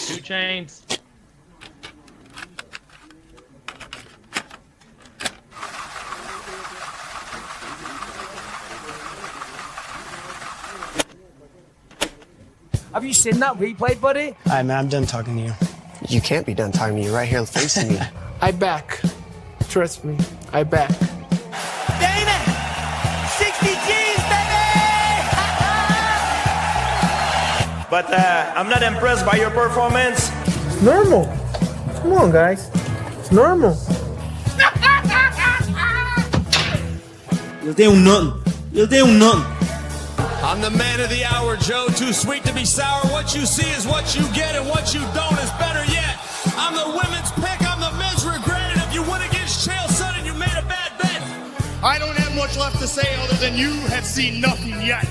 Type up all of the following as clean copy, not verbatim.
2 Chainz. Have you seen that replay, buddy? All right, man, I'm done talking to you. You can't be done talking to me. You're right here facing me. I back. Trust me, I back. Dana! 60 G's, baby! But I'm not impressed by your performance. It's normal. Come on, guys. It's normal. Eu tenho nothing. I'm the man of the hour, Joe. Too sweet to be sour. What you see is what you get, and what you don't is better yet. I'm the women's pick. I'm the men's regret. And if you win against Chael Sonnen, you made a bad bet. I don't have much left to say other than you have seen nothing yet.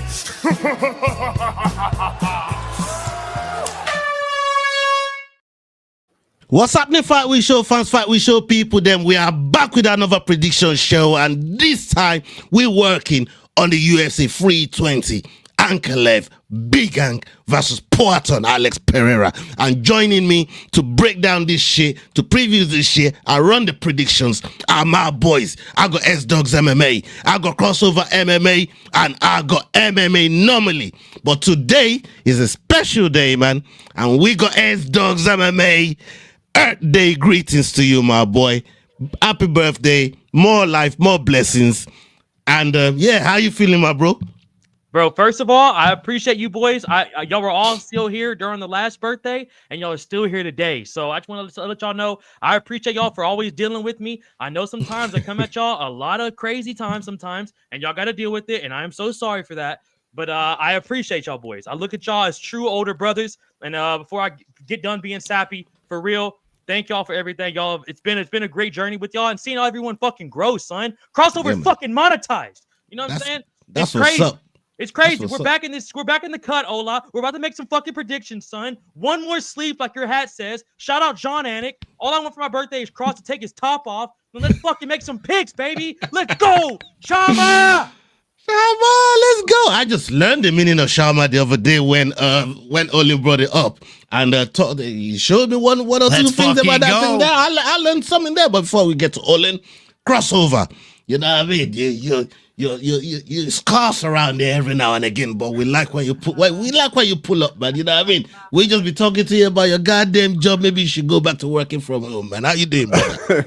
What's happening, Fight Week Show fans, Fight Week Show people? Then we are back with another prediction show, and this time we're working on the UFC 320 Ankalaev Big Ank versus Poatan Alex Pereira. And joining me to break down this shit, to preview this shit, and run the predictions are my boys. I got S-Dogs MMA, I got Crossover MMA, and I got MMA normally. But today is a special day, man, and we got S-Dogs MMA. Earth Day greetings to you, my boy. Happy birthday, more life, more blessings. And yeah, how you feeling, my bro? Bro, first of all, I appreciate you boys. Y'all were all still here during the last birthday, and y'all are still here today. So I just want to let y'all know I appreciate y'all for always dealing with me. I know sometimes I come at y'all a lot of crazy times sometimes, and y'all got to deal with it, and I am so sorry for that. But I appreciate y'all boys. I look at y'all as true older brothers. And before I get done being sappy, for real, thank y'all for everything, y'all. It's been a great journey with y'all, and seeing everyone fucking grow, son. Crossover fucking monetized. You know what I'm saying? That's crazy. What's up. It's crazy. We're back in the cut, Ola. We're about to make some fucking predictions, son. One more sleep, like your hat says. Shout out John Anik. All I want for my birthday is Cross to take his top off. Now let's fucking make some picks, baby. Let's go, Shama. Shama, let's go. I just learned the meaning of Shama the other day when Olin brought it up, and he showed me one or two things about that thing there. I learned something there. But before we get to Olin, Crossover, you know what I mean? You scarce around there every now and again, but we like when you pull up, man. You know what I mean? We just be talking to you about your goddamn job. Maybe you should go back to working from home, man. How you doing, man?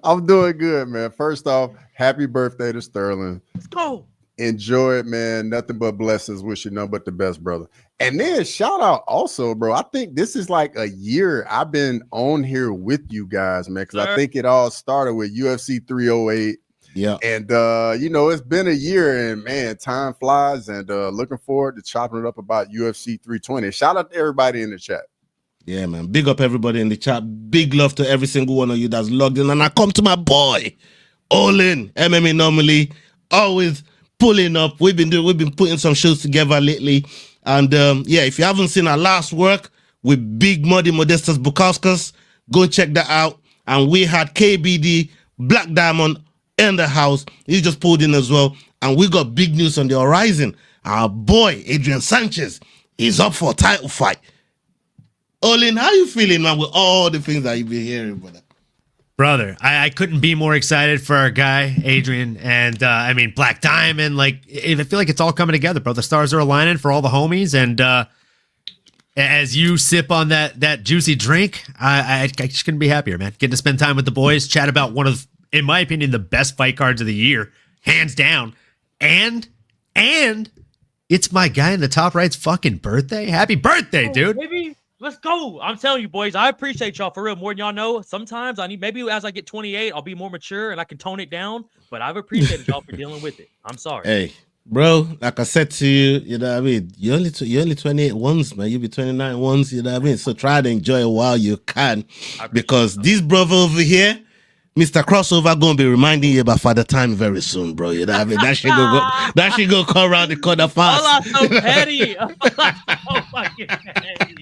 I'm doing good, man. First off, happy birthday to Sterling. Let's go. Enjoy it, man. Nothing but blessings. Wish you nothing but the best, brother. And then shout out also, bro. I think this is like a year I've been on here with you guys, man, because I think it all started with UFC 308. Yeah. And you know, it's been a year, and man, time flies, and looking forward to chopping it up about UFC 320. Shout out to everybody in the chat. Yeah, man. Big up everybody in the chat. Big love to every single one of you that's logged in. And I come to my boy, Olin, MMA normally, always pulling up. We've been putting some shows together lately. And yeah, if you haven't seen our last work with Big Muddy Modestus Bukauskas, go check that out. And we had KBD, Black Diamond in the house. He just pulled in as well. And we got big news on the horizon. Our boy, Adrian Sanchez, is up for a title fight. Olin, how you feeling, man, with all the things that you've been hearing, brother? Brother, I couldn't be more excited for our guy, Adrian, and I mean, Black Diamond. Like, I feel like it's all coming together, bro. The stars are aligning for all the homies, and as you sip on that juicy drink, I just couldn't be happier, man. Getting to spend time with the boys, chat about one of, in my opinion, the best fight cards of the year, hands down, and it's my guy in the top right's fucking birthday. Happy birthday, dude! Baby. Let's go. I'm telling you, boys, I appreciate y'all for real more than y'all know. Sometimes I need, maybe as I get 28, I'll be more mature and I can tone it down. But I've appreciated y'all for dealing with it. I'm sorry. Hey, bro, like I said to you, you know what I mean? You're only 28 once, man. You'll be 29 once, you know what I mean? So try to enjoy it while you can. Because this brother over here, Mr. Crossover, gonna be reminding you about Father Time very soon, bro. You know what I mean? That should go come around the corner fast. All so petty. So fucking petty.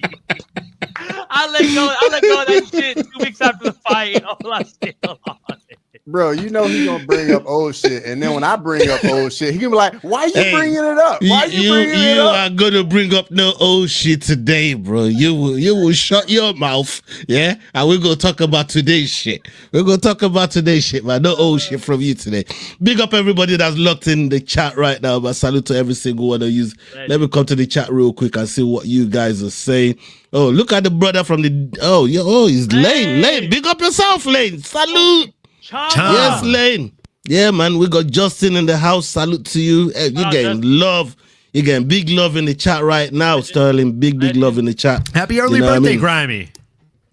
I let go of that shit 2 weeks after the fight. All I still on it. Bro, you know he gonna bring up old shit, and then when I bring up old shit, he gonna be like, "Why you bringing it up? Why you bringing it up?" You are gonna bring up no old shit today, bro. You will shut your mouth, yeah. And we're gonna talk about today's shit. We're gonna talk about today's shit, man. No old shit from you today. Big up everybody that's locked in the chat right now. But salute to every single one of you. Let me come to the chat real quick and see what you guys are saying. Oh, look at the brother from the he's Lane. Lane, big up yourself, Lane. Salute. Yes, Lane. Yeah, man. We got Justin in the house. Salute to you. Hey, you're getting love. You're getting big love in the chat right now, Sterling. Big love in the chat. Happy early birthday, Grimy.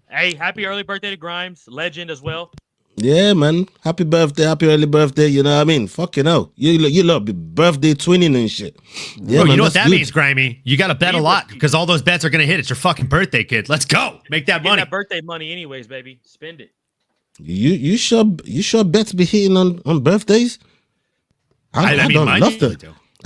Hey, happy early birthday to Grimes. Legend as well. Yeah, man. Happy birthday. Happy early birthday. You know what I mean? Fucking hell. You love birthday twinning and shit. Yeah, Bro, man, you know what that good. means, Grimy? You got to bet a lot because all those bets are going to hit. It's your fucking birthday, kid. Let's go. Make that money. That birthday money anyways, baby. Spend it. You sure bets be hitting on birthdays? I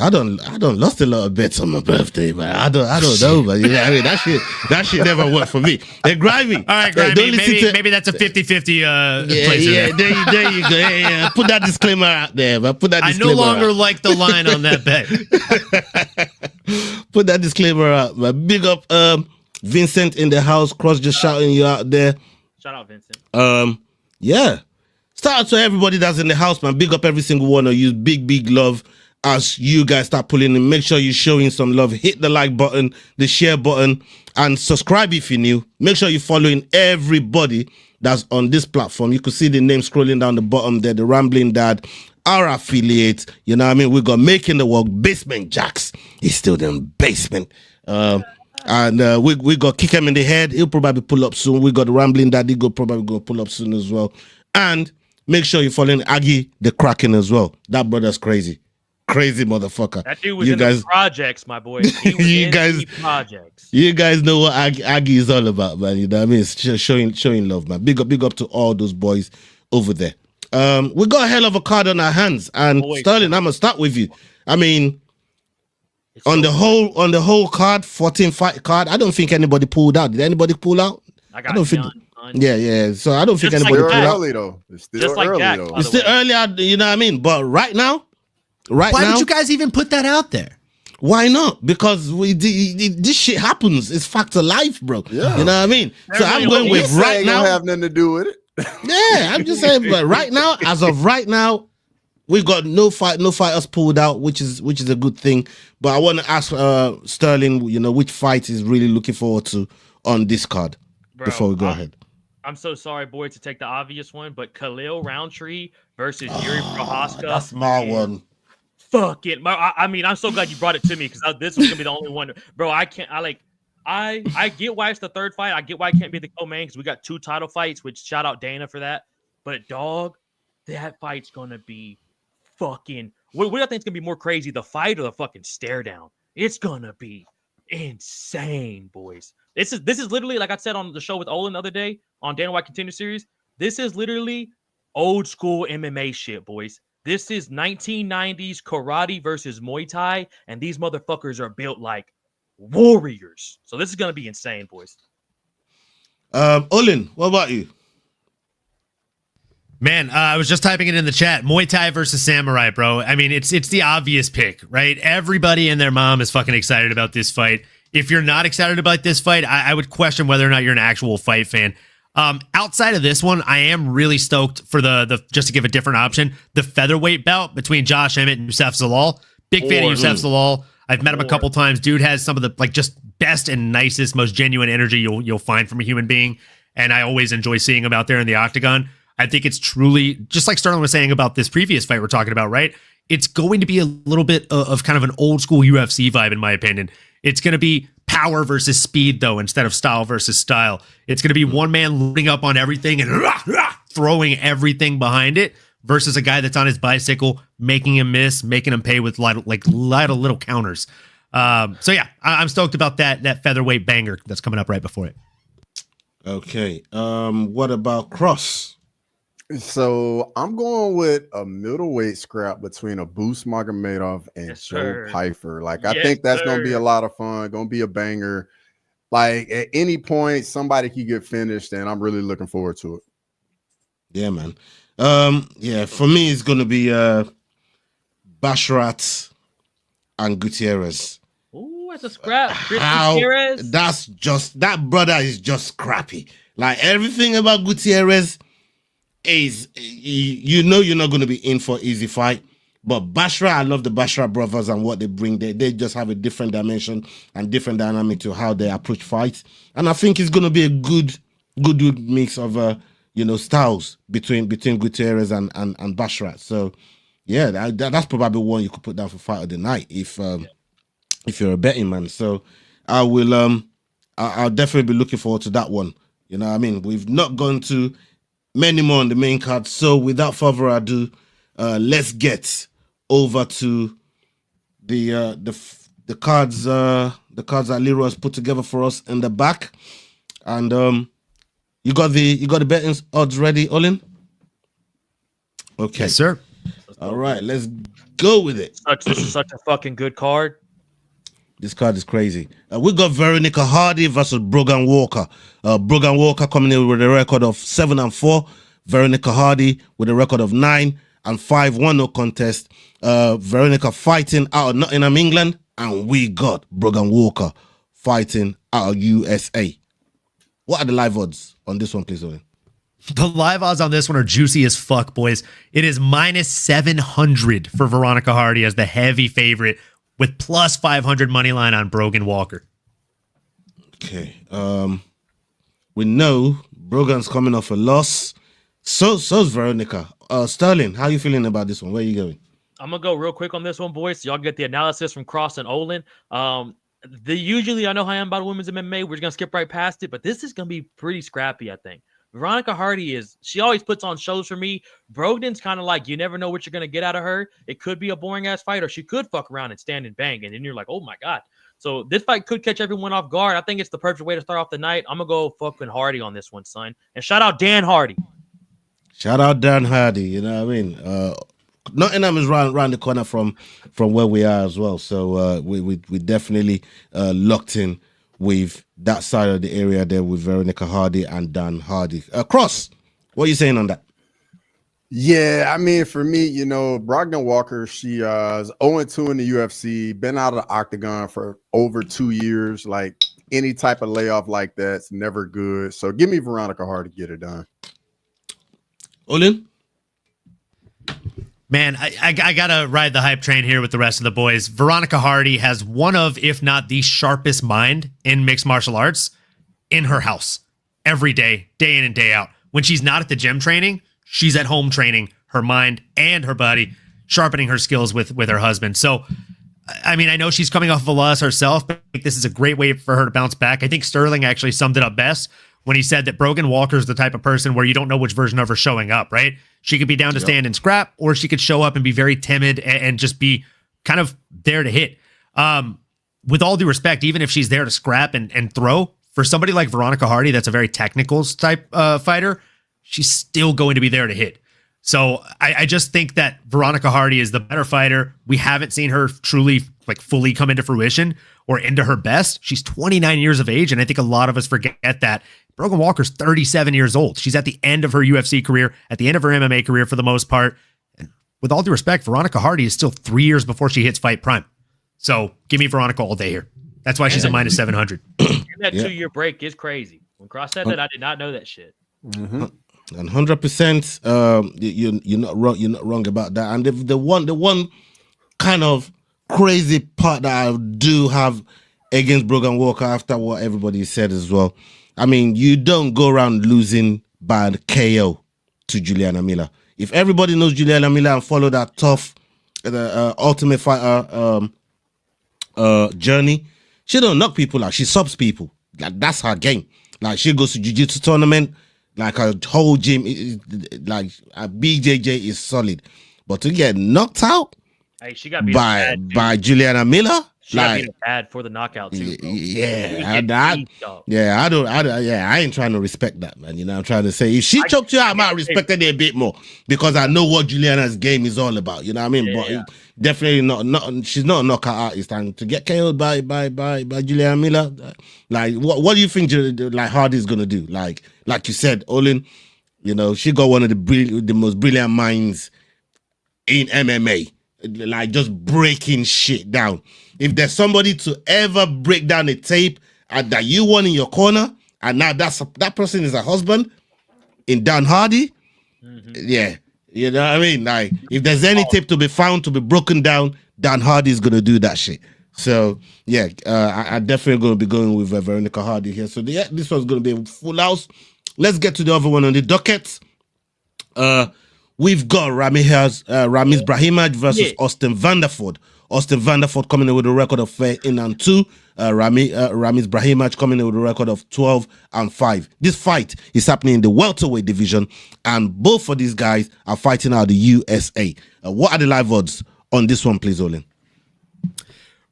don't lost a lot of bets on my birthday, man. I don't know, but you know, I mean that shit never worked for me. Hey, Grimy. All right, Grimy. Maybe that's a 50-50 place. Yeah, there you go. Yeah. Put that disclaimer out there, man. Put that disclaimer I no longer like the line on that bet. Put that disclaimer out, man. Big up Vincent in the house. Cross just shouting you out there. Shout out, Vincent. Yeah. Shout out to everybody that's in the house, man. Big up every single one of you. Big love. As you guys start pulling in, make sure you're showing some love. Hit the like button, the share button, and subscribe if you're new. Make sure you're following everybody that's on this platform. You can see the name scrolling down the bottom there, the Rambling Dad, our affiliates. You know what I mean? We got Making the Walk, Basement Jacks. He's still in basement. And we got Kick Him in the Head. He'll probably pull up soon. We got the Rambling Dad. He'll probably go pull up soon as well. And make sure you're following Aggie the Kraken as well. That brother's crazy. Crazy motherfucker. That dude was in the projects, my boy. You guys know what Aggie is all about, man. You know what I mean? It's just showing love, man. Big up to all those boys over there. We got a hell of a card on our hands, and Sterling, I'm gonna start with you. I mean, on the whole card, 14 fight card, I don't think anybody pulled out. Did anybody pull out? I don't think. Yeah. So I don't think anybody pulled out. Early though. It's still just like early Jack, though. It's still early out, you know what I mean? But right now. Why would you guys even put that out there? Why not? Because this shit happens. It's fact of life, bro. Yeah. You know what I mean? So I'm going with right now. Have nothing to do with it. Yeah, I'm just saying. But right now, as of right now, we got no fighters pulled out, which is a good thing. But I want to ask Sterling, you know, which fight is really looking forward to on this card before we go ahead. I'm so sorry, boy, to take the obvious one, but Khalil Roundtree versus Yuri Prohaska. That's my one. Fuck it. I mean, I'm so glad you brought it to me because this was gonna be the only one, bro. I get why it's the third fight. I get why it can't be the co-main because we got 2 title fights. Which shout out Dana for that. But dog, that fight's gonna be fucking. What do you think is gonna be more crazy, the fight or the fucking stare down? It's gonna be insane, boys. This is literally like I said on the show with Olin the other day on Dana White Contender Series. This is literally old school MMA shit, boys. This is 1990s karate versus Muay Thai, and these motherfuckers are built like warriors. So this is gonna be insane, boys. Olin, what about you? Man, I was just typing it in the chat. Muay Thai versus Samurai, bro. I mean, it's the obvious pick, right? Everybody and their mom is fucking excited about this fight. If you're not excited about this fight, I would question whether or not you're an actual fight fan. Outside of this one, I am really stoked for the just to give a different option, the featherweight bout between Josh Emmett and Youssef Zalal. Big fan of Youssef Zalal. I've met him a couple times. Dude has some of the just best and nicest, most genuine energy you'll find from a human being, and I always enjoy seeing him out there in the octagon. I think it's truly just like Sterling was saying about this previous fight we're talking about, right? It's going to be a little bit of kind of an old school UFC vibe, in my opinion. It's going to be power versus speed, though, instead of style versus style. It's going to be one man loading up on everything and throwing everything behind it versus a guy that's on his bicycle, making him miss, making him pay with little counters. So yeah, I'm stoked about that featherweight banger that's coming up right before it. Okay. What about Cross? So I'm going with a middleweight scrap between a Boost Magomedov and Joe Pyfer. Like, I think that's going to be a lot of fun. Going to be a banger. Like, at any point, somebody can get finished, and I'm really looking forward to it. Yeah, man. Yeah, for me it's gonna be Basharat and Gutierrez. Ooh, that's a scrap. Chris How Gutierrez. that's just that brother is just scrappy. Like everything about Gutierrez is you know you're not gonna be in for easy fight. But Bashra, I love the Bashra brothers and what they bring. They just have a different dimension and different dynamic to how they approach fights. And I think it's gonna be a good mix of styles between Gutierrez and Bashra. So yeah, that's probably one you could put down for fight of the night if you're a betting man. So I will I'll definitely be looking forward to that one. You know what I mean? We've not gone to many more on the main card. So without further ado, let's get over to the cards that Leroy has put together for us in the back. And you got the betting odds ready, Olin? Okay. Yes, sir. All right, let's go with it. This is such a fucking good card. This card is crazy. We got Veronica Hardy versus Brogan Walker. Brogan Walker coming in with a record of 7-4. Veronica Hardy with a record of 9-5, 1-0 contest. Veronica fighting out of Nottingham, England, and we got Brogan Walker fighting out of USA. What are the live odds on this one, please, Owen? The live odds on this one are juicy as fuck, boys. It is -700 for Veronica Hardy as the heavy favorite, with +500 money line on Brogan Walker. Okay. We know Brogan's coming off a loss. So's Veronica. Sterling, how you feeling about this one? Where are you going? I'm gonna go real quick on this one, boys. So y'all get the analysis from Cross and Olin. Usually I know how I am about women's MMA. We're just gonna skip right past it, but this is gonna be pretty scrappy, I think. Veronica Hardy she always puts on shows for me. Brogdon's kind of like, you never know what you're going to get out of her. It could be a boring ass fight, or she could fuck around and stand and bang. And then you're like, oh my God. So this fight could catch everyone off guard. I think it's the perfect way to start off the night. I'm going to go fucking Hardy on this one, son. And shout out Dan Hardy. Shout out Dan Hardy. You know what I mean? Nottingham is around the corner from where we are as well. So we definitely locked in with that side of the area there with Veronica Hardy and Dan Hardy. Cross, what are you saying on that? Yeah, I mean, for me, Brogan Walker, she is 0-2 in the UFC, been out of the octagon for over 2 years. Like, any type of layoff like that's never good. So give me Veronica Hardy to get it done. Olin? Man, I gotta ride the hype train here with the rest of the boys. Veronica Hardy has one of, if not the sharpest mind in mixed martial arts in her house every day in and day out. When she's not at the gym training, she's at home training her mind and her body, sharpening her skills with her husband. So, I mean, I know she's coming off of a loss herself, but I think this is a great way for her to bounce back. I think Sterling actually summed it up best when he said that Brogan Walker is the type of person where you don't know which version of her showing up, right? She could be down to stand and scrap, or she could show up and be very timid and just be kind of there to hit. With all due respect, even if she's there to scrap and throw, for somebody like Veronica Hardy, that's a very technical type fighter, she's still going to be there to hit. So I just think that Veronica Hardy is the better fighter. We haven't seen her truly fully come into fruition or into her best. She's 29 years of age, and I think a lot of us forget that. Brogan Walker's 37 years old. She's at the end of her UFC career, at the end of her MMA career for the most part. And with all due respect, Veronica Hardy is still 3 years before she hits fight prime. So give me Veronica all day here. That's why she's a -700. And that 2-year break is crazy. When Cross said that, I did not know that shit. Mm-hmm. And 100%, you're not wrong. You're not wrong about that. And the one kind of crazy part that I do have against Brogan Walker, after what everybody said as well, I mean, you don't go around losing by KO to Juliana Miller. If everybody knows Juliana Miller and follow that tough, Ultimate Fighter journey, she don't knock people out. She subs people. Like, that's her game. Like, she goes to jiu-jitsu tournament. Like, her whole gym, like, a BJJ is solid. But to get knocked out she got beat by Juliana Miller, she got beat bad for the knockout too. Bro. I ain't trying to respect that, man. You know, I'm trying to say if she choked you out, I might respect it a bit more because I know what Juliana's game is all about. You know what I mean? But definitely not. She's not a knockout artist, and to get KO'd by Juliana Miller, like what do you think like Hardy's gonna do? Like you said, Olin, You know, she got one of the most brilliant minds in MMA, like just breaking shit down. If there's somebody to ever break down a tape that you want in your corner, and now that person is a husband in Dan Hardy, yeah, you know what I mean? Like, if there's any tape to be found to be broken down, Dan Hardy is gonna do that shit. So yeah, I definitely gonna be going with Veronica Hardy here. So yeah, this one's gonna be a full house. Let's get to the other one on the docket. We've got Ramiz Brahimaj versus Austin Vanderford. Austin Vanderford coming in with a record of 13-2. Ramiz Brahimaj coming in with a record of 12-5. This fight is happening in the welterweight division, and both of these guys are fighting out of the USA. What are the live odds on this one, please, Olin?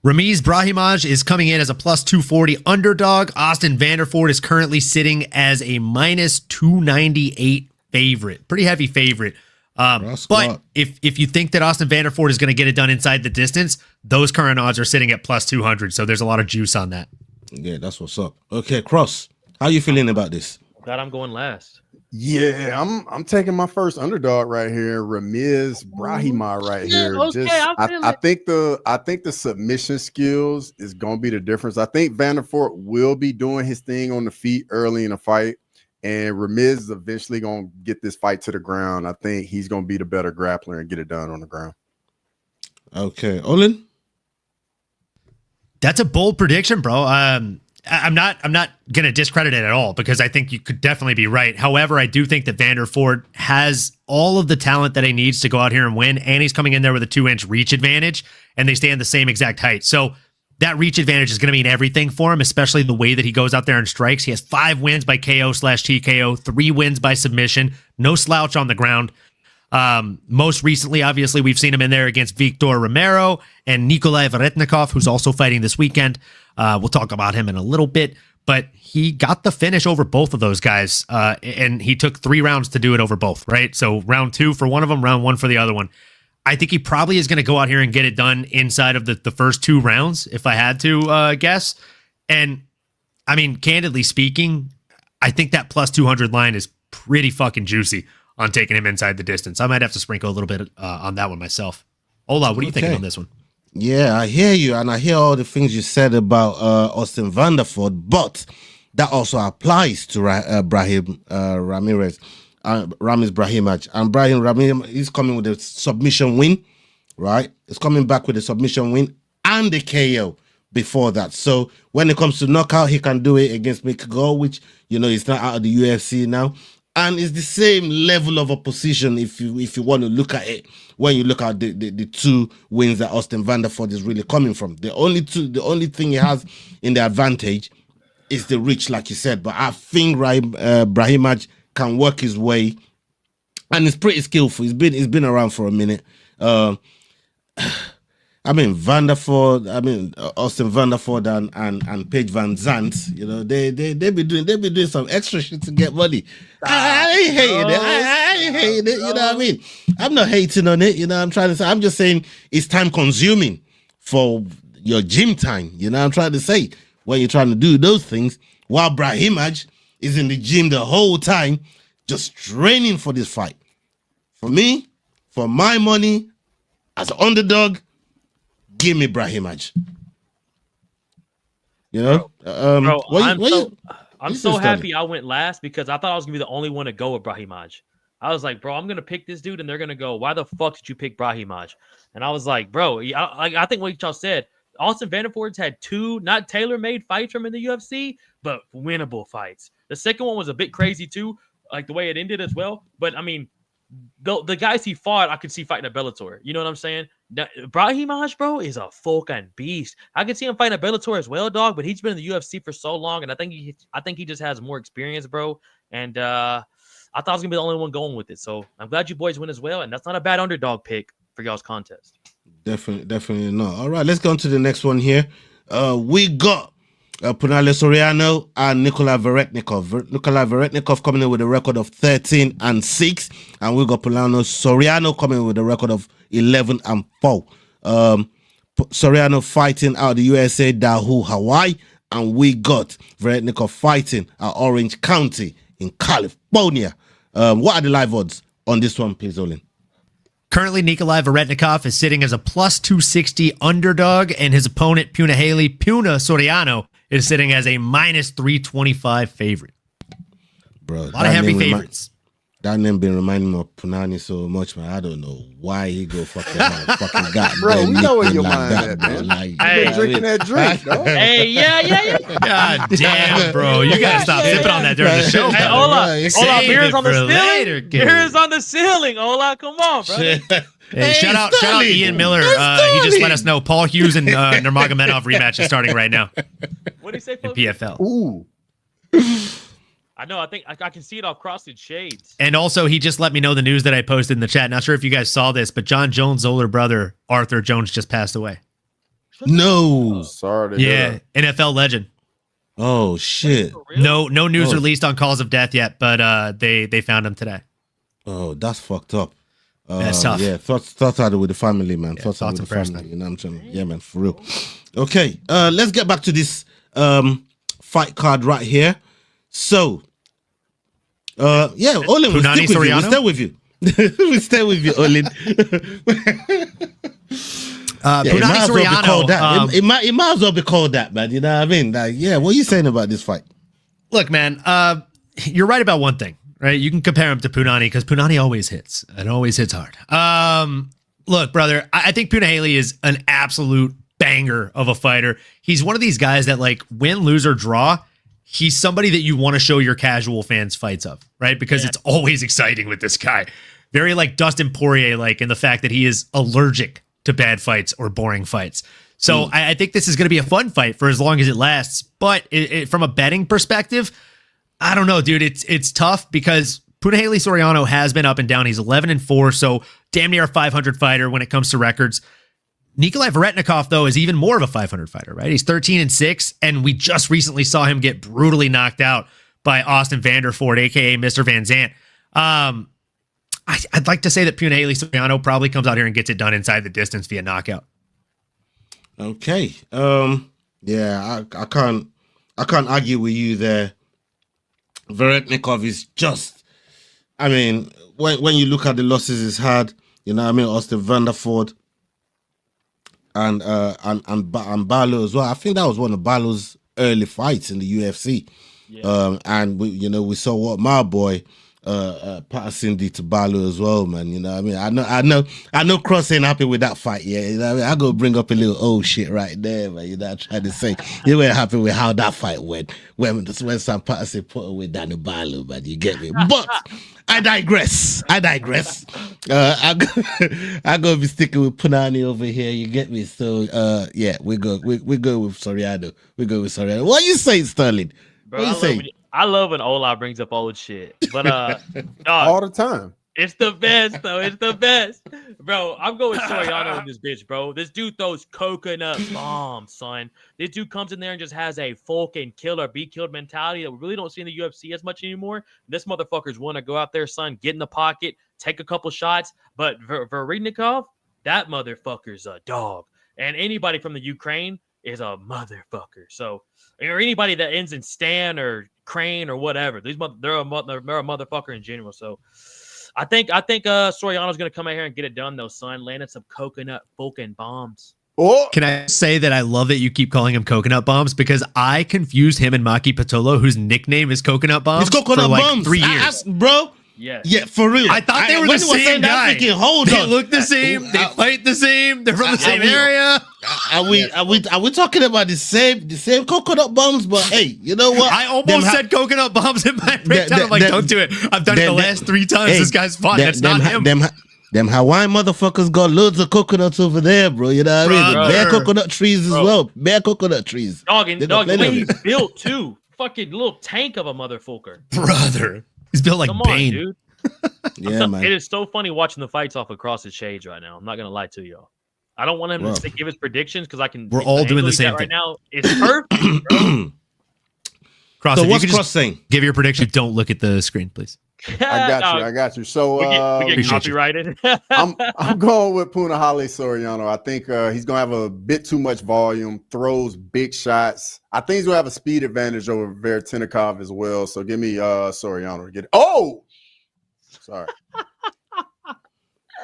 Ramiz Brahimaj is coming in as a plus 240 underdog. Austin Vanderford is currently sitting as a minus 298 favorite. Pretty heavy favorite. But if you think that Austin Vanderford is going to get it done inside the distance, those current odds are sitting at plus 200. So there's a lot of juice on that. Yeah, that's what's up. Okay, Cross, how you feeling about this? Glad I'm going last. Yeah, I'm taking my first underdog right here, Ramiz Brahimaj right here. I think the submission skills is gonna be the difference. I think Vanderford will be doing his thing on the feet early in the fight, and Ramiz is eventually gonna get this fight to the ground. I think he's gonna be the better grappler and get it done on the ground. Okay, Olin, that's a bold prediction, bro. I'm not going to discredit it at all because I think you could definitely be right. However, I do think that Vanderford has all of the talent that he needs to go out here and win, and he's coming in there with a 2-inch reach advantage, and they stand the same exact height. So that reach advantage is going to mean everything for him, especially the way that he goes out there and strikes. He has 5 wins by KO/TKO, 3 wins by submission, no slouch on the ground. Most recently, obviously, we've seen him in there against Victor Romero and Nikolai Veretnikov, who's also fighting this weekend. We'll talk about him in a little bit, but he got the finish over both of those guys, and he took 3 rounds to do it over both, right? So round 2 for one of them, round 1 for the other one. I think he probably is going to go out here and get it done inside of the first 2 rounds, if I had to guess. And, I mean, candidly speaking, I think that plus 200 line is pretty fucking juicy on taking him inside the distance. I might have to sprinkle a little bit on that one myself. Ola, what are you thinking on this one? Yeah, I hear you, and I hear all the things you said about Austin Vanderford, but that also applies to Ramiz Brahimaj. And Brahim is coming with a submission win, right? He's coming back with a submission win and the KO before that. So when it comes to knockout, he can do it against Mick Gore, which, you know, he's not out of the UFC now. And it's the same level of opposition if you want to look at it when you look at the 2 wins that Austin Vanderford is really coming from. The only thing he has in the advantage is the reach, like you said. But I think Brahimaj can work his way, and he's pretty skillful. He's been around for a minute. Austin Vanderford and Paige Van Zandt, you know, they be doing some extra shit to get money. I ain't hating it. I ain't hating it. You know what I mean? I'm not hating on it. You know, I'm trying to say. I'm just saying it's time consuming for your gym time. You know, I'm trying to say when you're trying to do those things while Brahimaj is in the gym the whole time, just training for this fight. For me, for my money, as an underdog, give me Brahimaj. You know, I'm so happy I went last because I thought I was gonna be the only one to go with Brahimaj. I was like, bro, I'm gonna pick this dude, and they're gonna go, why the fuck did you pick Brahimaj? And I was like, bro, I think what y'all said, Austin Vanderford's had 2 not tailor-made fights from in the UFC, but winnable fights. The second one was a bit crazy too, like the way it ended as well. But I mean, the guys he fought, I could see fighting a Bellator. You know what I'm saying? Brahimaj, bro, is a fucking beast. I could see him fighting a Bellator as well, dog. But he's been in the UFC for so long, and I think he just has more experience, bro. And I thought I was gonna be the only one going with it. So I'm glad you boys win as well, and that's not a bad underdog pick for y'all's contest. Definitely not. All right, let's go on to the next one here. We got Punale Soriano and Nikolai Veretnikov. Nikolai Veretnikov coming in with a record of 13-6, and we got Punale Soriano coming in with a record of 11-4. Soriano fighting out of the USA, Dahu, Hawaii, and we got Veretnikov fighting at Orange County in California. What are the live odds on this one, please, Olin? Currently, Nikolai Veretnikov is sitting as a plus 260 underdog, and his opponent, Puna Soriano, is sitting as a minus 325 favorite. Bro, a lot of heavy favorites. That name been reminding me of Punani so much, man. I don't know why he go fucking got. Bro, we know where your like mind that, at, bro. man. Like, You been drinking that drink, dog. Hey, yeah. God damn, bro. You gotta stop sipping on that during the show. Hey, brother. Hola, beer's on the later, ceiling. kid. Beer's on the ceiling. Hola, come on, bro. Hey, shout out Ian Miller. He just let us know Paul Hughes and Nurmagomedov rematch is starting right now What did he say, in folks? PFL. Ooh. I know. I think I can see it off Crossed Shades. And also, he just let me know the news that I posted in the chat. Not sure if you guys saw this, but John Jones' older brother, Arthur Jones, just passed away. No. Sorry to hear that. NFL legend. Oh shit. No news released on cause of death yet, but they found him today. Oh, that's fucked up. That's tough. Yeah, thoughts are with the family, man. Yeah, thoughts are with and the prayers, family. man. You know what I'm saying? Yeah, man, for real. Okay, let's get back to this fight card right here. So, Olin, we'll Punani stick with you. We'll Soriano? stay with you. We'll stay with you, Olin. Punani Soriano. It might as well be called that, man. You know what I mean? Like, yeah, what are you saying about this fight? Look, man, you're right about one thing, right? You can compare him to Punani because Punani always hits and always hits hard. Look, brother, I think Punahele is an absolute banger of a fighter. He's one of these guys that, like, win, lose, or draw, he's somebody that you want to show your casual fans fights of, right? Because it's always exciting with this guy. Very like Dustin Poirier, like, in the fact that he is allergic to bad fights or boring fights. So I think this is going to be a fun fight for as long as it lasts. But from a betting perspective, I don't know, dude. It's tough because Punahele Soriano has been up and down. He's 11-4, so damn near a 500 fighter when it comes to records. Nikolai Veretnikov, though, is even more of a 500 fighter, right? He's 13-6, and we just recently saw him get brutally knocked out by Austin Vanderford, aka Mr. Van Zant. I'd like to say that Punahele Soriano probably comes out here and gets it done inside the distance via knockout. Okay. Yeah, I can't argue with you there. Veretnikov is just, I mean, when you look at the losses he's had, you know what I mean, Austin Vanderford and Barlow as well. I think that was one of Barlow's early fights in the UFC. Yeah. And we saw what my boy Patterson did to Barlow as well, man. You know what I mean? I know Cross ain't happy with that fight, yeah. You know what I mean? I go bring up a little old shit right there, man. You know, I try to say you weren't happy with how that fight went when Sam Patterson put away Danny Barlow, man. You get me? But I digress. I go be sticking with Punani over here. You get me? So yeah, we go with Soriano. We go with Soriano. What you saying, Sterling? Bro, what you saying? I love when Ola brings up old shit, but dog, All the time. It's the best, though. It's the best, bro. I'm going Soriano in this bitch, bro. This dude throws coconut bombs, son. This dude comes in there and just has a fucking killer, be killed mentality that we really don't see in the UFC as much anymore. This motherfuckers want to go out there, son, get in the pocket, take a couple shots. But Veretnikov, that motherfucker's a dog, and anybody from the Ukraine is a motherfucker. So, or anybody that ends in Stan or Crane or whatever, they're a motherfucker in general. So, I think Soriano's gonna come out here and get it done though, son. Landing some coconut fucking bombs. Oh, Can I say that I love that you keep calling him Coconut Bombs because I confused him and Maki Patolo, whose nickname is Coconut Bombs, It's Coconut for like Bombs. 3 years. Bro. Yes. Yeah, for real. I thought they were the same guy. Hold They on. look the same. They fight the same. They're from the same area. Are we talking about the same coconut bombs? But hey, you know what? I almost said Coconut Bombs in my breakdown. I'm like, don't do it. I've done it the last 3 times. This guy's fought. That's not him. Them Hawaiian motherfuckers got loads of coconnuts over there, bro. You know what I mean? Bare coconut trees as well. Bare coconut trees. Dog, the way he's built too. Fucking little tank of a motherfucker. Brother. He's built like Come Bane. on, dude. Yeah, man. It is so funny watching the fights off across his shades right now. I'm not gonna lie to y'all. I don't want him to give his predictions because I can. We're all doing the same right thing now. It's perfect, bro. Cross, So if what's you could Cross just saying? give your prediction. Don't look at the screen, please. I got you. So we get copyrighted. I'm going with Punahele Soriano. I think he's gonna have a bit too much volume, throws big shots. I think he's gonna have a speed advantage over Veretnikov as well. So give me Soriano to get it. Oh, Sorry.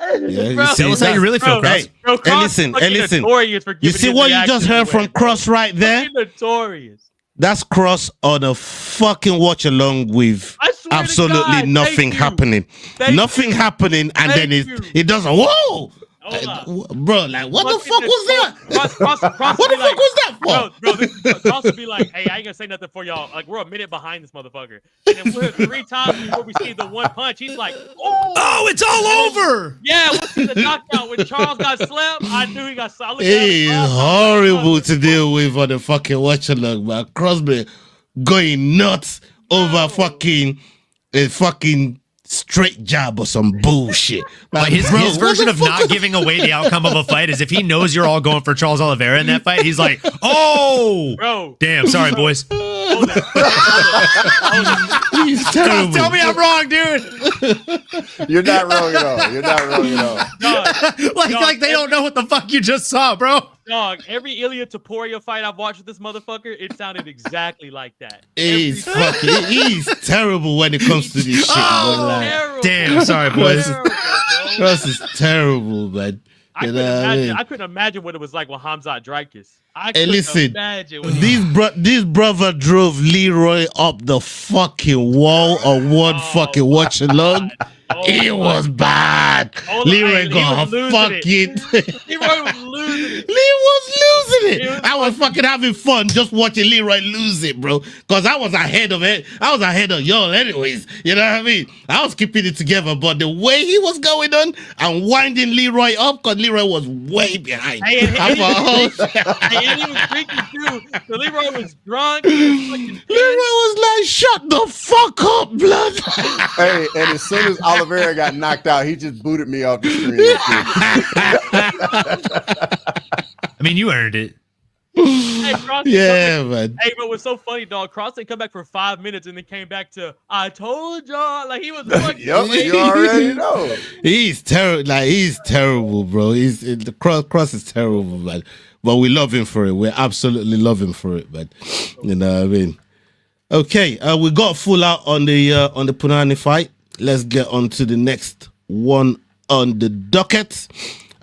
Yeah, you Bro, see, Tell us how you really feel, Cross. Bro, Hey, listen, fucking listen. notorious for You giving see his what you just reactions heard away, from bro. Cross right there? Fucking notorious. That's Cross on a fucking watch along with I swear to absolutely God, nothing thank you. happening. Thank Nothing you. happening, and Thank then you. it does a whoa. Hold up. Bro, like what the Fucking fuck was that? Cross What would the be fuck was that for? Bro, Cross would be like, hey, I ain't gonna say nothing for y'all. Like, we're a minute behind this motherfucker. And then we're 3 times before we see the one punch. He's like, Oh, it's all over. yeah, we'll see the knockout. When Charles got slapped, I knew he got slapped. It is horrible to deal with on the fucking watch along, man. Crosby going nuts over fucking a fucking straight jab or some bullshit. Like his version of not giving away the outcome of a fight is if he knows you're all going for Charles Oliveira in that fight, he's like, oh, Bro. damn, sorry, boys. Hold it. He's terrible. Tell me I'm wrong, dude. You're not wrong at all. You're not wrong at all. Dog, like they don't know what the fuck you just saw, bro. Dog, every Ilya Taporia fight I've watched with this motherfucker, it sounded exactly like that. He's terrible when it comes to this shit. Oh, man. Terrible. Damn, sorry, boys. Terrible, bro. Cross is terrible, man. I couldn't imagine what it was like with Hamzat Dreykus. Hey, listen, imagine this brother drove Leroy up the fucking wall on one fucking watch along. It was bad. Leroy got a fucking. Leroy was losing it. He was losing it. I was fucking having fun just watching Leroy lose it, bro. Because I was ahead of it. I was ahead of y'all, anyways. You know what I mean? I was keeping it together, but the way he was going on and winding Leroy up, because Leroy was way behind. Hey, and he was drinking too. So Leroy was drunk. Leroy was like, "Shut the fuck up, blood." Hey, and as soon as Oliveira got knocked out, he just booted me off the screen. I mean, you earned it. Hey, Cross man. Hey, but what's so funny, dog? Cross didn't come back for 5 minutes and then came back to "I told y'all." Like he was fucking. Yup, you already know. He's terrible. Like he's terrible, bro. The cross is terrible, man. But we love him for it. We absolutely love him for it, man. You know what I mean? Okay, we got full out on the Punani fight. Let's get on to the next one on the docket.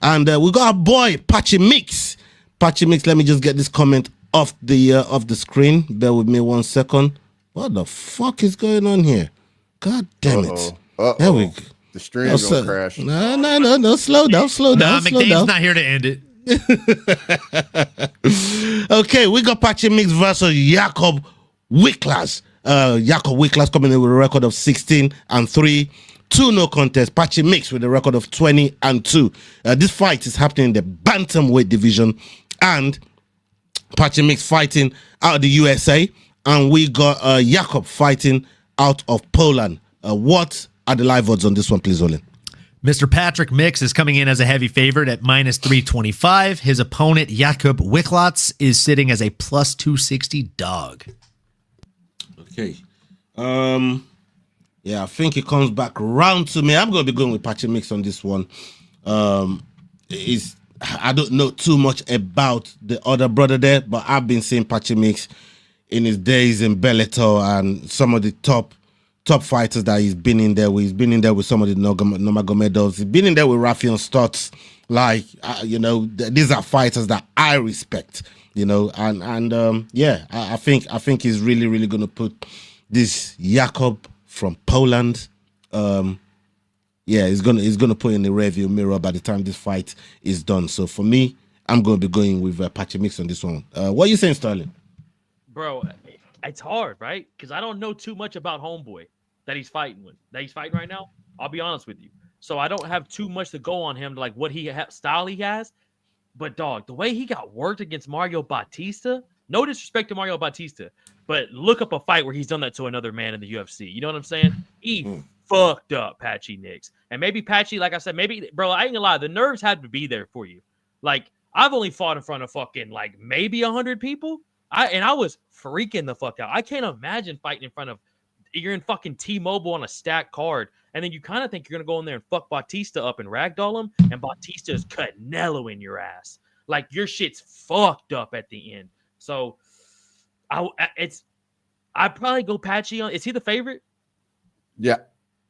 And we got our boy, Patchy Mix. Patchy Mix, let me just get this comment off the screen. Bear with me 1 second. What the fuck is going on here? God damn it. There we go. The stream's gonna crash. No, slow down. McDane's not here to end it. Okay, we got Patchy Mix versus Jakob Wiklas. Jakob Wiklas coming in with a record of 16-3. 2 no contest. Patchy Mix with a record of 20-2. This fight is happening in the bantamweight division, and Patchy Mix fighting out of the USA, and we got Jakob fighting out of Poland. What are the live odds on this one, please, Olin? Mr. Patrick Mix is coming in as a heavy favorite at -325. His opponent, Jakob Wiklas, is sitting as a +260 dog. Okay. Yeah, I think it comes back round to me. I'm going to be going with Patchy Mix on this one. I don't know too much about the other brother there, but I've been seeing Patchy Mix in his days in Bellator and some of the top fighters that he's been in there with. He's been in there with some of the Magomedovs. He's been in there with Rafion Stotts. Like, these are fighters that I respect, and yeah, I think he's really, really going to put this Jakob from Poland. He's gonna put in the rearview mirror by the time this fight is done. So for me, I'm going to be going with Patchy Mix on this one. What are you saying, Sterling? Bro, it's hard, right? Because I don't know too much about Homeboy that he's fighting right now. I'll be honest with you. So I don't have too much to go on him, like what style he has. But dog, the way he got worked against Mario Bautista, no disrespect to Mario Bautista, but look up a fight where he's done that to another man in the UFC. You know what I'm saying? He fucked up Patchy Mix. And maybe Patchy, like I said, bro, I ain't gonna lie, the nerves had to be there for you. Like, I've only fought in front of fucking, like, maybe 100 people. I was freaking the fuck out. I can't imagine fighting in front of, you're in fucking T-Mobile on a stacked card, and then you kind of think you're gonna go in there and fuck Bautista up and ragdoll him, and Bautista is Canelo in your ass. Like, your shit's fucked up at the end. So, I'd probably go Patchy on. Is he the favorite? Yeah.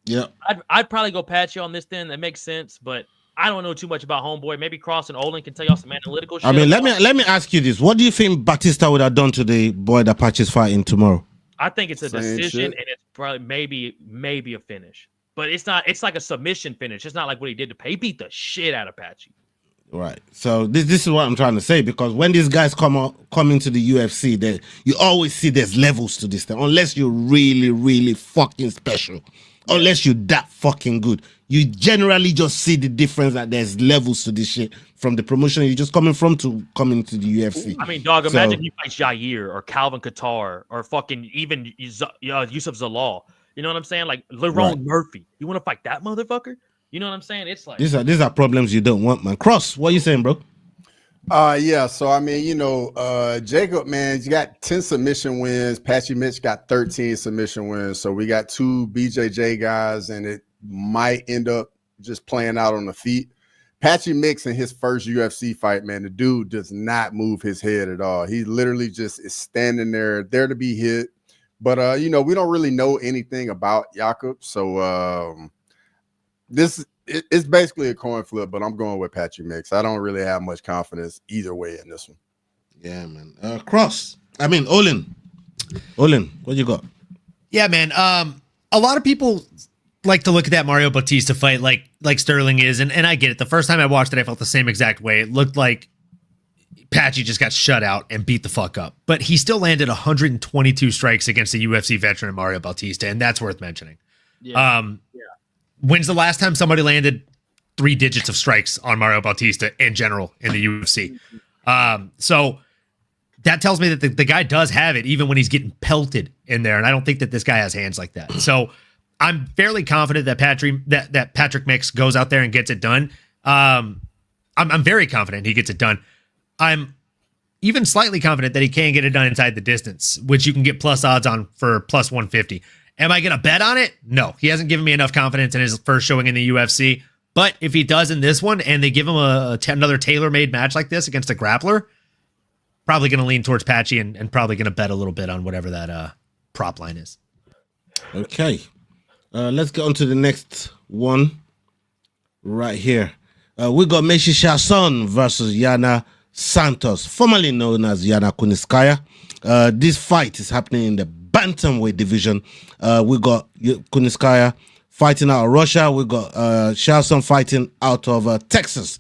Yeah. I'd probably go Patchy on this then. That makes sense, but I don't know too much about Homeboy. Maybe Cross and Olin can tell y'all some analytical shit. I mean, let me ask you this. What do you think Batista would have done to the boy that Patchy's fighting tomorrow? I think it's a Same decision, shit. and it's probably maybe a finish. But it's not. It's like a submission finish. It's not like what he did to He beat the shit out of Patchy. Right. So this is what I'm trying to say, because when these guys come into the UFC, you always see there's levels to this thing. Unless you're really, really fucking special, unless you're that fucking good, you generally just see the difference that there's levels to this shit from the promotion you're just coming from to coming to the UFC. I mean, dog, imagine he fights Jair or Calvin Qatar or fucking even Yusuf Zalal. You know what I'm saying? Like Lerone Murphy. You want to fight that motherfucker? You know what I'm saying? It's like these are problems you don't want, man. Cross, what are you saying, bro? Yeah. So I mean, Jacob, man, you got 10 submission wins. Patchy Mitch got 13 submission wins. So we got 2 BJJ guys, and it might end up just playing out on the feet. Patchy Mix in his first UFC fight, man, the dude does not move his head at all. He literally just is standing there to be hit. But we don't really know anything about Jakob, so it's basically a coin flip. But I'm going with Patchy Mix. I don't really have much confidence either way in this one. Yeah, man. Olin, what you got? Yeah, man. A lot of people like to look at that Mario Bautista fight like Sterling is, and I get it. The first time I watched it, I felt the same exact way. It looked like Patchy just got shut out and beat the fuck up. But he still landed 122 strikes against the UFC veteran Mario Bautista, and that's worth mentioning. yeah. When's the last time somebody landed 3 digits of strikes on Mario Bautista in general in the UFC? So that tells me that the guy does have it, even when he's getting pelted in there. And I don't think that this guy has hands like that. So I'm fairly confident that Patrick Mix goes out there and gets it done. I'm very confident he gets it done. I'm even slightly confident that he can get it done inside the distance, which you can get plus odds on for plus 150. Am I going to bet on it? No, he hasn't given me enough confidence in his first showing in the UFC. But if he does in this one and they give him another tailor-made match like this against a grappler, probably going to lean towards Patchy and probably going to bet a little bit on whatever that prop line is. Okay. Let's get on to the next one right here. We got Meshi Chasson versus Yana Santos, formerly known as Yana Kuniskaya. This fight is happening in the bantamweight division. We got Kuniskaya fighting out of Russia. We got Chasson fighting out of Texas.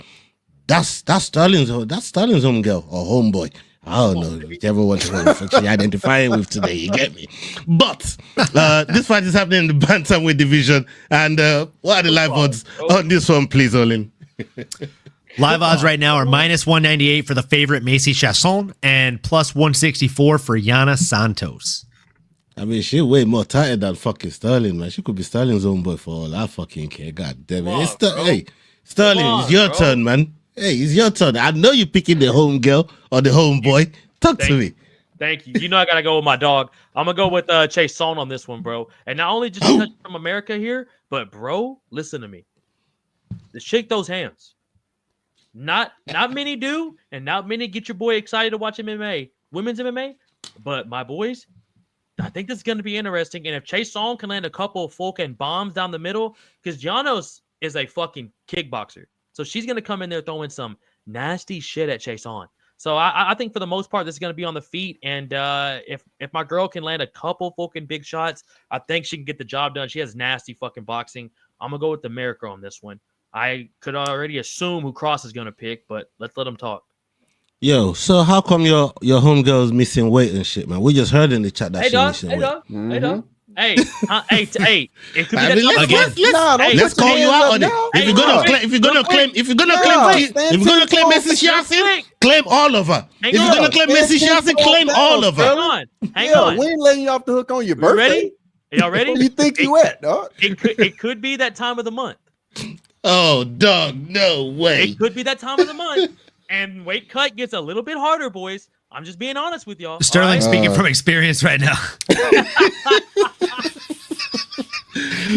That's Sterling's home girl or homeboy. I don't know, whichever one she identifying with today, you get me. But this fight is happening in the bantamweight division. And what are the live odds on this one, please, Olin? Live odds right now are minus 198 for the favorite Macy Chasson and plus 164 for Yana Santos. I mean, she's way more tighter than fucking Sterling, man. She could be Sterling's own boy for all I fucking care. God damn it. Hey, Sterling, it's your turn, man. Hey, it's your turn. I know you're picking the home girl or the home boy. Talk to me. Thank you. You know I gotta go with my dog. I'm gonna go with Chase Song on this one, bro. And not only just because from America here, but bro, listen to me. Just shake those hands. Not many do, and not many get your boy excited to watch MMA, women's MMA. But my boys, I think this is going to be interesting. And if Chase Song can land a couple of fucking bombs down the middle, because Giannos is a fucking kickboxer. So she's going to come in there throwing some nasty shit at Chase Song. So I think for the most part, this is going to be on the feet. And if my girl can land a couple fucking big shots, I think she can get the job done. She has nasty fucking boxing. I'm going to go with America on this one. I could already assume who Cross is going to pick, but let's let him talk. Yo, so how come your homegirl's missing weight and shit, man? We just heard in the chat that she's missing weight. Hey, dog. Hey, it could be let's call you out on it. If you're gonna claim Messi Chasson, claim all of her. If you're gonna claim Messi Chasson, claim all of her. Hang on. We ain't letting you off the hook on your birthday. Ready? Y'all ready? Where you think you at, dog? It could be that time of the month. Oh, dog, no way. It could be that time of the month, and weight cut gets a little bit harder, boys. I'm just being honest with y'all. Sterling speaking from experience right now.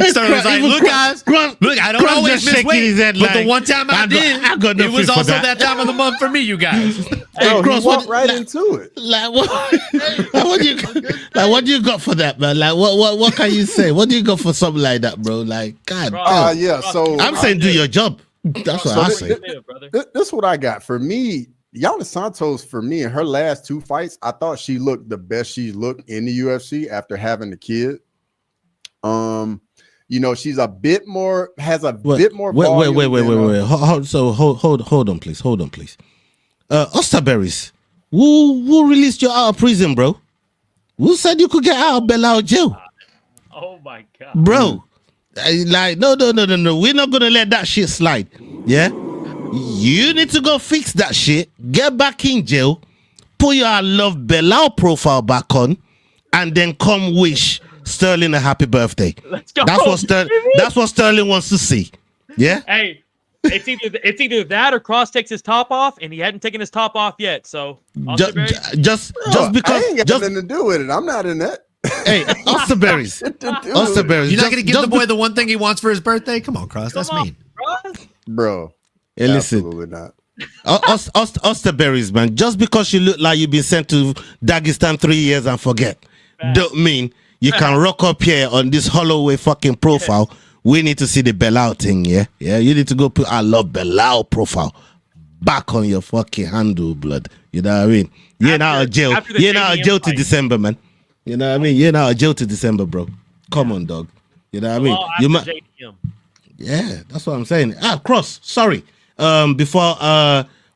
Sterling was like, look, guys, look, I don't always miss weight, but the one time I did, it was also that time of the month for me, you guys. Hey, Cross, walked right into it. Like what do you got for that, man? Like what can you say? What do you got for something like that, bro? Like, God. Yeah. So I'm saying do your job. That's what I say. This is what I got for me. Yana Santos, for me, in her last 2 fights, I thought she looked the best she's looked in the UFC after having the kid. You know, she's a bit more, bit more. Wait. Hold on, please. Osterberries, who released you out of prison, bro? Who said you could get out of Belao jail? Oh my God, bro! Like, no. We're not gonna let that shit slide. Yeah, you need to go fix that shit. Get back in jail. Put your I love Belao profile back on, and then come wish Sterling a happy birthday. Let's go. That's what Sterling wants to see. Yeah. Hey, it's either that or Cross takes his top off, and he hadn't taken his top off yet. So just because I ain't got nothing to do with it. I'm not in that. Hey, Osterberries. You're not gonna give the boy the one thing he wants for his birthday? Come on, Cross. That's mean, bro. Hey, listen. Absolutely not. Osterberries, man. Just because you look like you've been sent to Dagestan 3 years and forget, don't mean you can rock up here on this Holloway fucking profile. We need to see the Belao thing, yeah? Yeah, you need to go put I love Belao profile back on your fucking handle, blood. You know what I mean? You're not out of jail. You're not out of jail to December, man. You know what I mean? You're not out of jail to December, bro. Come on, dog. You know what I mean? You might. Yeah, that's what I'm saying. Cross, sorry. Before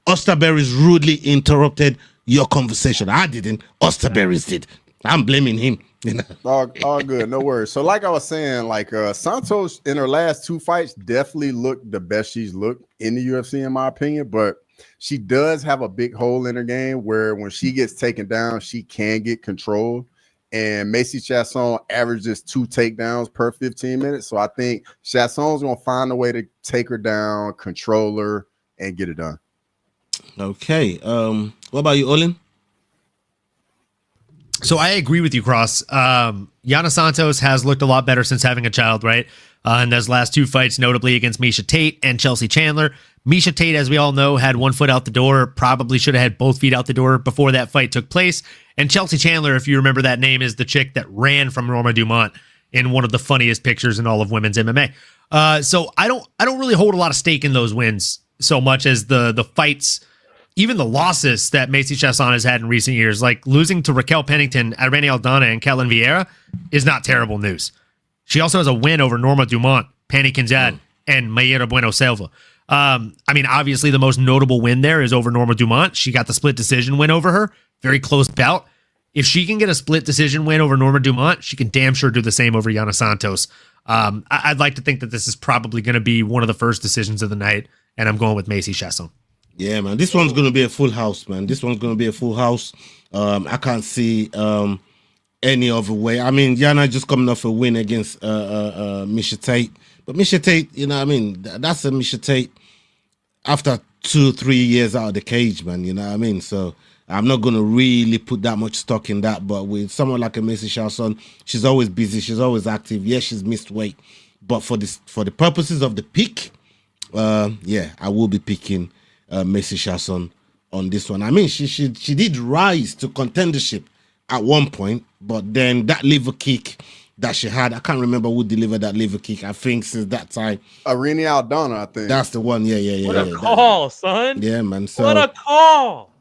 Osterberries rudely interrupted your conversation. I didn't. Osterberries did. I'm blaming him. You know? all good, no worries. So like I was saying, like Santos in her last 2 fights definitely looked the best she's looked in the UFC, in my opinion, but she does have a big hole in her game where when she gets taken down, she can get control. And Macy Chasson averages 2 takedowns per 15 minutes. So I think Chasson's gonna find a way to take her down, control her, and get it done. Okay. What about you, Olin? So I agree with you, Cross. Yana Santos has looked a lot better since having a child, right? In those last 2 fights, notably against Miesha Tate and Chelsea Chandler. Miesha Tate, as we all know, had 1 foot out the door, probably should have had both feet out the door before that fight took place. And Chelsea Chandler, if you remember that name, is the chick that ran from Norma Dumont in one of the funniest pictures in all of women's MMA. So I don't really hold a lot of stake in those wins so much as the fights, even the losses that Macy Chasson has had in recent years, like losing to Raquel Pennington, Irene Aldana, and Kellen Vieira, is not terrible news. She also has a win over Norma Dumont, Pani Kinzad, and Mayra Bueno Selva. I mean, obviously the most notable win there is over Norma Dumont. She got the split decision win over her. Very close bout. If she can get a split decision win over Norma Dumont, she can damn sure do the same over Yana Santos. I'd like to think that this is probably going to be one of the first decisions of the night, and I'm going with Macy Chasson. Yeah, man. This one's going to be a full house, man. This one's going to be a full house. I can't see any other way. I mean, Yana just coming off a win against Miesha Tate. But Miesha Tate, you know what I mean? That's a Miesha Tate after 2-3 years out of the cage, man. You know what I mean? So I'm not going to really put that much stock in that. But with someone like a Macy Chasson, she's always busy. She's always active. Yes, she's missed weight. But for the purposes of the pick, yeah, I will be picking Macy Chasson on this one. I mean, she did rise to contendership at one point, but then that liver kick that she had, I can't remember who delivered that liver kick. I think since that time, Irene Aldana, I think that's the one. Yeah. What a call, son. Yeah, man. So what a call.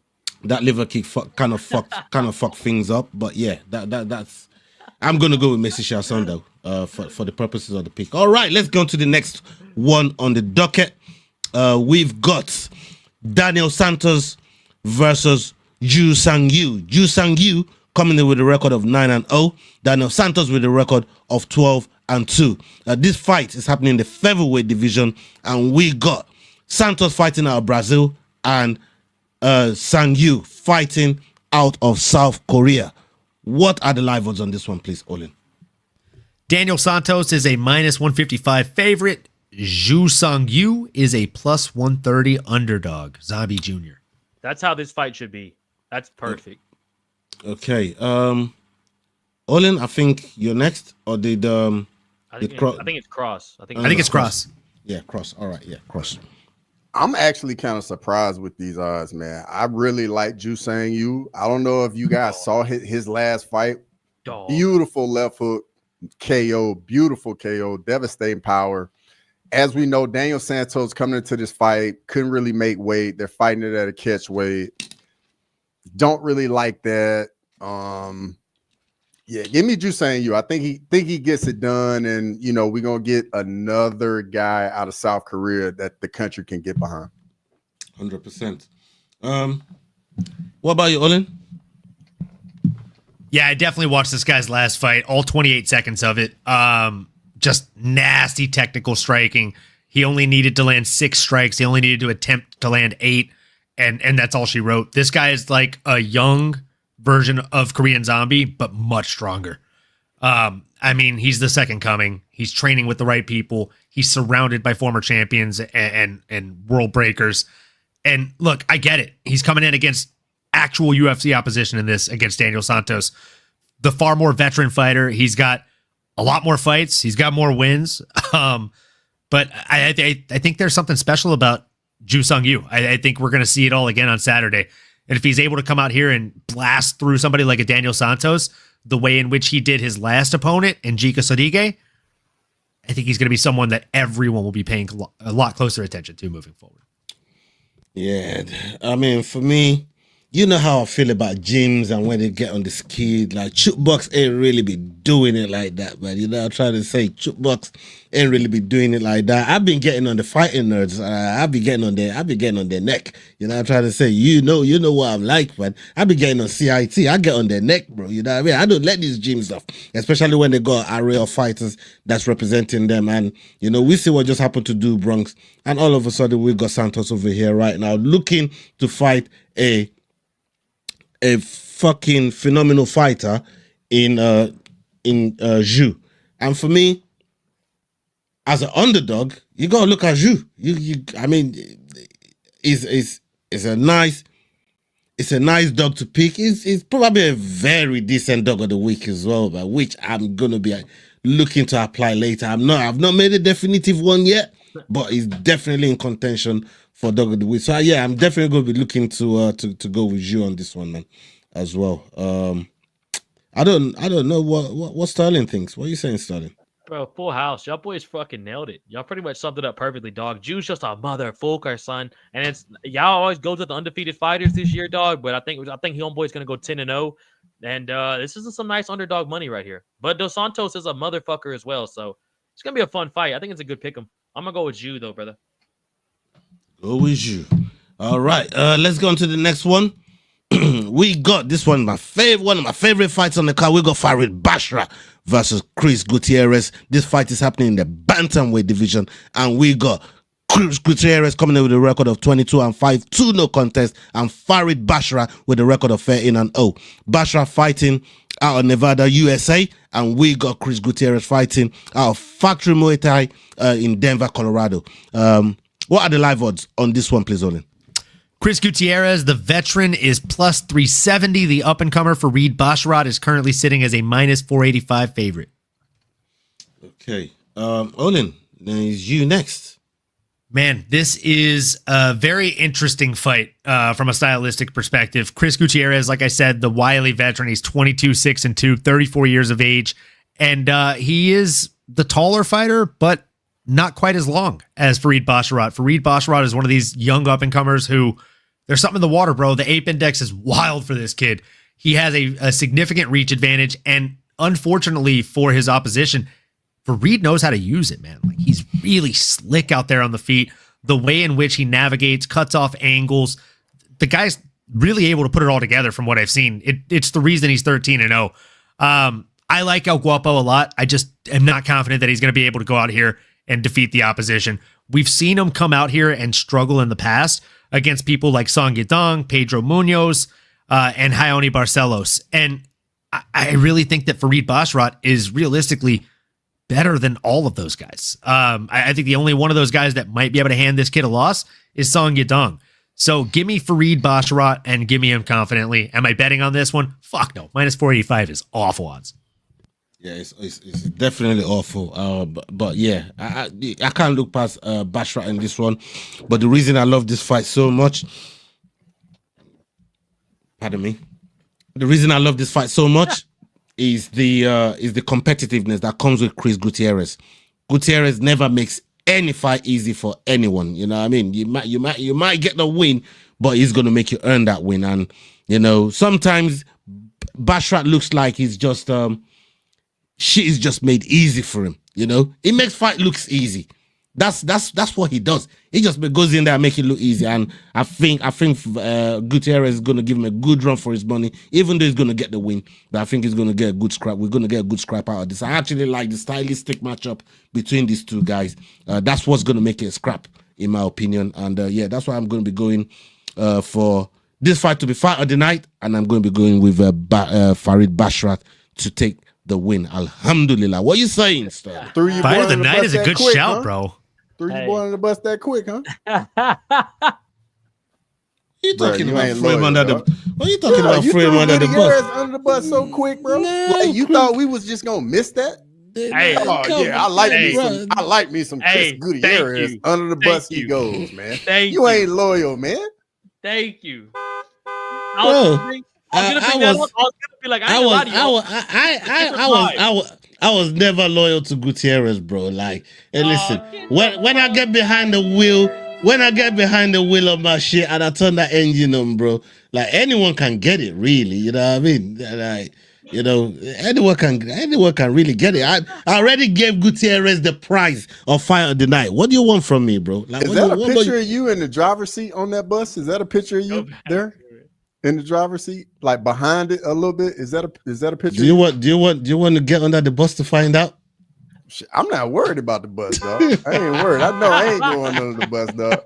That liver kick kind of fucked things up. But yeah, that's. I'm gonna go with Macy Chasson though, for the purposes of the pick. All right, let's go to the next one on the docket. We've got Daniel Santos versus Ju Sang-yu. Ju Sang-yu coming in with a record of 9-0. Daniel Santos with a record of 12-2. This fight is happening in the featherweight division, and we got Santos fighting out of Brazil and Sang-yu fighting out of South Korea. What are the live odds on this one, please, Olin? Daniel Santos is a -155 favorite. Ju Sang-yu is a +130 underdog. Zabi Jr. That's how this fight should be. That's perfect. Okay. Olin, I think you're next. Or did I I think it's cross. I think it's cross. Yeah, cross. All right, yeah, cross. I'm actually kind of surprised with these odds, man. I really like Jusang Yu. I don't know if you guys saw his last fight. Beautiful left hook KO, beautiful KO, devastating power. As we know, Daniel Santos coming into this fight couldn't really make weight. They're fighting it at a catch weight. Don't really like that. Yeah, give me Jusang Yu. I think he gets it done, and we're gonna get another guy out of South Korea that the country can get behind. 100%. What about you, Olin? Yeah, I definitely watched this guy's last fight, all 28 seconds of it. Just nasty technical striking. He only needed to land 6 strikes. He only needed to attempt to land 8, and that's all she wrote. This guy is like a young version of Korean Zombie, but much stronger. I mean, he's the second coming. He's training with the right people. He's surrounded by former champions and world breakers. And look, I get it. He's coming in against actual UFC opposition in this against Daniel Santos, the far more veteran fighter. He's got a lot more fights. He's got more wins. But I think there's something special about Jusang Yu. I think we're going to see it all again on Saturday. And if he's able to come out here and blast through somebody like a Daniel Santos, the way in which he did his last opponent, Njika Sodige, I think he's going to be someone that everyone will be paying a lot closer attention to moving forward. Yeah, I mean, for me, you know how I feel about gyms and when they get on the skid, like Chukebox ain't really be doing it like that, man. I'm trying to say Chukebox ain't really be doing it like that. I've been getting on the fighting nerds. I've been getting on their neck. I'm trying to say, you know what I'm like, man. I've been getting on CIT. I get on their neck, bro. You know what I mean? I don't let these gyms off, especially when they got an array of fighters that's representing them. And, we see what just happened to Do Bronx. And all of a sudden, we got Santos over here right now looking to fight a fucking phenomenal fighter in Zhu. And for me, as an underdog, you gotta look at Zhu. I mean, it's a nice dog to pick. It's probably a very decent dog of the week as well, but which I'm gonna be looking to apply later. I've not made a definitive one yet, but it's definitely in contention for dog of the week. So yeah, I'm definitely going to be looking to go with you on this one, man, as well. I don't know what Sterling thinks. What are you saying, Sterling? Bro, full house. Y'all boys fucking nailed it. Y'all pretty much summed it up perfectly, dog. Juice just a motherfucker, son. And it's y'all always go to the undefeated fighters this year, dog. But I think Homeboy's gonna go 10-0. And this is some nice underdog money right here. But Dos Santos is a motherfucker as well. So it's gonna be a fun fight. I think it's a good pick 'em. I'm gonna go with you though, brother. Go with you. All right. Let's go on to the next one. We got this one, one of my favorite fights on the card. We got Farid Bashra versus Chris Gutierrez. This fight is happening in the bantamweight division, and we got Chris Gutierrez coming in with a record of 22-5, 2-0 contest, and Farid Bashra with a record of 13-0. Bashra fighting out of Nevada, USA, and we got Chris Gutierrez fighting out of Factory Muay Thai in Denver, Colorado. What are the live odds on this one, please, Olin? Chris Gutierrez, the veteran, is plus 370. The up-and-comer Farid Bashra is currently sitting as a minus 485 favorite. Okay. Olin, then it's you next. Man, this is a very interesting fight from a stylistic perspective. Chris Gutierrez, like I said, the wily veteran, he's 22-6-2, 34 years of age, and he is the taller fighter, but not quite as long as Farid Bashra. Farid Bashra is one of these young up-and-comers who, there's something in the water, bro. The ape index is wild for this kid. He has a significant reach advantage, and unfortunately for his opposition, Farid knows how to use it, man. Like, he's really slick out there on the feet. The way in which he navigates, cuts off angles, the guy's really able to put it all together from what I've seen. It's the reason he's 13-0. I like El Guapo a lot. I just am not confident that he's going to be able to go out here and defeat the opposition. We've seen him come out here and struggle in the past against people like Song Yadong, Pedro Munoz, and Hayoni Barcelos. And I really think that Farid Bashra is realistically better than all of those guys. I think the only one of those guys that might be able to hand this kid a loss is Song Yadong. So give me Farid Bashra and give me him confidently. Am I betting on this one? Fuck no. Minus 485 is awful odds. Yeah, it's definitely awful. But yeah, I can't look past Bashrat in this one. But the reason I love this fight so much, pardon me, the reason I love this fight so much is the competitiveness that comes with Chris Gutierrez. Gutierrez never makes any fight easy for anyone. You know what I mean? You might get the win, but he's gonna make you earn that win. And you know, sometimes Bashrat looks like he's just shit is just made easy for him. You know, he makes fight looks easy. That's what he does. He just goes in there and make it look easy. And I think Gutierrez is gonna give him a good run for his money, even though he's gonna get the win. But I think he's gonna get a good scrap. We're gonna get a good scrap out of this. I actually like the stylistic matchup between these two guys. That's what's gonna make it a scrap, in my opinion. And yeah, that's why I'm gonna be going for this fight to be fight of the night, and I'm going to be going with Farid Bashrat to take the win. Alhamdulillah. What are you saying, Star? Fight of the night is a good shout, bro. Threw you boy under the bus that quick, huh? You talking about frame under the? What are you talking about? Frame under the bus? Under the bus so quick, bro. Like, you thought we was just gonna miss that? Hey, I like me some Chris Gutierrez. Under the bus he goes, man. You ain't loyal, man. Thank you. I was never loyal to Gutierrez, bro. Like, hey, listen, when I get behind the wheel of my shit and I turn that engine on, bro, like anyone can get it, really. You know what I mean? Like, you know, anyone can really get it. I already gave Gutierrez the prize of fight of the night. What do you want from me, bro? Like, is that a picture of you in the driver's seat on that bus? Is that a picture of you there in the driver's seat, like behind it a little bit? Is that a picture? Do you want to get under the bus to find out? I'm not worried about the bus, dog. I ain't worried. I know I ain't going under the bus, dog.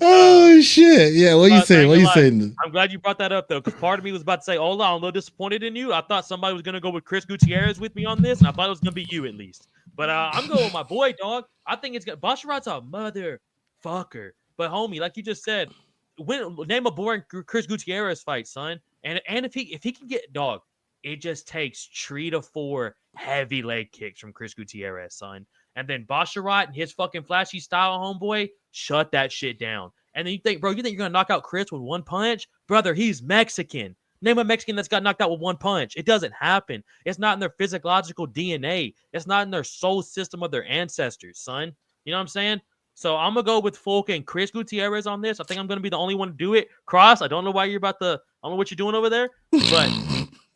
Oh shit! Yeah, what are you saying? What are you saying? I'm glad you brought that up though, because part of me was about to say, "Ola, I'm a little disappointed in you. I thought somebody was gonna go with Chris Gutierrez with me on this, and I thought it was gonna be you at least." But I'm going with my boy, dog. I think it's gonna. Basharat's a motherfucker. But homie, like you just said, name a boring Chris Gutierrez fight, son. And if he can get dog, it just takes 3 to 4 heavy leg kicks from Chris Gutierrez, son. And then Basharat and his fucking flashy style, homeboy, shut that shit down. And then you think you're gonna knock out Chris with one punch? Brother, he's Mexican. Name a Mexican that's got knocked out with one punch. It doesn't happen. It's not in their physiological DNA. It's not in their soul system of their ancestors, son. You know what I'm saying? So I'm gonna go with Folk and Chris Gutierrez on this. I think I'm gonna be the only one to do it. Cross, I don't know why you're I don't know what you're doing over there,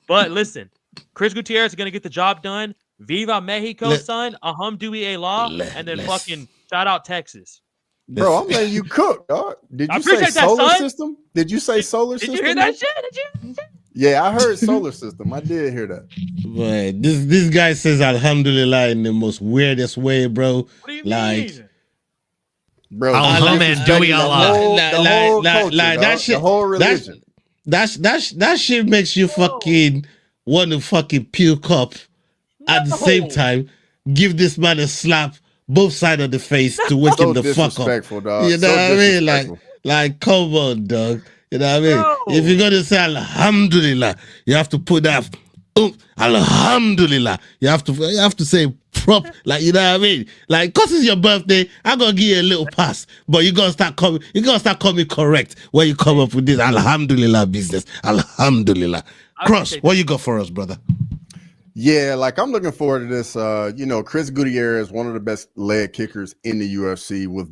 but listen, Chris Gutierrez is gonna get the job done. Viva Mexico, son. Alhamdulillah, and then fucking shout out Texas. Bro, I'm letting you cook, dog. Did you say solar system? Did you say solar system? Did you hear that shit? Did you? Yeah, I heard solar system. I did hear that. But this guy says Alhamdulillah in the most weirdest way, bro. What do you mean? Bro, that shit, the whole religion. That shit makes you fucking want to fucking puke up. At the same time, give this man a slap both sides of the face to wake him the fuck up. Dog. You know what I mean? Like, come on, dog. You know what I mean? No. If you're gonna say Alhamdulillah, you have to put that. Alhamdulillah. You have to say prop, like, you know what I mean? Like, cause it's your birthday, I'm gonna give you a little pass, but you gotta start coming correct when you come up with this Alhamdulillah business. Alhamdulillah. Cross, what you got for us, brother? Yeah, like I'm looking forward to this. Chris Gutierrez, one of the best leg kickers in the UFC, with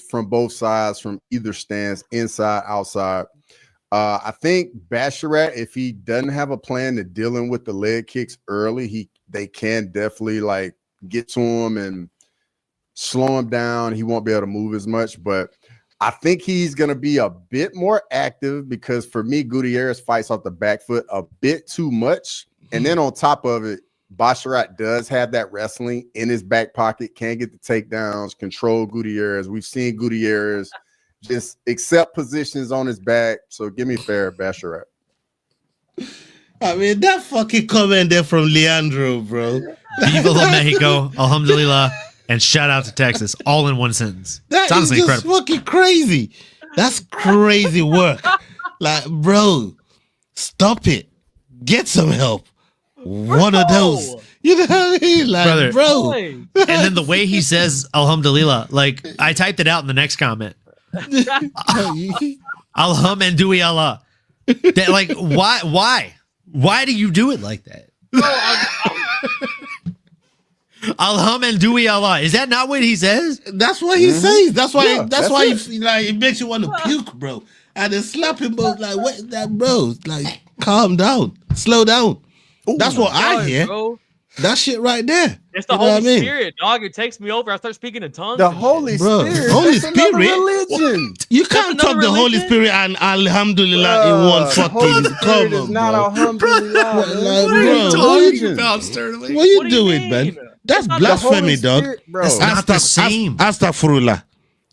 from both sides, from either stance, inside, outside. I think Basharat, if he doesn't have a plan to dealing with the leg kicks early, they can definitely like get to him and slow him down. He won't be able to move as much, but I think he's going to be a bit more active, because for me, Gutierrez fights off the back foot a bit too much. And then on top of it, Basharat does have that wrestling in his back pocket, can get the takedowns, control Gutierrez. We've seen Gutierrez just accept positions on his back. So give me fair, Basharat. I mean, that fucking comment there from Leandro, bro. Viva Mexico, Alhamdulillah, and shout out to Texas, all in one sentence. That is just incredible. Fucking crazy. That's crazy work. Like, bro, stop it. Get some help. One of those. You know what I mean? Like, Brother. bro. And then the way he says Alhamdulillah, like I typed it out in the next comment. Alhamdulillah. That, like, why? Why do you do it like that? Alhamdulillah. Is that not what he says? That's what he says. That's why. That's why it makes you want to puke, bro. And then slap him, bro. Like, what, that, bro? Like, calm down, slow down. That's what I hear. Bro. That shit right there. It's the Holy Spirit, dog. It takes me over. I start speaking in tongues. The Holy Spirit. Holy That's another Spirit. religion. You can't talk the Holy Spirit and Alhamdulillah in one fucking. Come on, not bro. Alhamdulillah. What man. are you talking about, Sterling? What are you What do you doing, mean? man? That's The blasphemy, Holy dog. Spirit, bro. That's not the same. Astaghfirullah.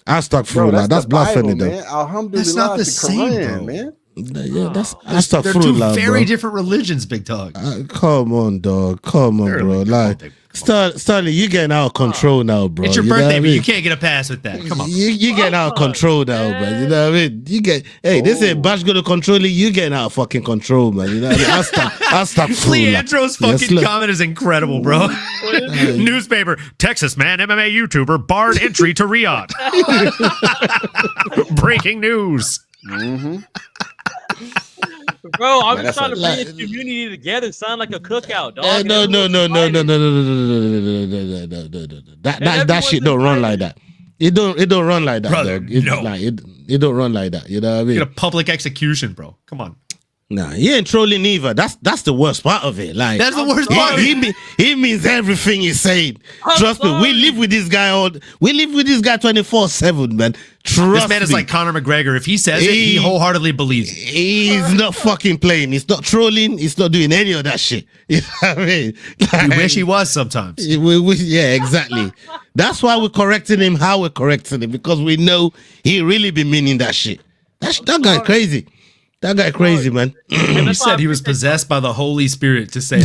Bro, Astaghfirullah. That's the blasphemy, Bible, dog. man. Alhamdulillah. That's not the is same, Quran, bro. man. Yeah, that's They're two astaghfirullah, very bro. different religions, big dog. Come on, dog. Come on, bro. Like, Stanley, you getting out of control now, bro. It's your You know birthday, what I but you mean? can't get a pass with that. Come on. You getting out of control now, man. You know what I mean? You get, hey, they say Bash gonna control you. You getting out of fucking control, man. You know what I mean? Astaghfirullah. Leandro's fucking comment is incredible, bro. Newspaper, Texas man, MMA YouTuber barred entry to Riyadh. Breaking news. Bro, I'm just trying to bring this community together, son, like a cookout, dog. No. That shit don't run like that. It don't run like that, Brother, dog. It, no. like, it don't run like that. You know what I mean? Get a public execution, bro. Come on. Nah, he ain't trolling either. That's the worst part of it. Like, That's the worst part. He means everything he's saying. Trust me, we live with this guy 24/7, man. Trust This man is me. like Conor McGregor. If he says it, he wholeheartedly believes it. He's not fucking playing. He's not trolling. He's not doing any of that shit. You know what I mean? We wish he was sometimes. Yeah, exactly. That's why we're correcting him. How we're correcting him, because we know he really be meaning that shit. That guy crazy. That guy crazy, man. He said he was possessed by the Holy Spirit to say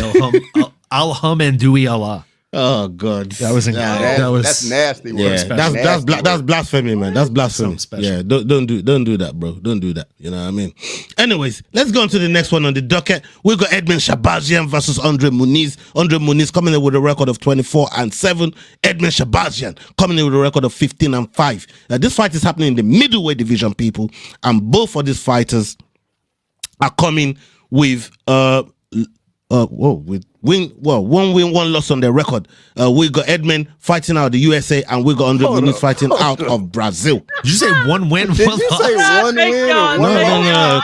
Alhamdulillah. Oh God, That was That's nasty. yeah, that's blasphemy, man. That's blasphemy. Yeah, don't do that, bro. Don't do that. You know what I mean? Anyways, let's go on to the next one on the docket. We got Edmund Shabazian versus Andre Muniz. Andre Muniz coming in with a record of 24-7. Edmund Shabazian coming in with a record of 15-5. Now, this fight is happening in the middleweight division, people, and both of these fighters are coming with one win, one loss on their record. We got Edmund fighting out of the USA, and we got Andre Muniz fighting out of Brazil. Did you say one win? Did you say one win? Or one No.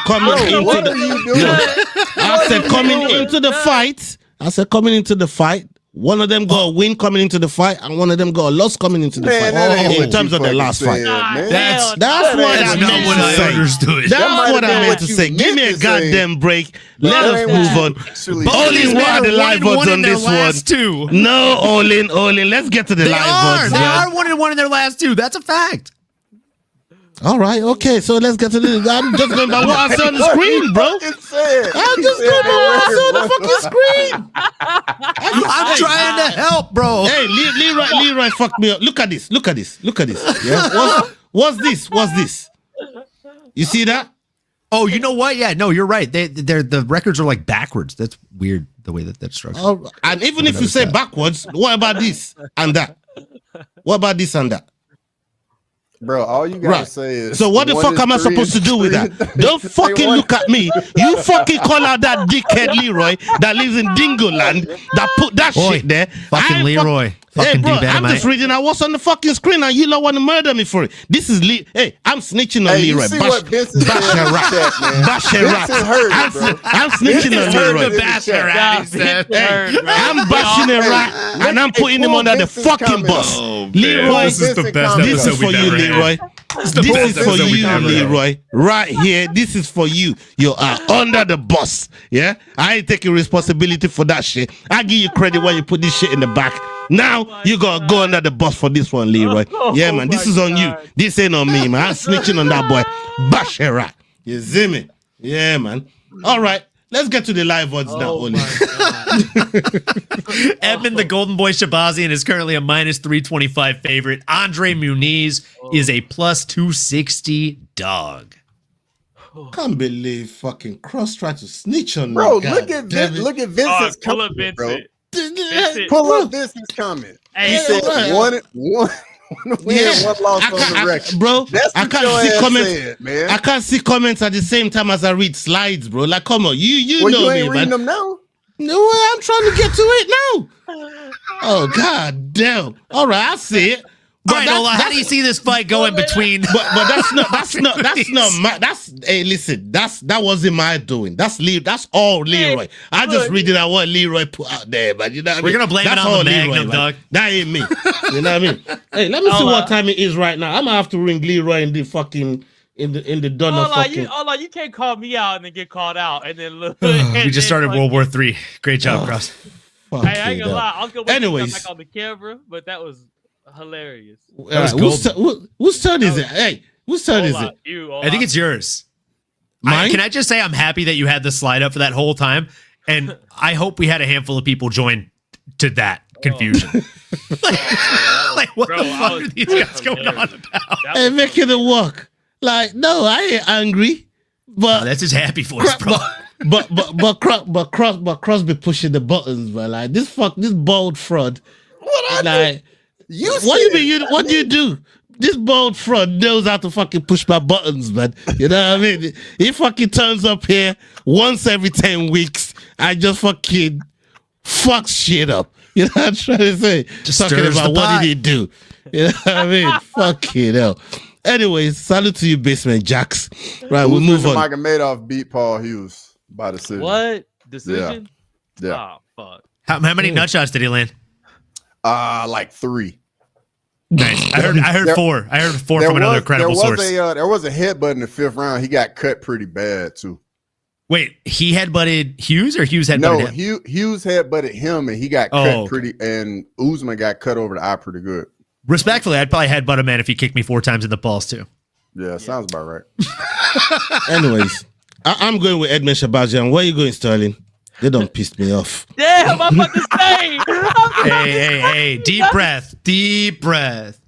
What are you doing? I said coming into the fight. One of them got a win coming into the fight, and one of them got a loss coming into the fight. In terms of the last fight. That's what I understood. That's what I meant to say. Give me a goddamn break. Let us move on. Olin, what are the live odds on this one? No, Olin. Let's get to the live odds. They are 1-1 in their last two. That's a fact. All right, okay, so let's get to this. I'm just going by what I saw on the screen, bro. I'm just going by what I saw on the fucking screen. I'm trying to help, bro. Hey, Leroy fucked me up. Look at this. Yeah. What's this? You see that? Oh, you know what? Yeah, no, you're right. The records are like backwards. That's weird the way that's structured. And even if you say backwards, what about this and that? What about this and that? Bro, all you gotta say is. So what the fuck am I supposed to do with that? Don't fucking look at me. You fucking call out that dickhead Leroy that lives in Dingoland that put that shit there. Fucking Leroy. Hey, bro, I'm just reading out what's on the fucking screen and you don't want to murder me for it. This is Hey, I'm snitching on Leroy. I'm snitching on Leroy. I'm bashing a rat and I'm putting him under the fucking bus. Leroy, this is the best this is for you, Leroy. This is for you, Leroy. Right here. This is for you. You are under the bus. Yeah? I ain't taking responsibility for that shit. I give you credit when you put this shit in the back. Now you gotta go under the bus for this one, Leroy. Yeah, man. This is on you. This ain't on me, man. I'm snitching on that boy. Bash a rat. You see me? Yeah, man. All right. Let's get to the live odds now, Oli. Edmund the Golden Boy Shabazian is currently a -325 favorite. Andre Muniz is a +260 dog. Can't believe fucking Cross tried to snitch on Bro, me. look at Vincent's pull up comment, bro. Vincent. Vincent. Pull up Vincent's comment. Hey, He said one win, one loss on the record. Bro, That's I what can't your see ass comments. said, man. I can't see comments at the same time as I read slides, bro. Like, come on, you Well, know you me, ain't reading man. them now. No, I'm trying to get to it now. Oh god damn! All right, I see it. All right, Ola, how do you see this fight going between? But that's hey, listen, that wasn't my doing. That's all Leroy. I just read it out what Leroy put out there, but you know what I mean? We're gonna blame That's it on all the Leroy, Magnum, man. Doug. That ain't me. You know what I mean? Hey, let me see what time it is right now. I'm gonna have to ring Leroy in the fucking in the donor fucking. You can't call me out and then get called out and then look. We just started World War III. Great job, Cross. Hey, I ain't gonna lie. I was gonna Anyways, back on the camera, but that was hilarious. Whose turn is it? Hey, whose turn is it? I think it's yours. Mine? Can I just say I'm happy that you had the slide up for that whole time, and I hope we had a handful of people join to that confusion. like what the fuck are these guys going on about? Hey, making it work. Like, no, I ain't angry, but that's his happy voice, bro. But Cross be pushing the buttons, but like this bald fraud. What like what do you do? This bald fraud knows how to fucking push my buttons, man. You know what I mean? He fucking turns up here once every 10 weeks. I just fucking fuck shit up. You know what I'm trying to say? Just talking stirs about the what pot. did he do? You know what I mean? Fucking hell. Anyways, salute to you, Basement Jacks. Right, we'll move on. Magomed beat Paul Hughes by decision. What decision? Yeah. Oh fuck. How many nut shots did he land? Like 3. Nice. I heard 4. I heard 4 from another credible source. There was a headbutt in the 5th round. He got cut pretty bad too. Wait, he headbutted Hughes or Hughes headbutted him? Hughes headbutted him and he got cut pretty, and Usman got cut over the eye pretty good. Respectfully, I'd probably headbutt a man if he kicked me 4 times in the balls too. Yeah, sounds about right. Anyways, I'm going with Edmund Shabazian. Where are you going, Sterling? They don't piss me off. Damn, I'm about to say. Hey, deep breath.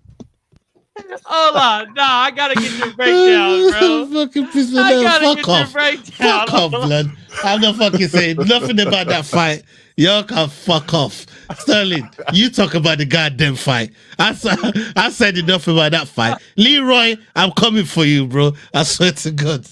Hold on, I gotta get your breakdown, bro. Fucking piss me I off. gotta Fuck get your off. breakdown. Fuck off, blood. I'm not fucking saying nothing about that fight. Y'all can fuck off. Sterling, you talk about the goddamn fight. I said enough about that fight. Leroy, I'm coming for you, bro. I swear to God.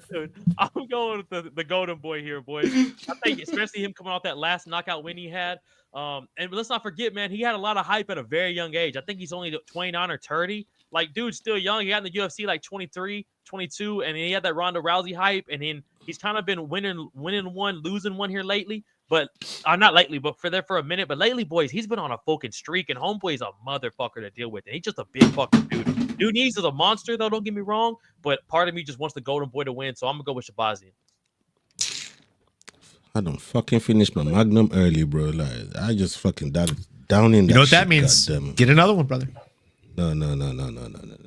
Dude, I'm going with the golden boy here, boys. I think especially him coming off that last knockout win he had. And let's not forget, man, he had a lot of hype at a very young age. I think he's only 29 or 30. Like, dude's still young. He got in the UFC like 23, 22, and he had that Ronda Rousey hype. And then he's kind of been winning one, losing one here lately. But not lately, but for a minute. But lately, boys, he's been on a fucking streak, and Homeboy's a motherfucker to deal with. And he's just a big fucking dude. Dude needs is a monster, though. Don't get me wrong. But part of me just wants the golden boy to win, so I'm gonna go with Shabazian. I don't fucking finish my Magnum early, bro. Like, I just fucking down in that. You know what that shit, means? goddamn. Get another one, brother. No.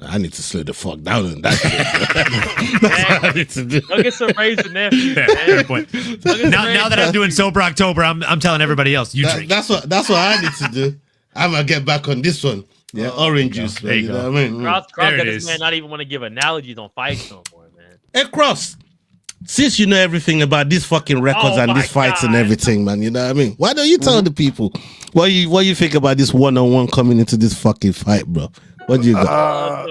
I need to slow the fuck down in that shit. That's what I need to do. Look at some Razor nephew. Fair point. Now that I'm doing Sober October, I'm telling everybody else, you drink. That's what I need to do. I'm gonna get back on this one. Yeah, orange juice. There you go. Know what I mean? Cross There got it this is. man not even want to give analogies on fights no more, man. Hey, Cross. Since you know everything about these fucking records and my these fights and God. everything, man, you know what I mean? Why don't you tell the people what you think about this one-on-one coming into this fucking fight, bro? What do you got?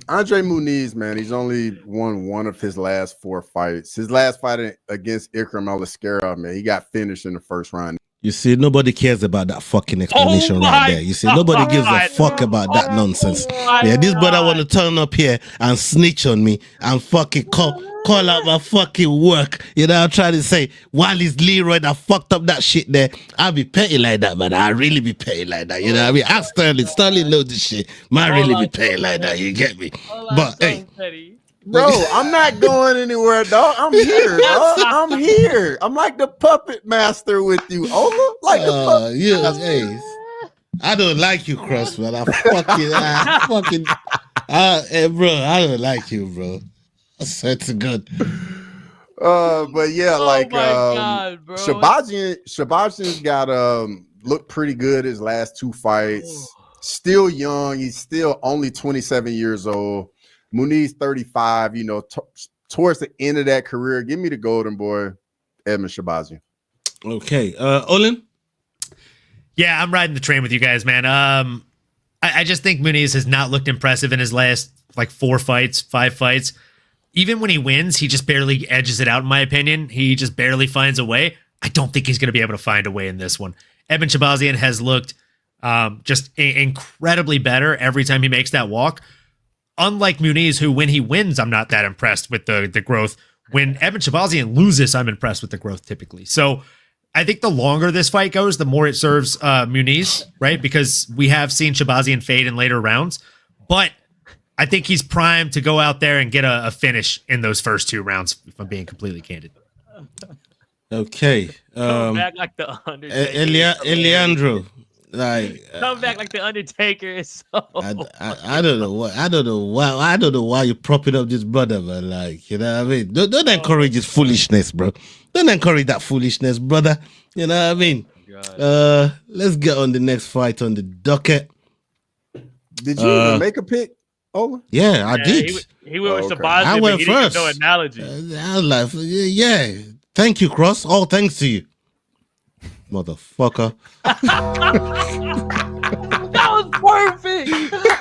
Andre Muniz, man, he's only won one of his last 4 fights. His last fight against Ikram Aliskerov, man, he got finished in the 1st round. You see, nobody cares about that fucking explanation right there. You see, nobody gives a fuck about that nonsense. Yeah, this brother want to turn up here and snitch on me and fucking call out my fucking work. You know, I'm trying to say, while it's Leroy that fucked up that shit there, I'll be petty like that, man. I'll really be petty like that. You know what I mean? Ask Sterling. Sterling knows this shit. Might really be petty like that. You get me? But, hey. Bro, I'm not going anywhere, dog. I'm here, dog. I'm here. I'm like the puppet master with you, Ola. Like the puppet master. Hey, I don't like you, Cross, man. Hey, bro, I don't like you, bro. I swear to God. But yeah, God, bro. Shabazian's got looked pretty good his last 2 fights. Still young. He's still only 27 years old. Muniz 35, towards the end of that career. Give me the golden boy, Edmund Shabazian. Okay. Olin? Yeah, I'm riding the train with you guys, man. I just think Muniz has not looked impressive in his last like 5 fights. Even when he wins, he just barely edges it out, in my opinion. He just barely finds a way. I don't think he's going to be able to find a way in this one. Edmund Shabazian has looked just incredibly better every time he makes that walk. Unlike Muniz, who when he wins, I'm not that impressed with the growth. When Edmund Shabazian loses, I'm impressed with the growth typically. So I think the longer this fight goes, the more it serves Muniz, right? Because we have seen Shabazian fade in later rounds. But I think he's primed to go out there and get a finish in those first 2 rounds, if I'm being completely candid. Okay. Come back like the Undertaker. Eliandro. Like come back like the Undertaker is so. I don't know why you're propping up this brother, man. Like, you know what I mean? Don't encourage his foolishness, bro. Don't encourage that foolishness, brother. You know what I mean? Let's get on the next fight on the docket. Did you even make a pick? Oh, yeah, I did. He went with Shabazian, I went but he first. didn't know analogy. I was like, yeah. Thank you, Cross. All thanks to you, motherfucker. That was perfect.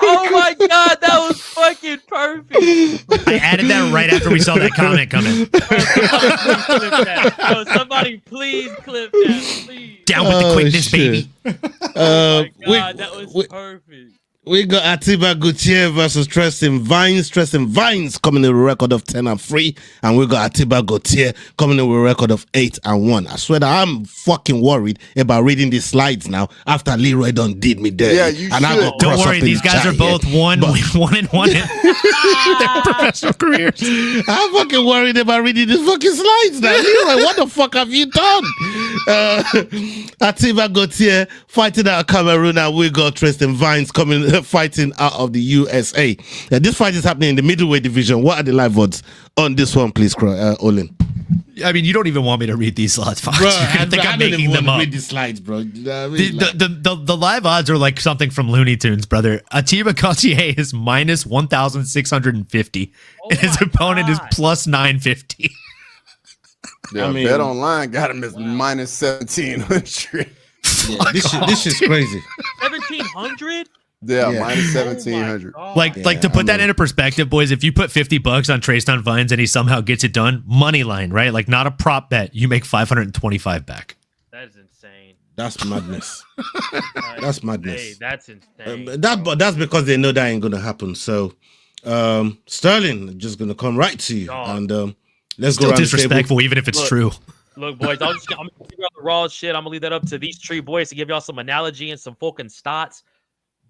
Oh my god, that was fucking perfect. I added that right after we saw that comment coming. Clip that. Yo, somebody please clip that, please. Down with the quickness, shit. baby. Oh my god, that was perfect. We got Atiba Gutierrez versus Tristan Vines. Tristan Vines coming in with a record of 10-3, and we got Atiba Gutierrez coming in with a record of 8-1. I swear that I'm fucking worried about reading these slides now after Leroy done did me dirty. Yeah, you and I should. got Don't worry, these guys are both one and one in their professional careers. I'm fucking worried about reading these fucking slides now. Leroy, what the fuck have you done? Atiba Gutierrez fighting out of Cameroon, and we got Tristan Vines coming fighting out of the USA. This fight is happening in the middleweight division. What are the live odds on this one, please, Olin? I mean, you don't even want me to read these slides, Fox. Bro, I think I'm making them up. Read the slides, bro. You know what I mean? The live odds are like something from Looney Tunes, brother. Atiba Gutierrez is minus 1,650, and his opponent is plus 950. Yeah, I mean, Bet Online got him as minus 1,700. Yeah, this is crazy. 1,700? Yeah, minus 1,700. Like to put that into perspective, boys, if you put $50 on Tristan Vines and he somehow gets it done, money line, right? Like not a prop bet, you make 525 back. That is insane. That's madness. That's madness. Hey, that's insane. That's because they know that ain't gonna happen. So Sterling just gonna come right to you and let's go. Still disrespectful, even if it's true. Look, boys, I'm gonna figure out the raw shit. I'm gonna leave that up to these 3 boys to give y'all some analogy and some fucking stats.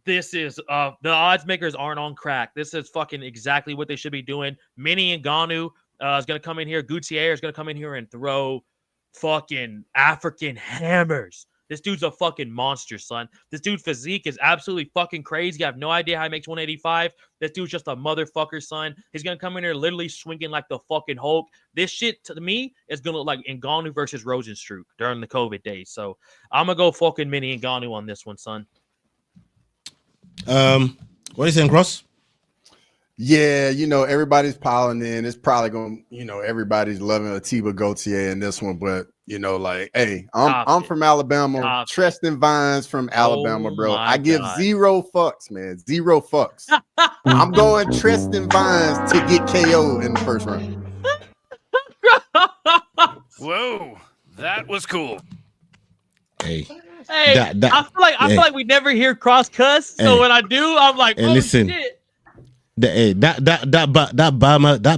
This is the odds makers aren't on crack. This is fucking exactly what they should be doing. Manny Ngannou is gonna come in here. Gutierrez is gonna come in here and throw fucking African hammers. This dude's a fucking monster, son. This dude's physique is absolutely fucking crazy. I have no idea how he makes 185. This dude's just a motherfucker, son. He's going to come in here literally swinging like the fucking Hulk. This shit, to me, is going to look like Ngannou versus Rosenstruck during the COVID days. So I'm going to go fucking Manny Ngannou on this one, son. What are you saying, Cross? Yeah, everybody's piling in. It's probably going to, everybody's loving Atiba Gutierrez in this one. But, hey, I'm from Alabama. Tristan Vines from Alabama, bro. I give 0 fucks, man. 0 fucks. I'm going Tristan Vines to get KO'd in the first round. Whoa, that was cool. Hey. Hey, I feel like we never hear cross cuss. So when I do, I'm like, oh listen. shit. That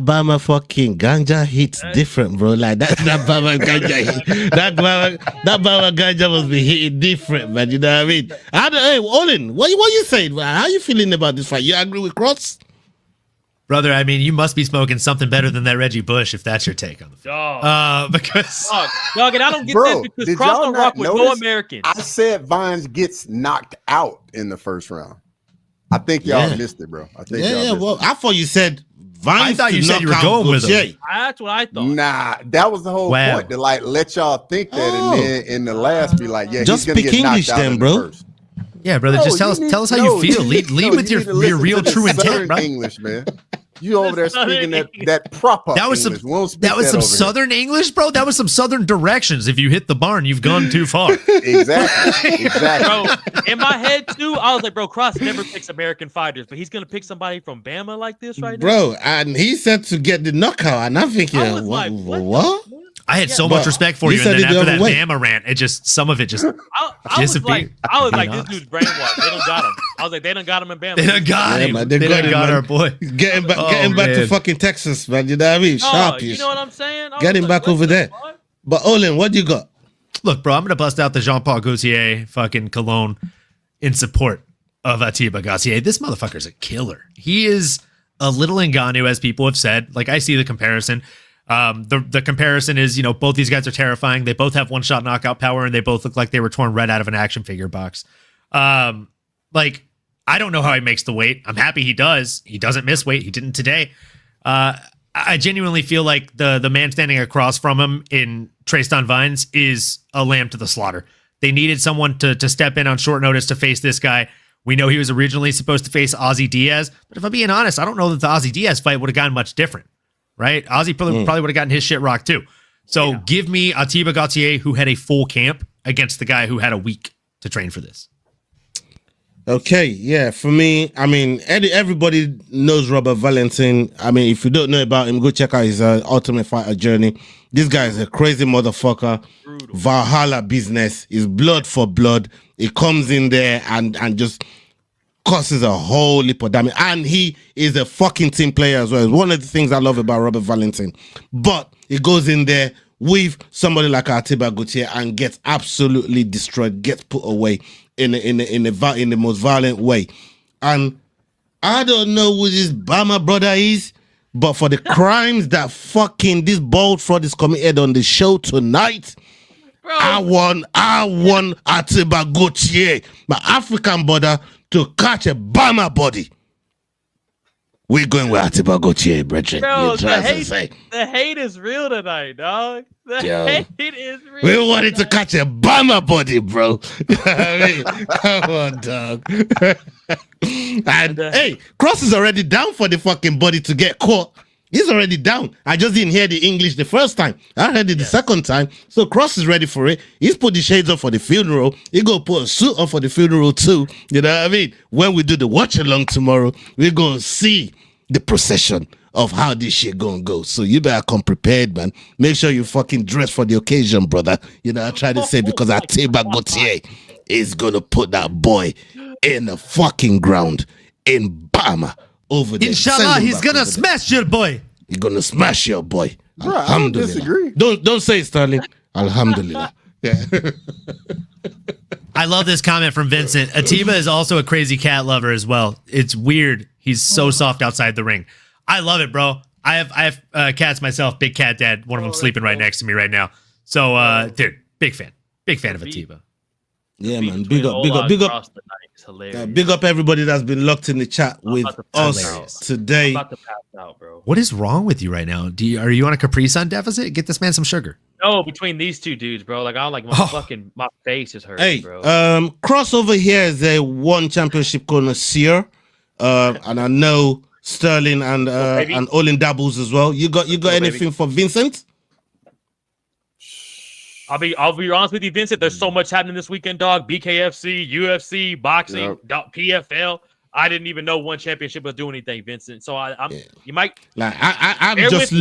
Bama fucking ganja hits different, bro. Like that Bama ganja hit. That Bama ganja must be hitting different, man. You know what I mean? Hey, Olin, what you saying? How you feeling about this fight? You agree with Cross? Brother, I mean, you must be smoking something better than that Reggie Bush if that's your take on the fight. Because dog, and I don't get this because Cross don't rock with no Americans. I said Vines gets knocked out in the first round. I think y'all missed it, bro. I think y'all missed it. I thought you said Vines. I thought you said you were going with him. That's what I thought. Nah, that was the whole point to let y'all think that, and then in the last be like, yeah, just he's gonna speak get knocked English out then, in bro. the first. Yeah, brother, just tell us how you feel. Lead with your real true intent, bro. English, man. You over there speaking that proper That was English. some We don't speak that was that some over here. Southern English, bro. That was some Southern directions. If you hit the barn, you've gone too far. Exactly. Bro, in my head too, I was like, bro, Cross never picks American fighters, but he's gonna pick somebody from Bama like this right now. Bro, and he said to get the knockout, and I'm thinking, I was what? like, what? I had so But much respect for you you, and said then it the after that other way. Bama rant, it just some of it just I was like, disappeared. this dude's brainwashed. They don't got him. I was like, they done got him in Bama. They done got Yeah, him. man, They they done got him, our man. boy. Getting back, getting back to man. fucking Texas, man. You know what I mean? Oh, Sharpish. you know what I'm saying? I Get was him like, back what over the there. fuck? But Olin, what you got? Look, bro, I'm gonna bust out the Jean-Paul Gaultier fucking cologne in support of Atiba Gauthier. This motherfucker's a killer. He is a little Ngannou, as people have said. Like, I see the comparison. The comparison is, you know, both these guys are terrifying. They both have one-shot knockout power, and they both look like they were torn right out of an action figure box. Like, I don't know how he makes the weight. I'm happy he does. He doesn't miss weight. He didn't today. I genuinely feel like the man standing across from him in Tristan Vines is a lamb to the slaughter. They needed someone to step in on short notice to face this guy. We know he was originally supposed to face Ozzy Diaz, but if I'm being honest, I don't know that the Ozzy Diaz fight would have gotten much different, right? Ozzy probably would have gotten his shit rocked too. So give me Atiba Gauthier, who had a full camp, against the guy who had a week to train for this. Okay, yeah, for me, I mean, everybody knows Robert Valentin. I mean, if you don't know about him, go check out his Ultimate Fighter journey. This guy is a crazy motherfucker. Brutal. Valhalla business is blood for blood. He comes in there and just causes a whole heap of damage. And he is a fucking team player as well. It's one of the things I love about Robert Valentin. But he goes in there with somebody like Atiba Gauthier and gets absolutely destroyed, gets put away in the most violent way. And I don't know who this Bama brother is, but for the crimes that fucking this bald fraud is committed on the show tonight, bro, I want Atiba Gauthier, my African brother, to catch a Bama body. We're going with Atiba Gauthier, brethren. Bro, the hate is real tonight, dog. The hate is real. We wanted to catch a Bama body, bro. I mean, come on, dog. And hey, Cross is already down for the fucking body to get caught. He's already down. I just didn't hear the English the first time. I heard it the second time. So Cross is ready for it. He's put the shades on for the funeral. He gonna put a suit on for the funeral too. You know what I mean? When we do the watch along tomorrow, we're gonna see the procession of how this shit gonna go. So you better come prepared, man. Make sure you fucking dress for the occasion, brother. You know, I try to say because Atiba Gauthier is gonna put that boy in the fucking ground in Bama over there. Inshallah, he's gonna smash your boy. He's gonna smash your boy. Bro, I don't disagree. Don't say it, Sterling. Alhamdulillah. Yeah. I love this comment from Vincent. Atiba is also a crazy cat lover as well. It's weird. He's so soft outside the ring. I love it, bro. I have cats myself. Big cat dad. One of them sleeping right next to me right now. So, dude, big fan of Atiba. Yeah, man. Big up everybody that's been locked in the chat with us today. I'm about to pass out, bro. What is wrong with you right now? Are you on a Capri Sun deficit? Get this man some sugar. No, between these two dudes, bro. Like, I like my face is hurting, Hey, bro. Crossover here is a one championship connoisseur. And I know Sterling and Olin dabbles as well. You got anything for Vincent? I'll be honest with you, Vincent. There's so much happening this weekend, dog. BKFC, UFC, boxing, PFL. I didn't even know one championship was doing anything, Vincent. So you might like I'm just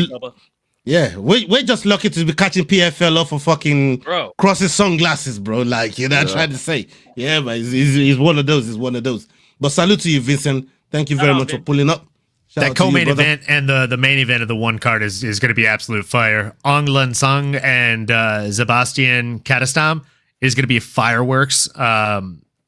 we're just lucky to be catching PFL off of fucking Cross's sunglasses, bro. Like, you know, I'm trying to say, yeah, but he's one of those. He's one of those. But salute to you, Vincent. Thank you very much for pulling up. That co-main event and the main event of the one card is going to be absolute fire. Ong Lan Sung and Sebastian Kadestam is going to be fireworks.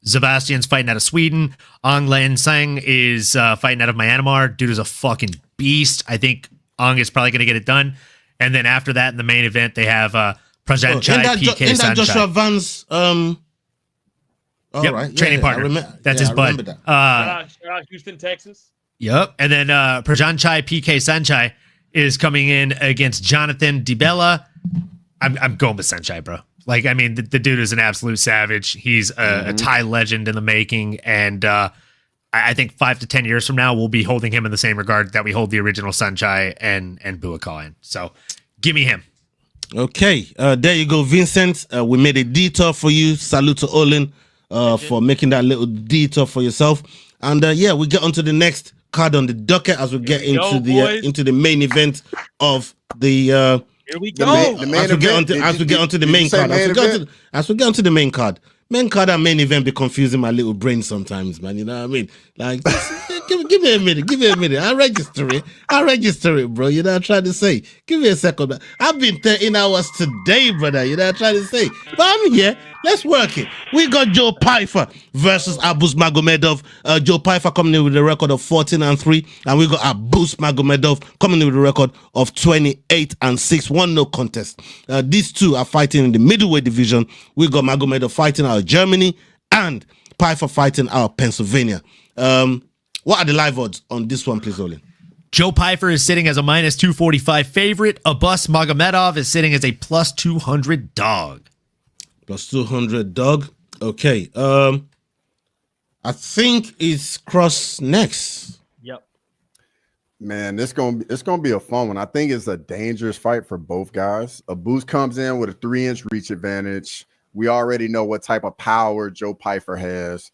Sebastian's fighting out of Sweden. Ong Lan Sung is fighting out of Myanmar. Dude is a fucking beast. I think Ong is probably going to get it done. And then after that, in the main event, they have Prajan Chai, PK Sanchai. Joshua Vance, training partner. That's his bud. Shout out Houston, Texas. Yep. And then Prajan Chai, PK Sanchai is coming in against Jonathan DiBella. I'm going with Sanchai, bro. Like, I mean, the dude is an absolute savage. He's a Thai legend in the making. And I think 5 to 10 years from now, we'll be holding him in the same regard that we hold the original Sanchai and Buakaw in. So give me him. Okay, there you go, Vincent. We made a detour for you. Salute to Olin for making that little detour for yourself. And yeah, we get on to the next card on the docket as we get into the main event of the here we go. As we get onto the main card. As we get onto the main card. Main card and main event be confusing my little brain sometimes, man. You know what I mean? Like, give me a minute. I'll register it, bro. You know what I'm trying to say? Give me a second. I've been 13 hours today, brother. You know what I'm trying to say? But I'm here. Let's work it. We got Joe Pyfer versus Abus Magomedov. Joe Pyfer coming in with a record of 14-3, and we got Abus Magomedov coming in with a record of 28-6. 1-0 contest. These two are fighting in the middleweight division. We got Magomedov fighting out of Germany and Pyfer fighting out of Pennsylvania. What are the live odds on this one, please, Olin? Joe Pyfer is sitting as a -245 favorite. Abus Magomedov is sitting as a +200 dog. +200 dog. Okay. I think it's Cross next. Yep. Man, it's gonna be a fun one. I think it's a dangerous fight for both guys. Abus comes in with a 3-inch reach advantage. We already know what type of power Joe Pyfer has.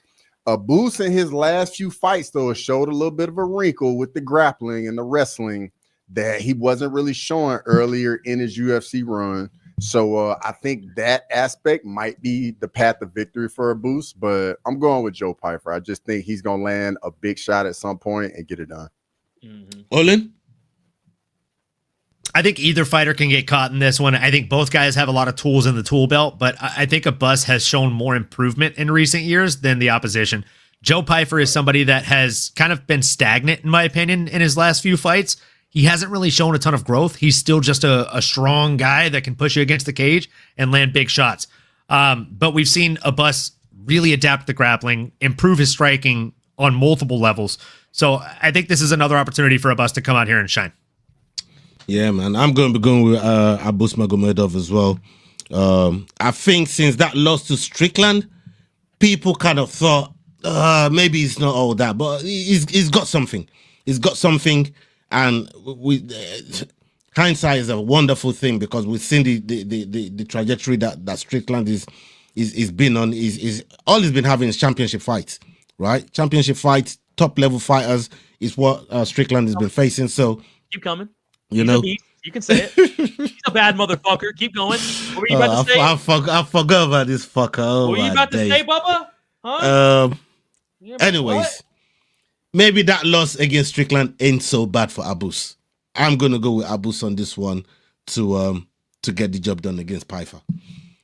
Abus in his last few fights, though, showed a little bit of a wrinkle with the grappling and the wrestling that he wasn't really showing earlier in his UFC run. So I think that aspect might be the path of victory for Abus, but I'm going with Joe Pyfer. I just think he's going to land a big shot at some point and get it done. Olin? I think either fighter can get caught in this one. I think both guys have a lot of tools in the tool belt, but I think Abus has shown more improvement in recent years than the opposition. Joe Pyfer is somebody that has kind of been stagnant, in my opinion, in his last few fights. He hasn't really shown a ton of growth. He's still just a strong guy that can push you against the cage and land big shots. But we've seen Abus really adapt the grappling, improve his striking on multiple levels. So I think this is another opportunity for Abus to come out here and shine. Yeah, man. I'm going to be going with Abus Magomedov as well. I think since that loss to Strickland, people kind of thought maybe it's not all that, but he's got something. He's got something. And hindsight is a wonderful thing because we've seen the trajectory that Strickland is been on. Is all he's been having is championship fights, right? Championship fights, top level fighters is what Strickland has been facing. So keep coming. You know, you can say it. He's a bad motherfucker. Keep going. What were you about to say? I forgot about this fucker. Oh, what were you about to say, Bubba? Huh? Anyways. Maybe that loss against Strickland ain't so bad for Abus. I'm gonna go with Abus on this one to get the job done against Pyfer.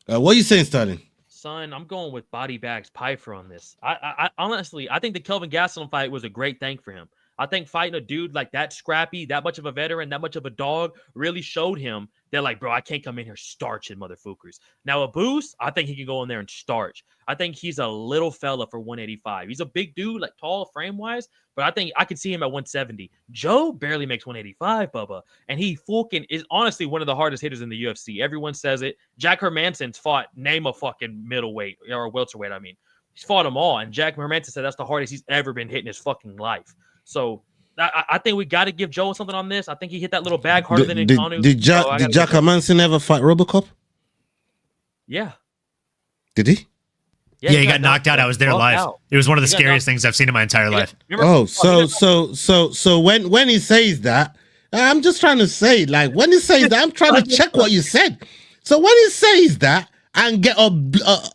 What are you saying, Sterling? Son, I'm going with body bags Pyfer on this. I honestly, I think the Kelvin Gastelum fight was a great thing for him. I think fighting a dude like that scrappy, that much of a veteran, that much of a dog really showed him that, like, bro, I can't come in here starching motherfuckers. Now, Abus, I think he can go in there and starch. I think he's a little fella for 185. He's a big dude, like tall frame-wise, but I think I could see him at 170. Joe barely makes 185, Bubba, and he fucking is honestly one of the hardest hitters in the UFC. Everyone says it. Jack Hermansson's fought, name a fucking middleweight or welterweight, I mean. He's fought them all, and Jack Hermansson said that's the hardest he's ever been hit in his fucking life. So I think we got to give Joe something on this. I think he hit that little bag harder than Ngannou. Did Jack Hermansson ever fight RoboCop? Yeah. Did he? Yeah, he got knocked out. I was there live. Out. It was one of the scariest things I've seen in my entire life. So when he says that, I'm just trying to say, like, when he says that, I'm trying to check what you said. So when he says that and get obliterated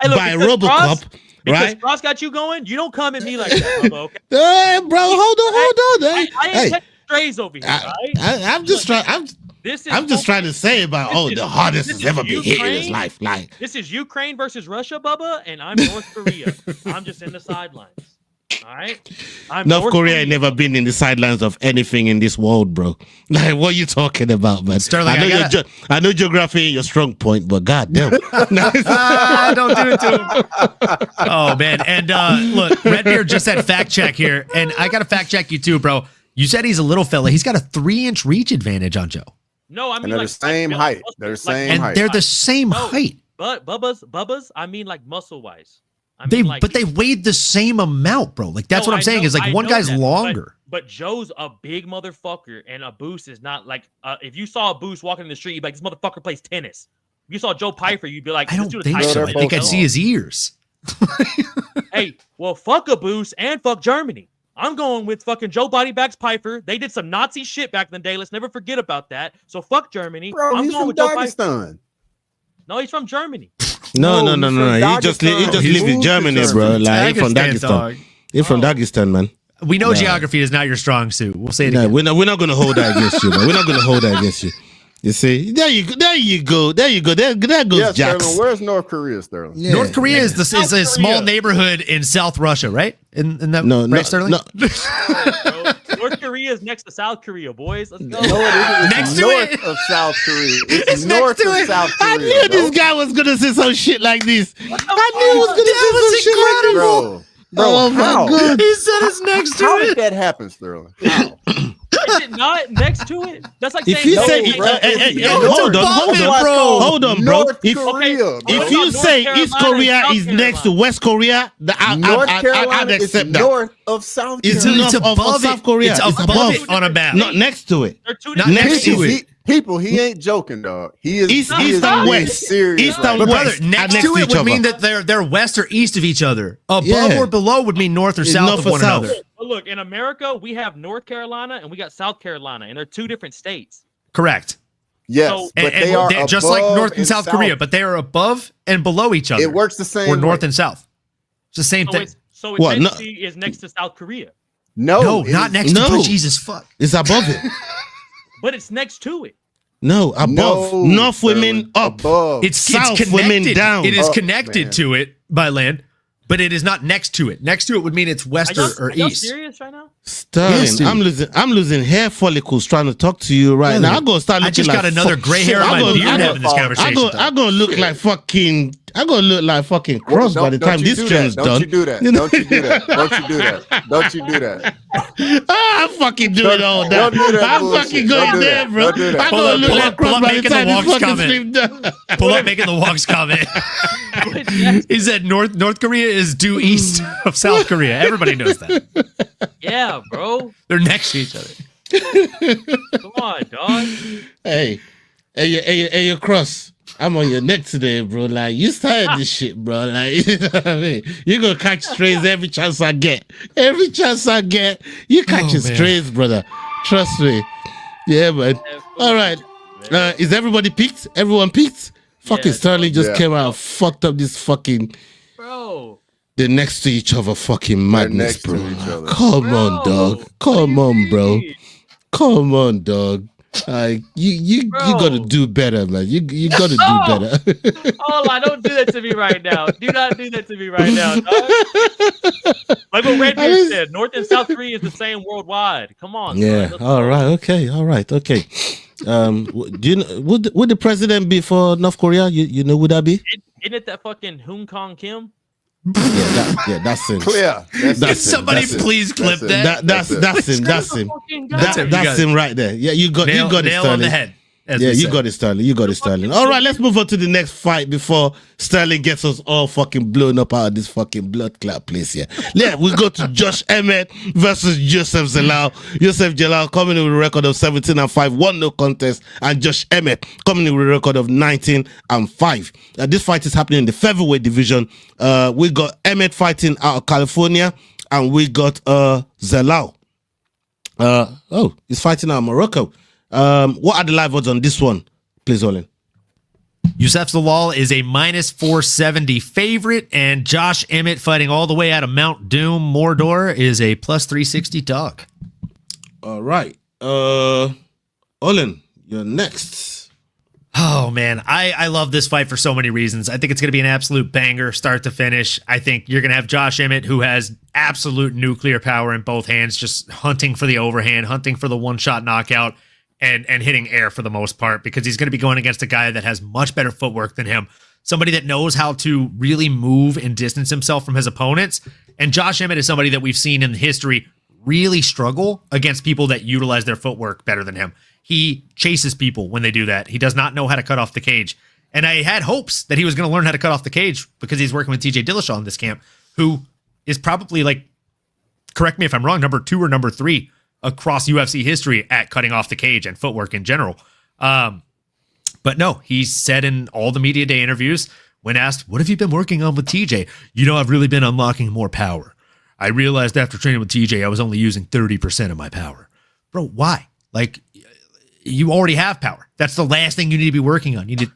by RoboCop. Because Ross got you going, you don't come at me like that, Bubba, okay? Hey, bro, hold on. I ain't catching strays over here, right? I'm just trying. I'm just trying to say about the hardest has ever been hit in his life. Like, this is Ukraine versus Russia, Bubba, and I'm North Korea. I'm just in the sidelines. All right. North Korea ain't never been in the sidelines of anything in this world, bro. Like, what are you talking about, man? Sterling, I know geography ain't your strong point, but goddamn, don't do it to him. Oh man, and look, Redbeard just said fact check here, and I got to fact check you too, bro. You said he's a little fella. He's got a 3-inch reach advantage on Joe. No, I mean, and they're like, the same height. They're the same height. They're the same height. But Bubba's. I mean, like muscle wise. But they weighed the same amount, bro. Like that's what I'm saying is like one guy's longer. But Joe's a big motherfucker, and a Boost is not like if you saw a Boost walking in the street, you'd be like, this motherfucker plays tennis. If you saw Joe Piper, you'd be like, I don't think so. I think I'd see his ears. Hey, well, fuck a Boost and fuck Germany. I'm going with fucking Joe Bodybags Piper. They did some Nazi shit back in the day. Let's never forget about that. So fuck Germany. Bro, I'm he's going from with Joe Dagestan. Piper. No, he's from Germany. No. He just live in Germany, bro. Like, he from Dagestan. He's from Dagestan, man. We know geography is not your strong suit. We'll say it again. We're not going to hold that against you, man. We're not going to hold that against you. You see, there you go. There goes Yes, Jax. Sterling, where's North Korea, Sterling? Yeah. North Korea is a small neighborhood in South Russia, right? In that right, Sterling? No. North Korea is next to South Korea, boys. Let's go. No, it isn't. Next It's to north it. of South Korea. It's next north to of it. South Korea. I knew this guy was gonna say some shit like this. I knew he was gonna say some shit like this. Bro, Oh how? my god! He said it's next to How it. did that happen, Sterling? How? Is it not next to it? That's like If saying you no, say, bro. hold on, bro. North Korea. If you say East Korea is next to West Korea, North I'd Carolina is accept that. north of South It's Carolina. North of above South it. Korea. It's It's above above. it on a map. Not next to it. They're two Not different next states. to it. People, he ain't joking, dog. He is East he is and being west. serious East right and But now. brother, west next are to it each would mean other. that they're west or east of each other. Above Yeah. or below would mean north or It's south north of or one south. another. But look, in America, we have North Carolina and we got South Carolina, and they're two different states. Correct. Yes, So- but And they are they're just like above North and South Korea, but they are above and below each other. it works the same Or north way. and south. It's the same thing. So it What, no- technically is next to South Korea, No, it not is- next no. to Jesus fuck. It's above it. but it's next to it. No, above. No, North Sterling, women up. above. It's South connected. women down. It is Up, connected man. to it by land, but it is not next to it. Next to it would mean it's west or Are y'all east. serious right now? Sterling, Yes, dude. I'm losing hair follicles trying to talk to you right now. I'm gonna start I looking just like got another gray hair I'm on my gonna- beard I'm having this gonna- conversation. I'm gonna look like fucking. I'm gonna look like fucking cross by the time you this do trend's that. done. Don't you do that. Don't you do that. Don't you do that. Don't you do that. I'm fucking doing all that. Don't do that I'm bullshit. fucking Don't going do there, that. bro. Don't do that. I'm Pull gonna up, look pull like up, pull cross up, by the making time the this walks fucking comment. stream done. Pull up making the walks comment. He said North Korea is due east of South Korea. Everybody knows that. Yeah, bro. They're next to each other. Come on, dog. Hey, you cross. I'm on your neck today, bro. Like, you started this shit, bro. Like, you know what I mean? You're gonna catch strays every chance I get. Every chance I get, you catch man. strays, brother. Trust me. Yeah, man. All right. Is everybody peaked? Everyone peaked? Fucking Yeah. Sterling just Yeah. came out and fucked up this fucking. Bro. They're next to each other, fucking madness, next to bro. each other. Come on, Bro, dog. what Come do you on, bro. mean? Come on, dog. You Bro. gotta do better, man. You gotta do Oh. better. Hold on, don't do that to me right now. Do not do that to me right now, dog. Like what Redbeard said, North and South Korea is the same worldwide. Come on. Yeah. son. All right. Okay. All right. Okay. Do you know would the president be for North Korea? You know who that be? Isn't it that fucking Hoon Kong Kim? That's him. Clear. That's Can it, somebody that's it. please clip That's it. that? That's him. That's him. Fucking guy. That's him. You got That's it. him right there. Yeah, you got it, Nail on Sterling. the head. as Yeah, we you say. got it, Sterling. You got it, Sterling. All right, let's move on to the next fight before Sterling gets us all fucking blown up out of this fucking blood clot place here. Yeah, we go to Josh Emmett versus Joseph Zalal. Joseph Zalal coming in with a record of 17-5, 1-no contest, and Josh Emmett coming in with a record of 19-5. This fight is happening in the featherweight division. We got Emmett fighting out of California, and we got Zalal. He's fighting out of Morocco. What are the live odds on this one, please, Olin? Yusuf Zalal is a minus 470 favorite, and Josh Emmett fighting all the way out of Mount Doom, Mordor, is a plus 360 dog. All right. Olin, you're next. Oh, man. I love this fight for so many reasons. I think it's going to be an absolute banger start to finish. I think you're going to have Josh Emmett, who has absolute nuclear power in both hands, just hunting for the overhand, hunting for the one-shot knockout, and hitting air for the most part, because he's going to be going against a guy that has much better footwork than him, somebody that knows how to really move and distance himself from his opponents. And Josh Emmett is somebody that we've seen in history really struggle against people that utilize their footwork better than him. He chases people when they do that. He does not know how to cut off the cage. And I had hopes that he was going to learn how to cut off the cage because he's working with TJ Dillashaw in this camp, who is probably, like, correct me if I'm wrong, number 2 or number 3 across UFC history at cutting off the cage and footwork in general. But no, he said in all the media day interviews, when asked, what have you been working on with TJ? I've really been unlocking more power. I realized after training with TJ, I was only using 30% of my power. Bro, why? Like, you already have power. That's the last thing you need to be working on. You need to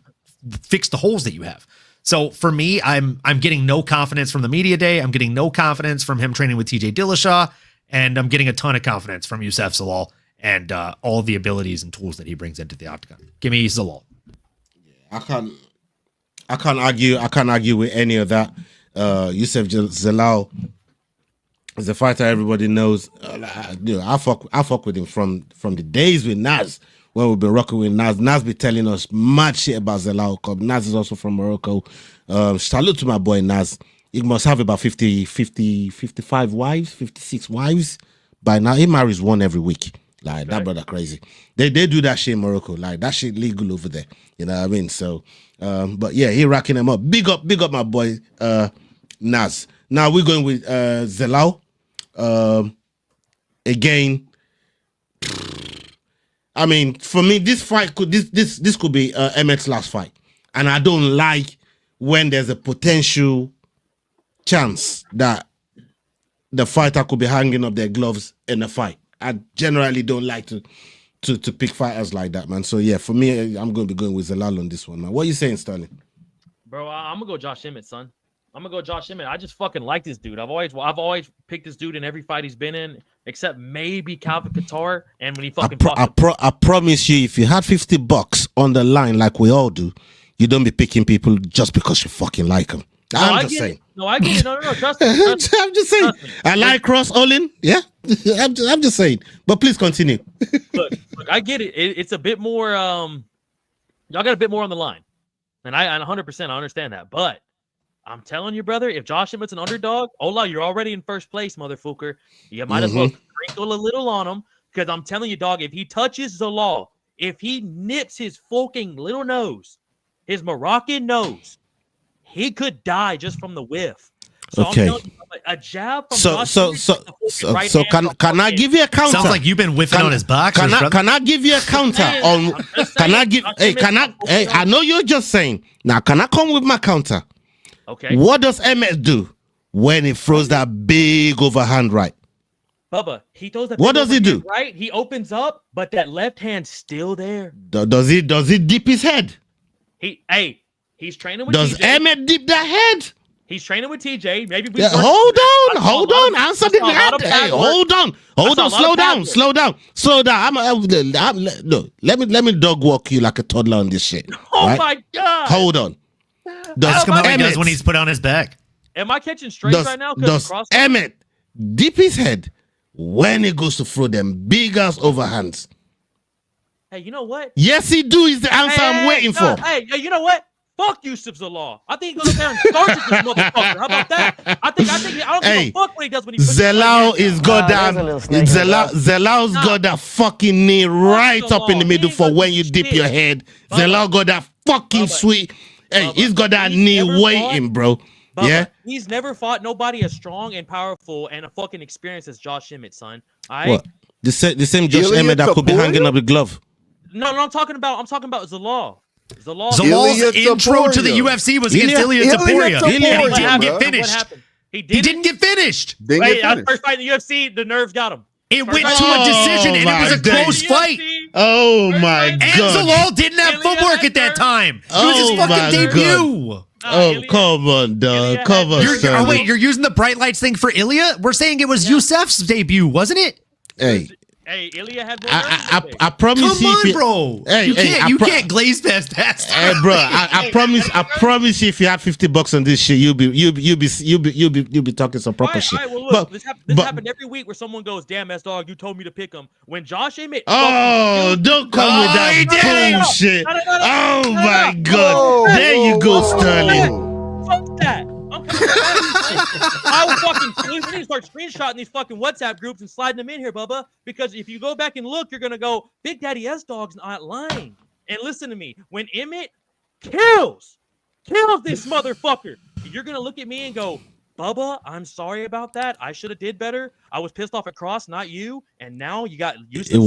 fix the holes that you have. So for me, I'm getting no confidence from the media day. I'm getting no confidence from him training with TJ Dillashaw. And I'm getting a ton of confidence from Youssef Zalal and all the abilities and tools that he brings into the octagon. Give me Zalal. I can't argue with any of that. Youssef Zalal is a fighter everybody knows. I fuck with him from the days with Naz, when we've been rocking with Naz. Naz be telling us mad shit about Zalal. Naz is also from Morocco. Salute to my boy Naz. He must have about 55 wives, 56 wives by now. He marries one every week. Like, that brother crazy. They do that shit in Morocco. Like, that shit legal over there. You know what I mean? So, but yeah, he racking them up. Big up my boy Naz. Now we're going with Zalal. Again, I mean, for me, this fight could be Emmett's last fight, and I don't like when there's a potential chance that the fighter could be hanging up their gloves in a fight. I generally don't like to pick fighters like that, man. So yeah, for me, I'm going to be going with Zalal on this one, man. What are you saying, Sterling? Bro, I'm gonna go Josh Emmett, son. I'm gonna go Josh Emmett. I just fucking like this dude. I've always picked this dude in every fight he's been in, except maybe Calvin Kattar. And when he fucking I promise you, if you had $50 on the line like we all do, you don't be picking people just because you fucking like them. I'm just saying. No, I get it. No, trust me. I'm just saying. I like Ross Olin. Yeah, I'm just saying. But please continue. look, I get it. It's a bit more. Y'all got a bit more on the line, and I 100% I understand that. But I'm telling you, brother, if Josh Emmett's an underdog, Ola, you're already in first place, motherfucker. You might as well sprinkle a little on him, because I'm telling you, dog, if he touches the law, if he nips his fucking little nose, his Moroccan nose, he could die just from the whiff. So okay. I'm telling you, a jab from Josh Emmett, so can I give you a counter? Sounds like you've been whiffing on his boxers. Can I give you a counter on? I know you're just saying. Now, can I come with my counter? Okay. What does Emmett do when he throws that big overhand right? Bubba, he throws that. What does he do? Right, he opens up, but that left hand's still there. Does he dip his head? He's training with Does TJ. Emmett dip that head? He's training with TJ. Maybe we hold on. Answer the head. Hey, hold on. Slow down. Let me dog walk you like a toddler on this shit. Oh right? my god. Hold on. Ask him how he does when he's put on his back. Am I catching straight right now? Does Emmett dip his head when he goes to throw them big ass overhands? Hey, you know what? Yes, he do. Is the answer I'm waiting for. Hey, you know what? Fuck Youssef Zalal. I think he goes up there and starts this motherfucker. How about that? I don't give a fuck what he does when he puts Zalal is got that. Zalal's got that fucking knee right up in the middle for when you dip your head. Zalal got that fucking sweet. Hey, he's got that knee waiting, bro. Yeah, he's never fought nobody as strong and powerful and a fucking experience as Josh Emmett, son. What? The same Josh Emmett that could be hanging up the glove. No, I'm talking about Zalal. Zal's intro to the UFC was against Ilia Topuria. He didn't get finished. He didn't get finished. That's first fight in the UFC. The nerves got him. It went to a decision, and it was a close fight. Oh my god! And Zalal didn't have footwork at that time. It was his fucking debut. Oh, come on, dog. Come on, wait, you're using the bright lights thing for Ilia? We're saying it was Youssef's debut, wasn't it? Hey, Ilya had more. I promise you. Come on, bro. You can't glaze past that. Hey, bro. I promise you, if you had $50 on this shit, you'll be talking some proper shit. All right, well, look, this happened every week where someone goes, "Damn, S-Dog, you told me to pick him." When Josh Emmett. Don't come with that bullshit. Oh my god. There you go, Sterling. Fuck that. I will fucking we need to start screenshotting these fucking WhatsApp groups and sliding them in here, Bubba. Because if you go back and look, you're gonna go, Big Daddy S-Dog's not lying. And listen to me, when Emmett kills this motherfucker. You're gonna look at me and go, Bubba, I'm sorry about that. I should have did better. I was pissed off at Cross, not you. And now you got used to it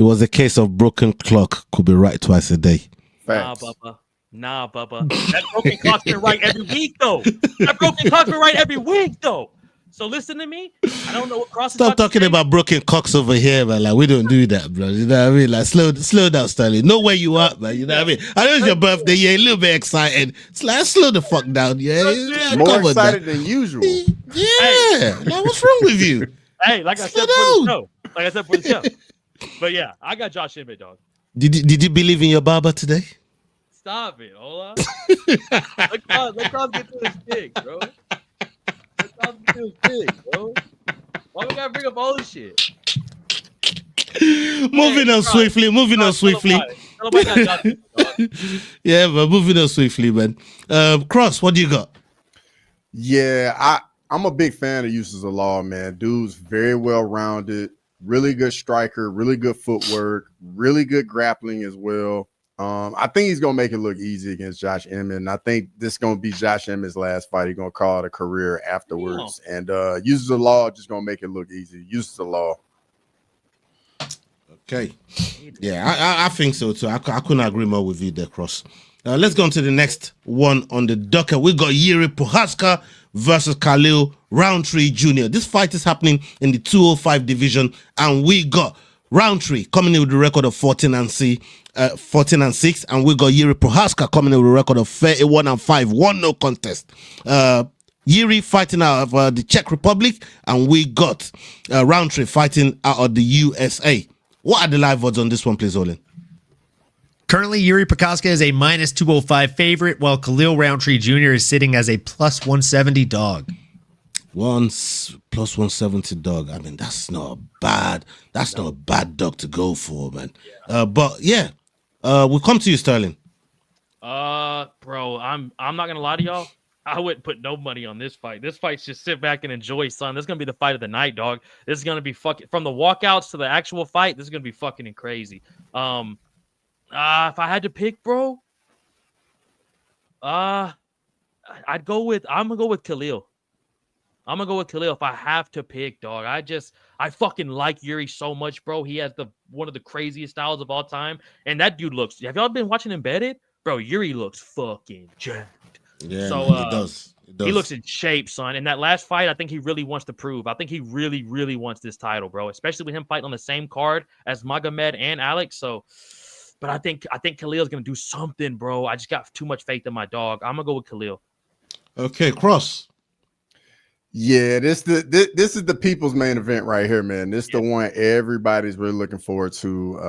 was a case of broken clock could be right twice a day. Facts. Nah, Bubba. That broken clock's been right every week, though. So listen to me. I don't know what Cross is Stop about to talking say. about broken cocks over here, man. Like, we don't do that, bro. You know what I mean? Like, slow down, Stanley. Know where you are, man. You know what I mean? I know it's your birthday. You're a little bit excited. It's like, slow the fuck down, yeah? Like, More come on, excited man. than usual. Yeah. Like, what's wrong with you? Hey, like I said for the show. But yeah, I got Josh Emmett, dog. Did you believe in your barber today? Stop it, hold on. Let Cross get to his dick, bro. Why we gotta bring up all this shit? Moving on swiftly. Yeah, but moving on swiftly, man. Cross, what do you got? Yeah, I'm a big fan of Uses of Law, man. Dude's very well rounded, really good striker, really good footwork, really good grappling as well. I think he's gonna make it look easy against Josh Emmett, and I think this is gonna be Josh Emmett's last fight. He's gonna call it a career afterwards, and Uses of Law just gonna make it look easy. Uses of Law. Okay, yeah, I think so too. I couldn't agree more with you there, Cross. Let's go on to the next one on the docket. We got Yuri Prohaska versus Khalil Roundtree Jr. This fight is happening in the 205 division, and we got Roundtree coming in with a record of 14-6, and we got Yuri Prohaska coming in with a record of 31-5, 1-0 contest. Yuri fighting out of the Czech Republic, and we got Roundtree fighting out of the USA. What are the live odds on this one, please, Olin? Currently, Yuri Prohaska is a minus 205 favorite, while Khalil Roundtree Jr. is sitting as a plus 170 dog. Plus 170 dog. I mean, that's not bad. That's not a bad dog to go for, man. But yeah, we'll come to you, Sterling. Bro, I'm not gonna lie to y'all. I wouldn't put no money on this fight. This fight's just sit back and enjoy, son. This is gonna be the fight of the night, dog. This is gonna be fucking from the walkouts to the actual fight. This is gonna be fucking crazy. If I had to pick, bro, I'm gonna go with Khalil. I'm gonna go with Khalil if I have to pick, dog. I fucking like Yuri so much, bro. He has one of the craziest styles of all time, and that dude looks. Have y'all been watching Embedded, bro? Yuri looks fucking jacked. Yeah, so man, he does. He looks in shape, son. In that last fight, I think he really wants to prove. I think he really, really wants this title, bro. Especially with him fighting on the same card as Magomed and Alex. So, but I think Khalil's gonna do something, bro. I just got too much faith in my dog. I'm gonna go with Khalil. Okay, Cross. Yeah, this is the people's main event right here, man. This is the one everybody's really looking forward to.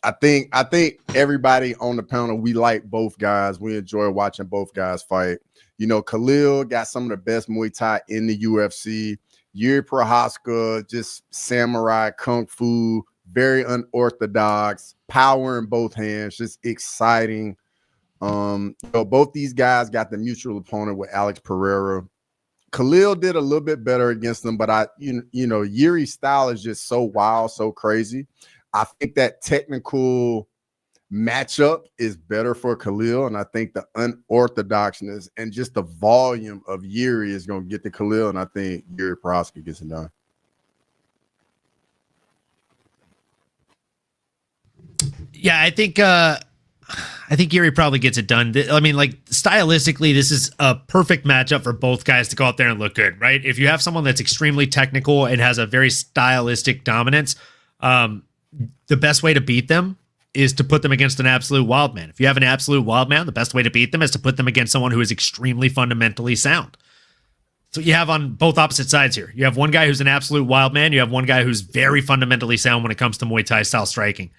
I think everybody on the panel, we like both guys. We enjoy watching both guys fight. You know, Khalil got some of the best Muay Thai in the UFC. Yuri Prohaska, just samurai kung fu, very unorthodox, power in both hands, just exciting. So both these guys got the mutual opponent with Alex Pereira. Khalil did a little bit better against them, but Yuri's style is just so wild, so crazy. I think that technical matchup is better for Khalil, and I think the unorthodoxness and just the volume of Yuri is going to get to Khalil, and I think Yuri Prohaska gets it done. Yeah, I think Yuri probably gets it done. I mean, like, stylistically, this is a perfect matchup for both guys to go out there and look good, right? If you have someone that's extremely technical and has a very stylistic dominance, the best way to beat them is to put them against an absolute wild man. If you have an absolute wild man, the best way to beat them is to put them against someone who is extremely fundamentally sound. So you have on both opposite sides here. You have one guy who's an absolute wild man. You have one guy who's very fundamentally sound when it comes to Muay Thai style striking.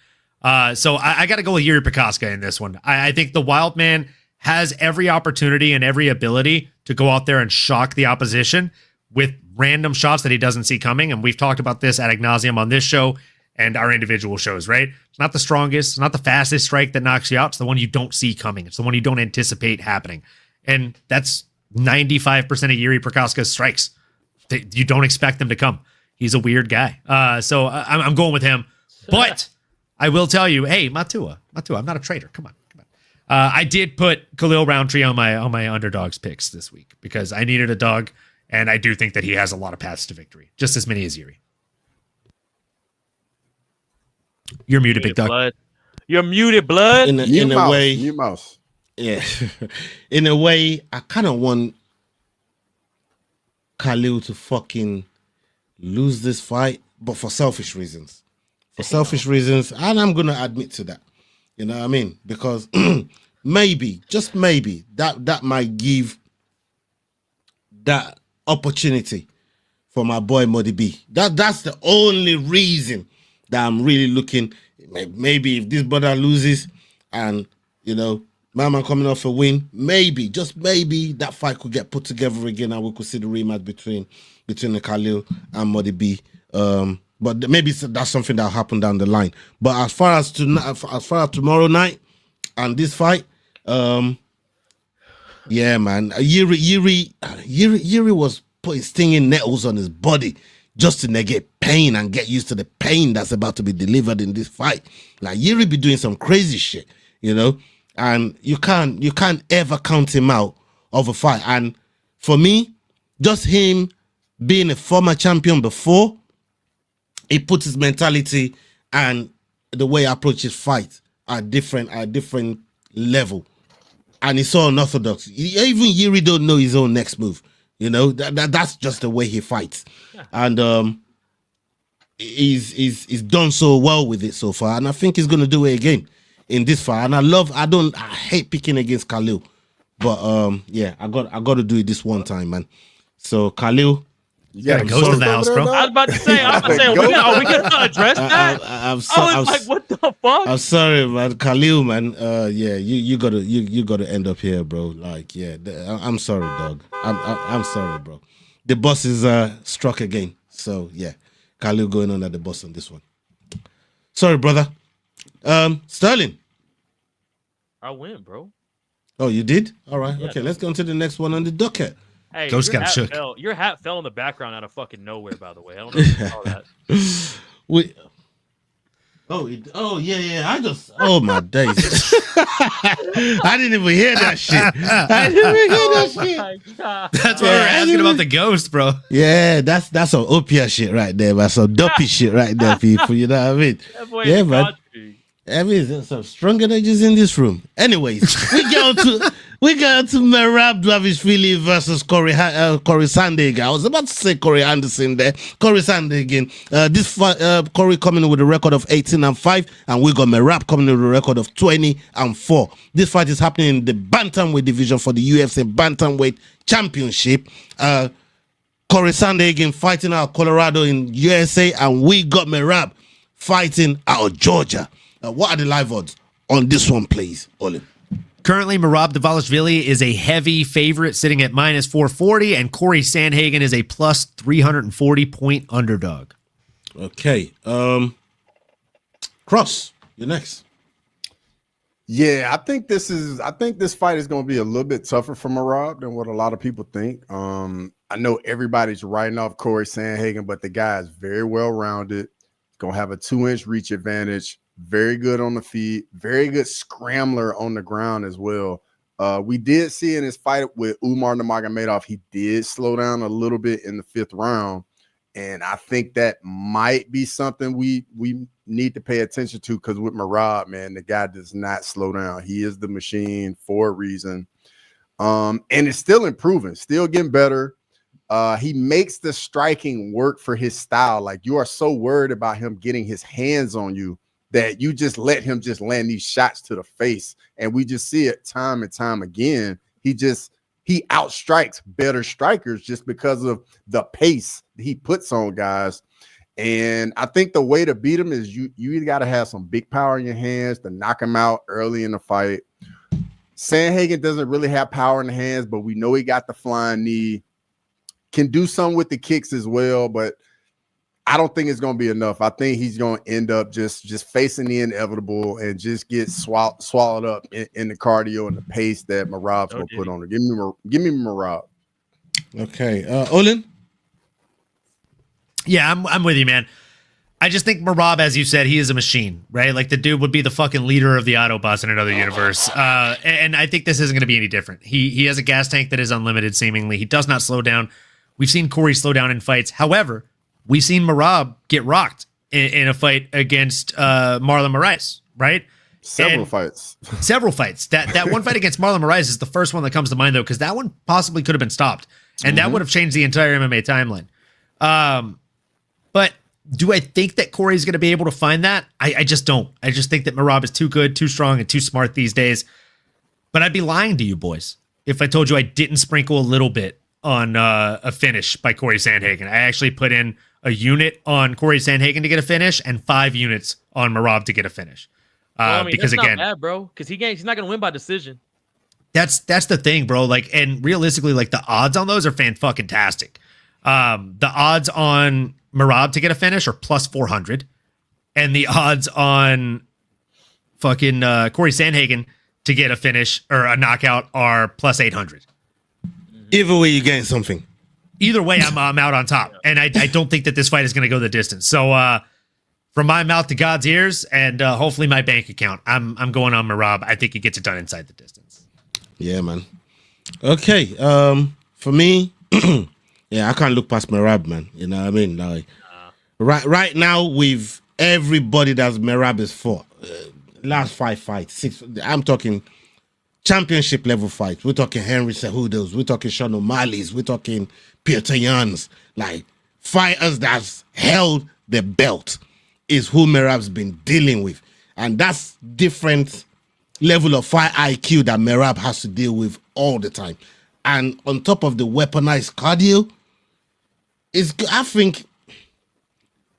So I got to go with Yuri Prohaska in this one. I think the wild man has every opportunity and every ability to go out there and shock the opposition with random shots that he doesn't see coming. And we've talked about this ad nauseum on this show and our individual shows, right? It's not the strongest, it's not the fastest strike that knocks you out. It's the one you don't see coming. It's the one you don't anticipate happening. And that's 95% of Yuri Prohaska's strikes. You don't expect them to come. He's a weird guy. So I'm going with him. But I will tell you, hey, Matua, I'm not a traitor. Come on. I did put Khalil Roundtree on my underdogs picks this week because I needed a dog, and I do think that he has a lot of paths to victory, just as many as Yuri. You're muted, big dog. Blood. You're muted, blood. In a way, mute mouse. Yeah, in a way, I kind of want Khalil to fucking lose this fight, but for selfish reasons. And I'm gonna admit to that. You know what I mean? Because maybe, just maybe, that might give that opportunity for my boy Modi B. That's the only reason that I'm really looking. Maybe if this brother loses and, you know, Mama coming off a win, maybe, just maybe, that fight could get put together again and we could see the rematch between the Khalil and Modi B. But maybe that's something that'll happen down the line. But as far as tomorrow night and this fight, yeah, man, Yuri was putting stinging nettles on his body just to negate pain and get used to the pain that's about to be delivered in this fight. Like, Yuri be doing some crazy shit, you know, and you can't ever count him out of a fight. And for me, just him being a former champion before, he puts his mentality and the way he approaches fight at different level. And he's so unorthodox. Even Yuri don't know his own next move. You know, that's just the way he fights. Yeah. And he's done so well with it so far. And I think he's gonna do it again in this fight. And I hate picking against Khalil. But yeah, I got to do it this one time, man. So Khalil, you gotta go to the house, bro. I was about to say, are we gonna address that? I was like, what the fuck? I'm sorry, man. Khalil, man. Yeah, you gotta end up here, bro. Like, yeah, I'm sorry, dog. I'm sorry, bro. The boss is struck again. So yeah, Khalil going on at the boss on this one. Sorry, brother. Sterling. I win, bro. Oh, you did? All right. Yeah. Okay, let's go on to the next one on the docket. Hey, your hat fell in the background out of fucking nowhere, by the way. I don't know if you saw that. Yeah. Oh my days. I didn't even hear that shit. That's why we're asking about the ghost, bro. Yeah, that's some opiate shit right there, man. Some dopey shit right there, people. You know what I mean? Yeah, man. I mean, there's some strong energies in this room. Anyways, we go to Merab Dvalishvili versus Corey Sandhagen. I was about to say Corey Anderson there. Corey Sandhagen. This fight, Corey coming in with a record of 18-5, and we got Merab coming in with a record of 20-4. This fight is happening in the bantamweight division for the UFC Bantamweight Championship. Corey Sandhagen fighting out of Colorado in USA, and we got Merab fighting out of Georgia. What are the live odds on this one, please, Olin? Currently, Merab Dvalishvili is a heavy favorite, sitting at -440, and Corey Sandhagen is a +340 point underdog. Okay, Cross, you're next. Yeah, I think this fight is going to be a little bit tougher for Merab than what a lot of people think. I know everybody's writing off Corey Sandhagen, but the guy is very well rounded. He's going to have a 2-inch reach advantage. Very good on the feet, very good scrambler on the ground as well. We did see in his fight with Umar Nurmagomedov, he did slow down a little bit in the 5th round. And I think that might be something we need to pay attention to, because with Merab, man, the guy does not slow down. He is the machine for a reason. And it's still improving, still getting better. He makes the striking work for his style. Like, you are so worried about him getting his hands on you that you just let him just land these shots to the face. And we just see it time and time again. He outstrikes better strikers just because of the pace he puts on guys. And I think the way to beat him is you got to have some big power in your hands to knock him out early in the fight. Sandhagen doesn't really have power in the hands, but we know he got the flying knee. Can do something with the kicks as well, but I don't think it's going to be enough. I think he's going to end up just facing the inevitable and just get swallowed up in the cardio and the pace that Merab's going to put on her. Give me Merab. Okay. Olin? Yeah, I'm with you, man. I just think Merab, as you said, he is a machine, right? Like the dude would be the fucking leader of the Autobots in another universe. And I think this isn't going to be any different. He has a gas tank that is unlimited, seemingly. He does not slow down. We've seen Corey slow down in fights. However, we've seen Merab get rocked in a fight against Marlon Moraes, right? Several fights. That one fight against Marlon Moraes is the first one that comes to mind, though, because that one possibly could have been stopped. And that would have changed the entire MMA timeline. But do I think that Corey's going to be able to find that? I just don't. I just think that Merab is too good, too strong, and too smart these days. But I'd be lying to you boys if I told you I didn't sprinkle a little bit on a finish by Corey Sandhagen. I actually put in a unit on Corey Sandhagen to get a finish and 5 units on Merab to get a finish. Because that's again, not bad, bro. Because he's not going to win by decision. That's the thing, bro. Like, and realistically, like the odds on those are fan-fucking-tastic. The odds on Merab to get a finish are plus 400, and the odds on fucking Corey Sandhagen to get a finish or a knockout are plus 800. Either way, you're getting something. Either way, I'm out on top, and I don't think that this fight is going to go the distance. So, from my mouth to God's ears, and hopefully my bank account, I'm going on Merab. I think he gets it done inside the distance. Yeah, man. Okay, for me, yeah, I can't look past Merab, man. You know what I mean? Like, right now, with everybody that's Merab is fought, last 5 fights, 6. I'm talking championship level fights. We're talking Henry Cejudos. We're talking Sean O'Malley's. We're talking Peter Yan's. Like, fighters that's held the belt is who Merab's been dealing with. And that's different level of fight IQ that Merab has to deal with all the time. And on top of the weaponized cardio, I think,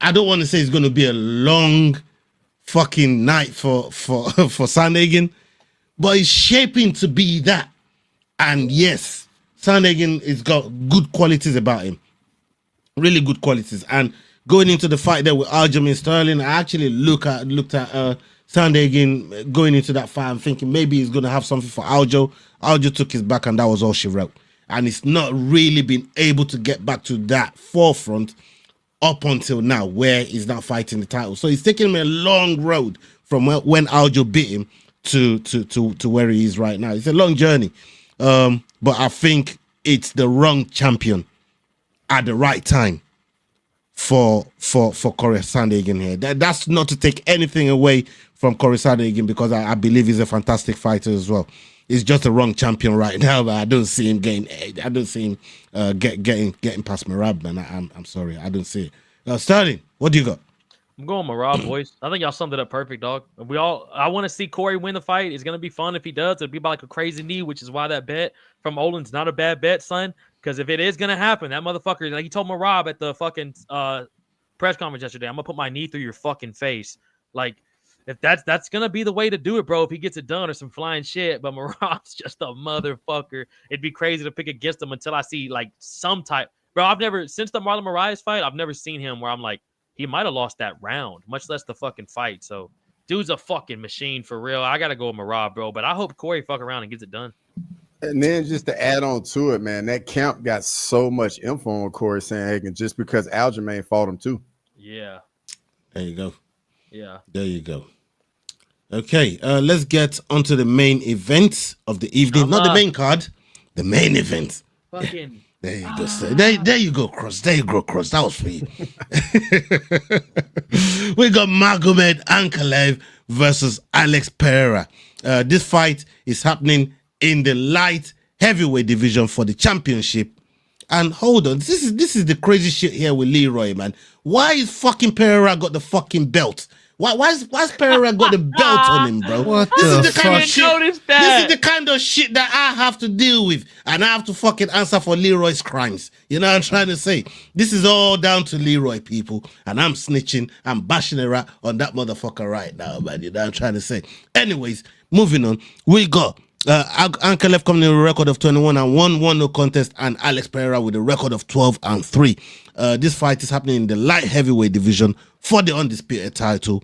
I don't want to say it's going to be a long fucking night for Sandhagen, but it's shaping to be that. And yes, Sandhagen has got good qualities about him. Really good qualities. And going into the fight there with Aljamain Sterling, I actually looked at Sandhagen going into that fight and thinking maybe he's going to have something for Aljo. Aljo took his back and that was all she wrote. And it's not really been able to get back to that forefront up until now, where he's not fighting the title. So it's taken him a long road from when Aljo beat him to where he is right now. It's a long journey. But I think it's the wrong champion at the right time for Corey Sandhagen here. That's not to take anything away from Corey Sandhagen, because I believe he's a fantastic fighter as well. He's just the wrong champion right now, but I don't see him getting. I don't see him getting past Merab, man. I'm sorry, I don't see it. Sterling, what do you got? I'm going Merab, boys. I think y'all summed it up perfect, dog. I want to see Corey win the fight. It's gonna be fun if he does. It'll be about like a crazy knee, which is why that bet from Olin's not a bad bet, son. Because if it is gonna happen, that motherfucker, like he told Merab at the fucking press conference yesterday, I'm gonna put my knee through your fucking face. Like, if that's gonna be the way to do it, bro. If he gets it done or some flying shit, but Merab's just a motherfucker. It'd be crazy to pick against him until I see like some type. Bro, I've never, since the Marlon Moraes fight, I've never seen him where I'm like, he might have lost that round, much less the fucking fight. So, dude's a fucking machine for real. I gotta go with Merab, bro. But I hope Corey fuck around and gets it done. And then just to add on to it, man, that camp got so much info on Corey Sandhagen just because Aljamain fought him too. Yeah. There you go. Yeah. There you go. Okay, let's get onto the main event of the evening. Not the main card, the main event. Fucking. There you go, sir. There you go, Cross. There you go, Cross. That was for you. We got Magomed Ankalaev versus Alex Pereira. This fight is happening in the light heavyweight division for the championship. And hold on, this is the crazy shit here with Leroy, man. Why is fucking Pereira got the fucking belt? Why's Pereira got the belt on him, bro? What this the is the kind of shit. This is the kind of shit that I have to deal with, and I have to fucking answer for Leroy's crimes. You know what I'm trying to say? This is all down to Leroy, people, and I'm snitching, I'm bashing a rat on that motherfucker right now, man. You know what I'm trying to say? Anyways, moving on, we got Ankalaev coming in with a record of 21-1, no contest, and Alex Pereira with a record of 12-3. This fight is happening in the light heavyweight division for the undisputed title.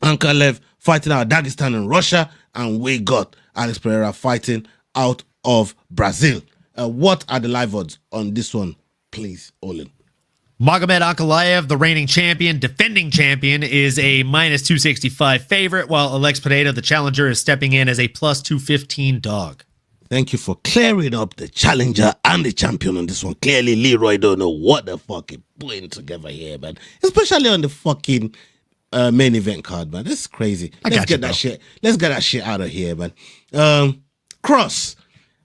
Ankalaev fighting out of Dagestan and Russia, and we got Alex Pereira fighting out of Brazil. What are the live odds on this one, please, Olin? Magomed Ankalaev, the reigning champion, defending champion, is a minus 265 favorite, while Alex Pereira, the challenger, is stepping in as a plus 215 dog. Thank you for clearing up the challenger and the champion on this one. Clearly, Leroy don't know what the fuck he's putting together here, man. Especially on the fucking main event card, man. This is crazy. Let's get that shit out of here, man. Cross.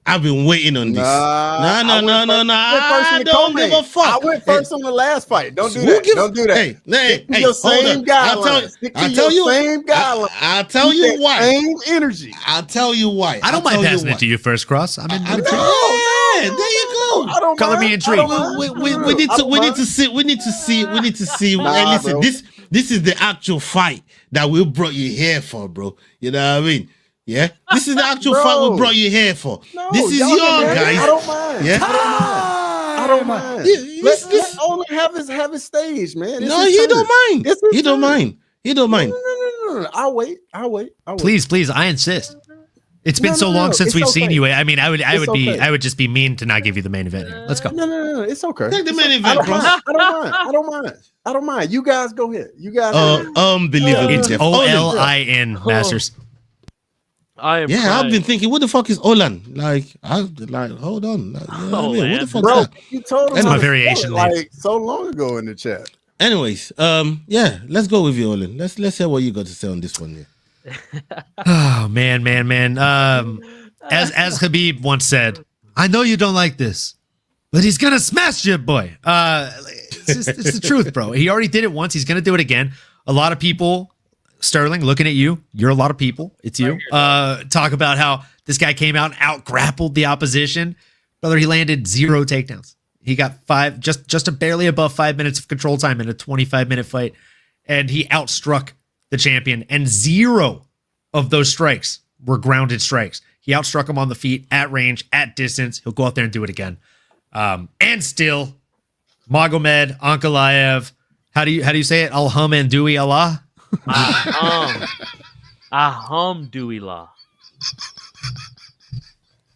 I've been waiting on this. No. I don't give a fuck. I went first on the last fight. Don't do that. Don't do that. Hey, your same guidelines. I'll tell you why. Same energy. I'll tell you why. I don't mind passing it to you first, Cross. I'm in. Yeah, there you go. Color me intrigued. We need to see. Hey, listen, this is the actual fight that we brought you here for, bro. You know what I mean? Yeah, this is the actual fight we brought you here for. No, this is your guys. I don't mind. Yeah, I don't mind. Let's only have his stage, man. He don't mind. He don't mind. No. I'll wait. Please, I insist. It's been so long since we've seen you. I mean, I would just be mean to not give you the main event here. Let's go. No, it's okay. Take the main event, bro. I don't mind. You guys go ahead. You guys. Unbelievable. It's Olin, Masters. I've been thinking, what the fuck is Olan? Hold on. What the fuck, bro? You told him that's my variation, like so long ago in the chat. Anyways, let's go with you, Olin. Let's hear what you got to say on this one here. Oh man. As Khabib once said, I know you don't like this, but he's gonna smash you, boy. It's the truth, bro. He already did it once. He's gonna do it again. A lot of people. Sterling, looking at you, you're a lot of people. It's you. Talk about how this guy came out and out-grappled the opposition. Brother, he landed 0 takedowns. He got 5, just barely above 5 minutes of control time in a 25-minute fight. And he outstruck the champion. And 0 of those strikes were grounded strikes. He outstruck him on the feet, at range, at distance. He'll go out there and do it again. And still, Magomed Ankalaev. How do you say it? Alhamdulillah. Allah. Alhamdulillah.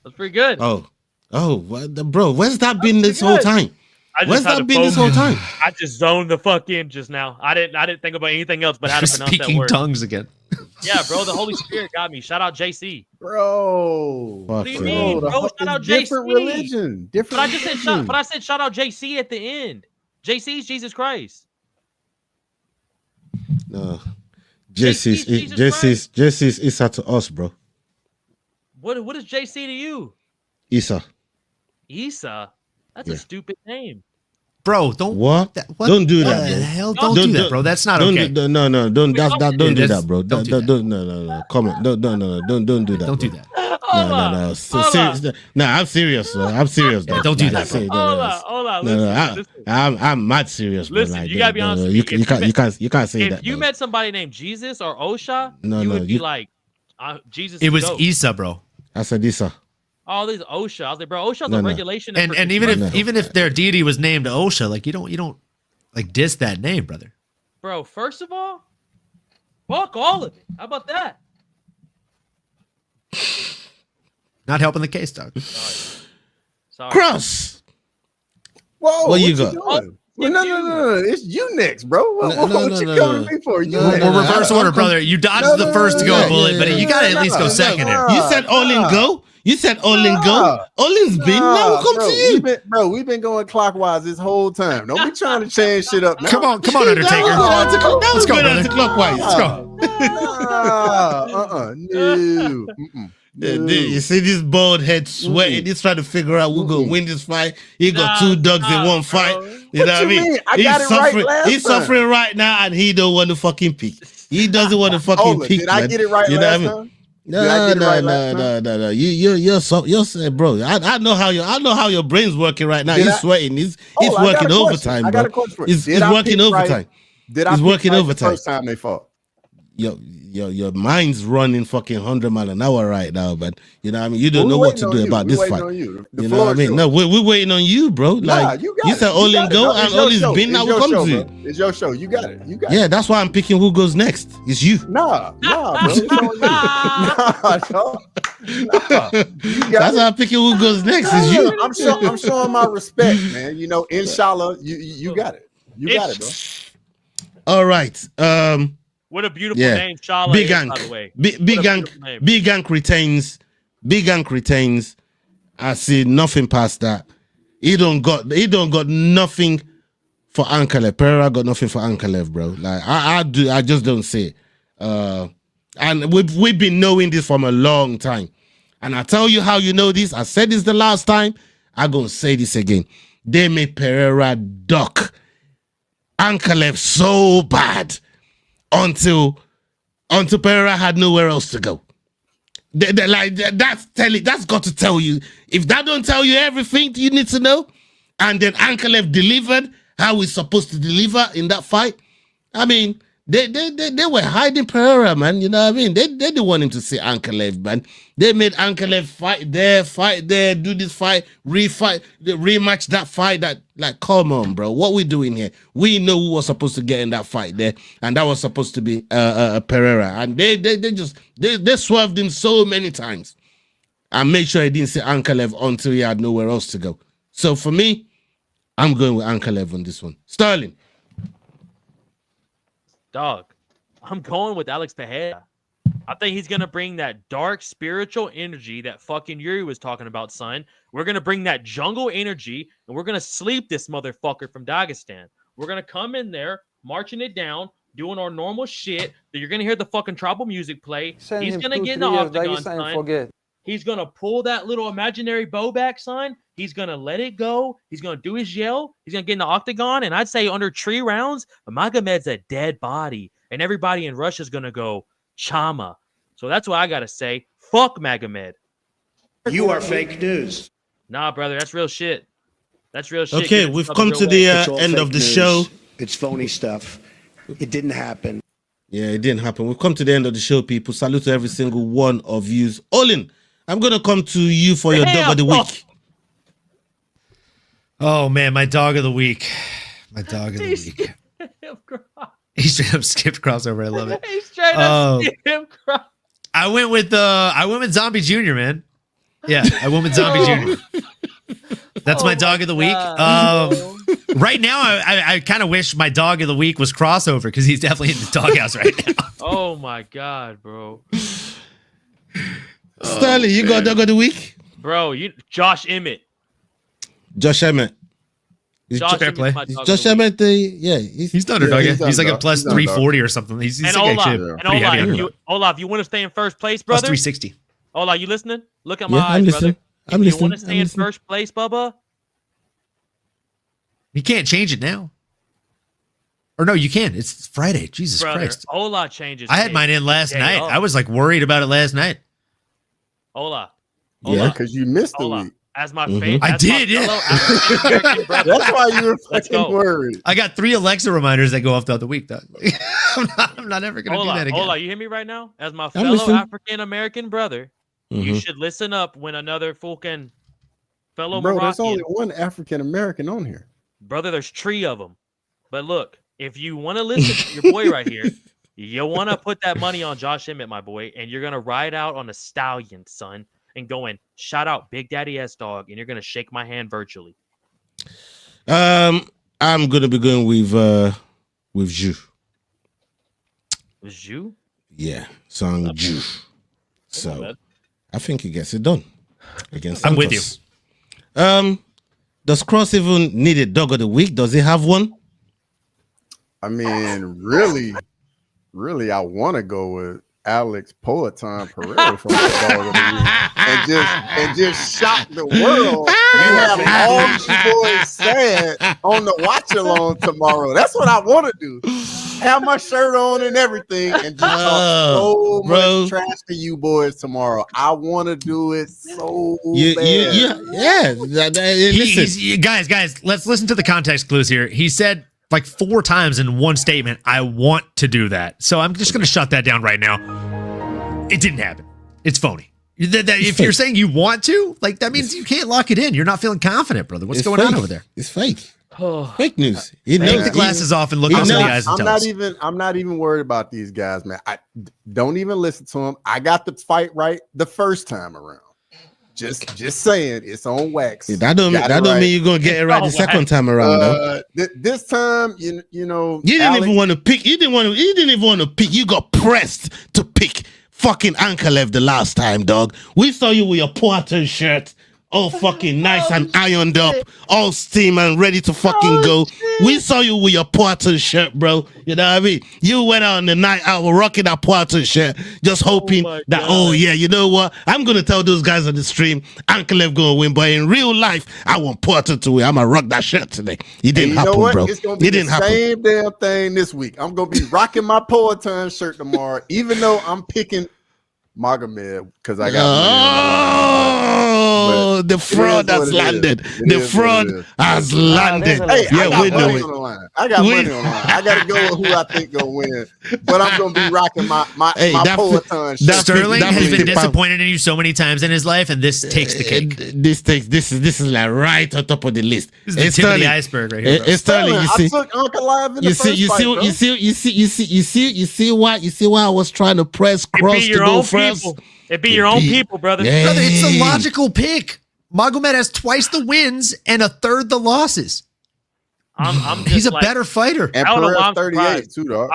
That's pretty good. Bro, where's that been this whole time? Where's that been this whole time? I just zoned the fuck in just now. I didn't think about anything else but how to pronounce that speaking word. Tongues again. Yeah, bro, the Holy Spirit got me. Shout out JC. Bro. What do you mean, bro? Shout out JC. Different religion. But I said shout out JC at the end. JC's Jesus Christ. No, JC's Isa to us, bro. What is JC to you? Isa. That's a stupid name, bro. Don't Don't do that, bro. Hell, don't do that, bro. That's not okay. Don't do that, bro. No. Come on, don't do that. Don't do that. No. I'm serious, bro. I'm serious. Don't do that. Hold on. Listen. I'm mad serious. Listen, you gotta be honest. You can't say that. If you met somebody named Jesus or Osha, you would be like, Jesus. It was Isa, bro. I said Isa. Oh, this is Osha. I was like, bro, Osha's a regulation. And even if their deity was named Osha, like you don't like diss that name, brother. Bro, first of all, fuck all of it. How about that? Not helping the case, dog. Sorry. Cross. Whoa, what you got? No. It's you next, bro. What you coming to me for? We're reverse order, brother. You dodged the first to go bullet, but you got to at least go second here. You said all in go? You said all in go? All in's been. Now we'll come to you. We've been going clockwise this whole time. Don't be trying to change shit up now. Come on, Undertaker. Let's go clockwise. Let's go. No. You see this bald head sweating. He's trying to figure out who's going to win this fight. He got 2 dogs in one fight. You know what I mean? He's suffering right now, and he don't want to fucking pick. He doesn't want to fucking pick. Did I get it right last time? No. You're bro. I know how your brain's working right now. He's sweating. He's working overtime, bro. I got a question. He's working overtime. He's working overtime. First time they fought. Your mind's running fucking 100 miles an hour right now, but you know what I mean? You don't know what to do about this fight. You know what I mean? No, we're waiting on you, bro. Like you said all in go and all is been now will come to you. It's your show. You got it. Yeah, that's why I'm picking who goes next. It's you. Nah, bro. It's on you. That's why I'm picking who goes next. It's you. I'm showing my respect, man. You know, inshallah, you got it. You got it, bro. All right. What a beautiful Yeah. name, Shala. Big is, Ank. by the way. Big What a Ank. beautiful name. Big Ank retains. Big Ank retains. I see nothing past that. He don't got nothing for Ankalaev. Pereira got nothing for Ankalaev, bro. Like I just don't see it. And we've been knowing this from a long time. And I tell you how you know this. I said this the last time. I'm gonna say this again. They made Pereira duck Ankalaev so bad until Pereira had nowhere else to go. That's got to tell you. If that don't tell you everything you need to know, and then Ankalaev delivered how he's supposed to deliver in that fight, I mean, they were hiding Pereira, man. You know what I mean? They didn't want him to see Ankalaev, man. They made Ankalaev fight there, do this fight, rematch that fight. That, like, come on, bro. What we doing here? We know who was supposed to get in that fight there, and that was supposed to be Pereira. And they swerved him so many times and made sure he didn't see Ankalaev until he had nowhere else to go. So for me, I'm going with Ankalaev on this one. Sterling. Dog, I'm going with Alex Pereira. I think he's going to bring that dark spiritual energy that fucking Yuri was talking about, son. We're going to bring that jungle energy, and we're going to sleep this motherfucker from Dagestan. We're going to come in there, marching it down, doing our normal shit. That you're going to hear the fucking tribal music play. He's going to get in the octagon, son. He's going to pull that little imaginary bow back, son. He's going to let it go. He's going to do his yell. He's going to get in the octagon. And I'd say under 3 rounds, Magomed's a dead body. And everybody in Russia is going to go, Chama. So that's what I got to say. Fuck Magomed. You are fake news. Nah, brother. That's real shit. That's real shit. Okay, we've come to the end of the show. It's phony stuff. It didn't happen. Yeah, it didn't happen. We've come to the end of the show, people. Salute to every single one of you. Olin, I'm going to come to you for your dog of the week. Oh, man, my dog of the week. My dog of the week. He straight up skipped crossover. I love it. He straight up skipped crossover. I went with Zombie Jr., man. Yeah, I went with Zombie Jr. That's my dog of the week. Right now, I kind of wish my dog of the week was crossover because he's definitely in the doghouse right now. Oh my god, bro. Sterling, you got dog of the week? Bro, Josh Emmett. Josh Emmett. Josh Emmett. Josh Emmett, he's the underdog. He's like a plus 340 or something. He's and like Olaf, you want to stay in first place, brother? Plus 360. Olaf, you listening? Look at my eyes, brother. I'm listening. You want to stay in first place, Bubba? You can't change it now. Or no, you can. It's Friday. Jesus Christ. Olaf changes. I had mine in last night. I was like worried about it last night. Olaf. Yeah, because you missed the week. As my favorite. I did, yeah. That's why you were fucking worried. I got 3 Alexa reminders that go off throughout the week, though. I'm not ever going to do that again. Olaf, you hear me right now? As my fellow African-American brother, you should listen up when another fucking fellow Moroccan. There's only one African-American on here. Brother, there's 3 of them. But look, if you want to listen to your boy right here, you want to put that money on Josh Emmett, my boy, and you're going to ride out on a stallion, son, and going, shout out Big Daddy S-Dog, and you're going to shake my hand virtually. I'm going to be going with Ju. With Ju? Yeah, song Ju. So I think he gets it done against I'm with you. Does Cross even need a dog of the week? Does he have one? I mean, really, I want to go with Alex Poetan Pereira from the dog of the week and just shock the world. You have all you boys sad on the watch along tomorrow. That's what I want to do. Have my shirt on and everything, and just talk so much trash to you boys tomorrow. I want to do it so bad. Listen. Guys, let's listen to the context clues here. He said like 4 times in one statement, I want to do that. So I'm just going to shut that down right now. It didn't happen. It's phony. If you're saying you want to, like, that means you can't lock it in. You're not feeling confident, brother. What's going on over there? It's fake. Fake news. Take the glasses off and look us in the eyes and tell us. I'm not even worried about these guys, man. I don't even listen to them. I got the fight right the first time around. Just saying, it's on wax. That don't mean you're gonna get it right the second time around, though. This time, you know, you didn't even want to pick. You didn't even want to pick. You got pressed to pick fucking Ankalaev the llast time, dog. We saw you with your Porter shirt, all fucking nice and ironed up, all steam and ready to fucking go. We saw you with your Porter shirt, bro. You know what I mean? You went out on the night out rocking that Porter shirt, just hoping that, yeah, you know what? I'm going to tell those guys on the stream, Ankalaev going to win. But in real life, I want Porter to win. I'm going to rock that shirt today. It didn't happen, bro. It's going to be the same damn thing this week. I'm going to be rocking my Porter shirt tomorrow, even though I'm picking Magomed because I got the fraud has landed. The fraud has landed. Hey, I got money on the line. I got money on the line. I got to go with who I think gonna win, but I'm gonna be rocking my Peloton shirt. Sterling has been disappointed in you so many times in his life, and this takes the cake. This is like right on top of the list. This is the tip of the iceberg right here. It's Sterling. You see, I took Ankalaev in the first fight, you see why I was trying to press Cross to go first. It'd be your own people, brother. Yeah. Brother, it's a logical pick. Magomed has twice the wins and a third the losses. He's a better fighter. And Pereira 38 too, dog.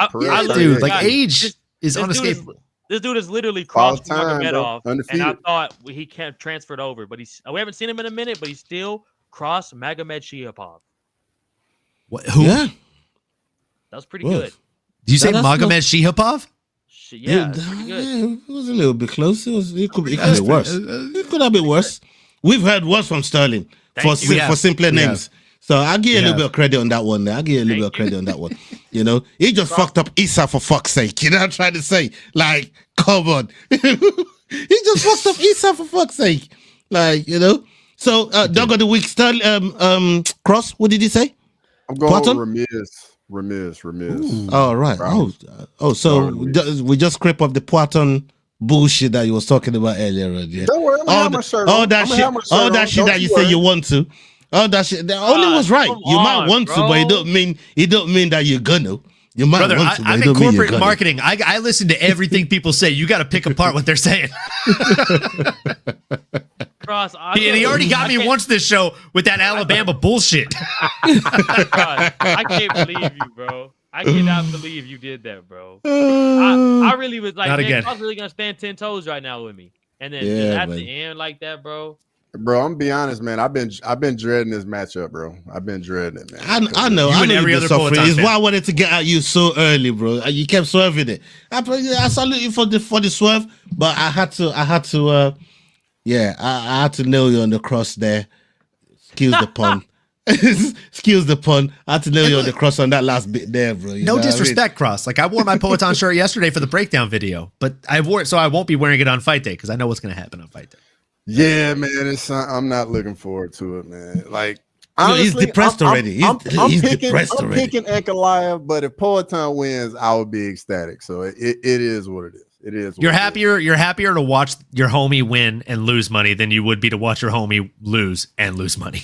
Dude, like age is unescapable. This dude is literally crossed Magomedov, and I thought he can't transfer it over, but we haven't seen him in a minute, but he's still crossed Magomed Shiapov. What? Who? Yeah, that was pretty good. Did you say Magomed Shiapov? Yeah, pretty good. It was a little bit close. It could be worse. It could have been worse. We've heard worse from Sterling for simpler names. So I'll give you a little bit of credit on that one. You know, he just fucked up Issa for fuck's sake. You know what I'm trying to say? Like, come on. He just fucked up Issa for fuck's sake. Like, you know. So, dog of the week, Sterling, Cross, what did he say? I'm going with Ramirez. Oh, right. So we just scrape up the Poitin bullshit that you was talking about earlier. Yeah. Don't worry, all that shit that you say you want to. All that shit. That only was right. You might want to, but it don't mean that you're gonna. You might want to, but I'm it don't in mean corporate marketing. I listen to everything people say. You got to pick apart what they're saying. Cross, he already got me once this show with that Alabama bullshit. I can't believe you, bro. I cannot believe you did that, bro. I really was like, man, Cross really gonna stand 10 toes right now with me, and then at the end like that, bro. Bro, I'm gonna be honest, man. I've been dreading this matchup, bro. I've been dreading it, man. I know. You and every other Peloton fan. It's why I wanted to get at you so early, bro. You kept swerving it. I salute you for the swerve, but I had to nail you on the cross there. Excuse the pun. Excuse the pun. I had to nail you on the cross on that last bit there, bro. No disrespect, Cross. Like, I wore my Peloton shirt yesterday for the breakdown video, but I wore it so I won't be wearing it on fight day because I know what's gonna happen on fight day. Yeah, man. I'm not looking forward to it, man. Like, honestly, he's depressed already. He's depressed already. I'm picking Ankalaev, but if Peloton wins, I would be ecstatic. So it is what it is. It is. You're happier to watch your homie win and lose money than you would be to watch your homie lose and lose money.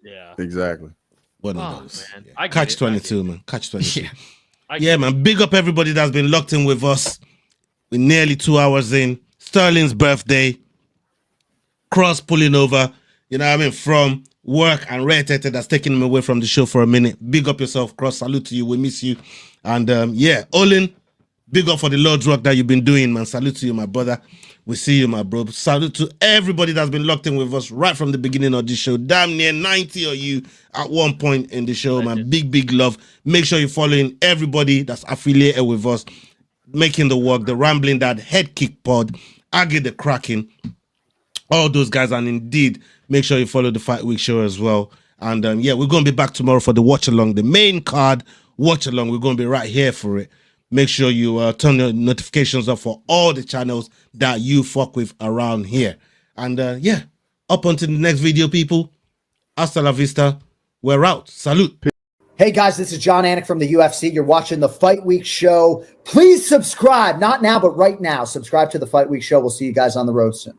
Yeah, exactly. One of those. Man. Catch 22, man. Catch 22. Yeah, man. Big up everybody that's been locked in with us. We're nearly 2 hours in. Sterling's birthday. Cross pulling over, you know what I mean, from work, and Red Tete that's taking him away from the show for a minute. Big up yourself, Cross. Salute to you. We miss you. And Olin, big up for the Lord's work that you've been doing, man. Salute to you, my brother. We see you, my bro. Salute to everybody that's been locked in with us right from the beginning of this show. Damn near 90 of you at one point in the show, man. Big love. Make sure you're following everybody that's affiliated with us, making the work, the Rambling Dad, Head Kick Pod, Aggie the Kraken, all those guys. And indeed, make sure you follow the Fight Week show as well. And we're going to be back tomorrow for the watch along, the main card watch along. We're going to be right here for it. Make sure you turn your notifications up for all the channels that you fuck with around here. And up until the next video, people. Hasta la vista. We're out. Salute. Hey guys, this is John Anik from the UFC. You're watching the Fight Week show. Please subscribe. Not now, but right now. Subscribe to the Fight Week show. We'll see you guys on the road soon.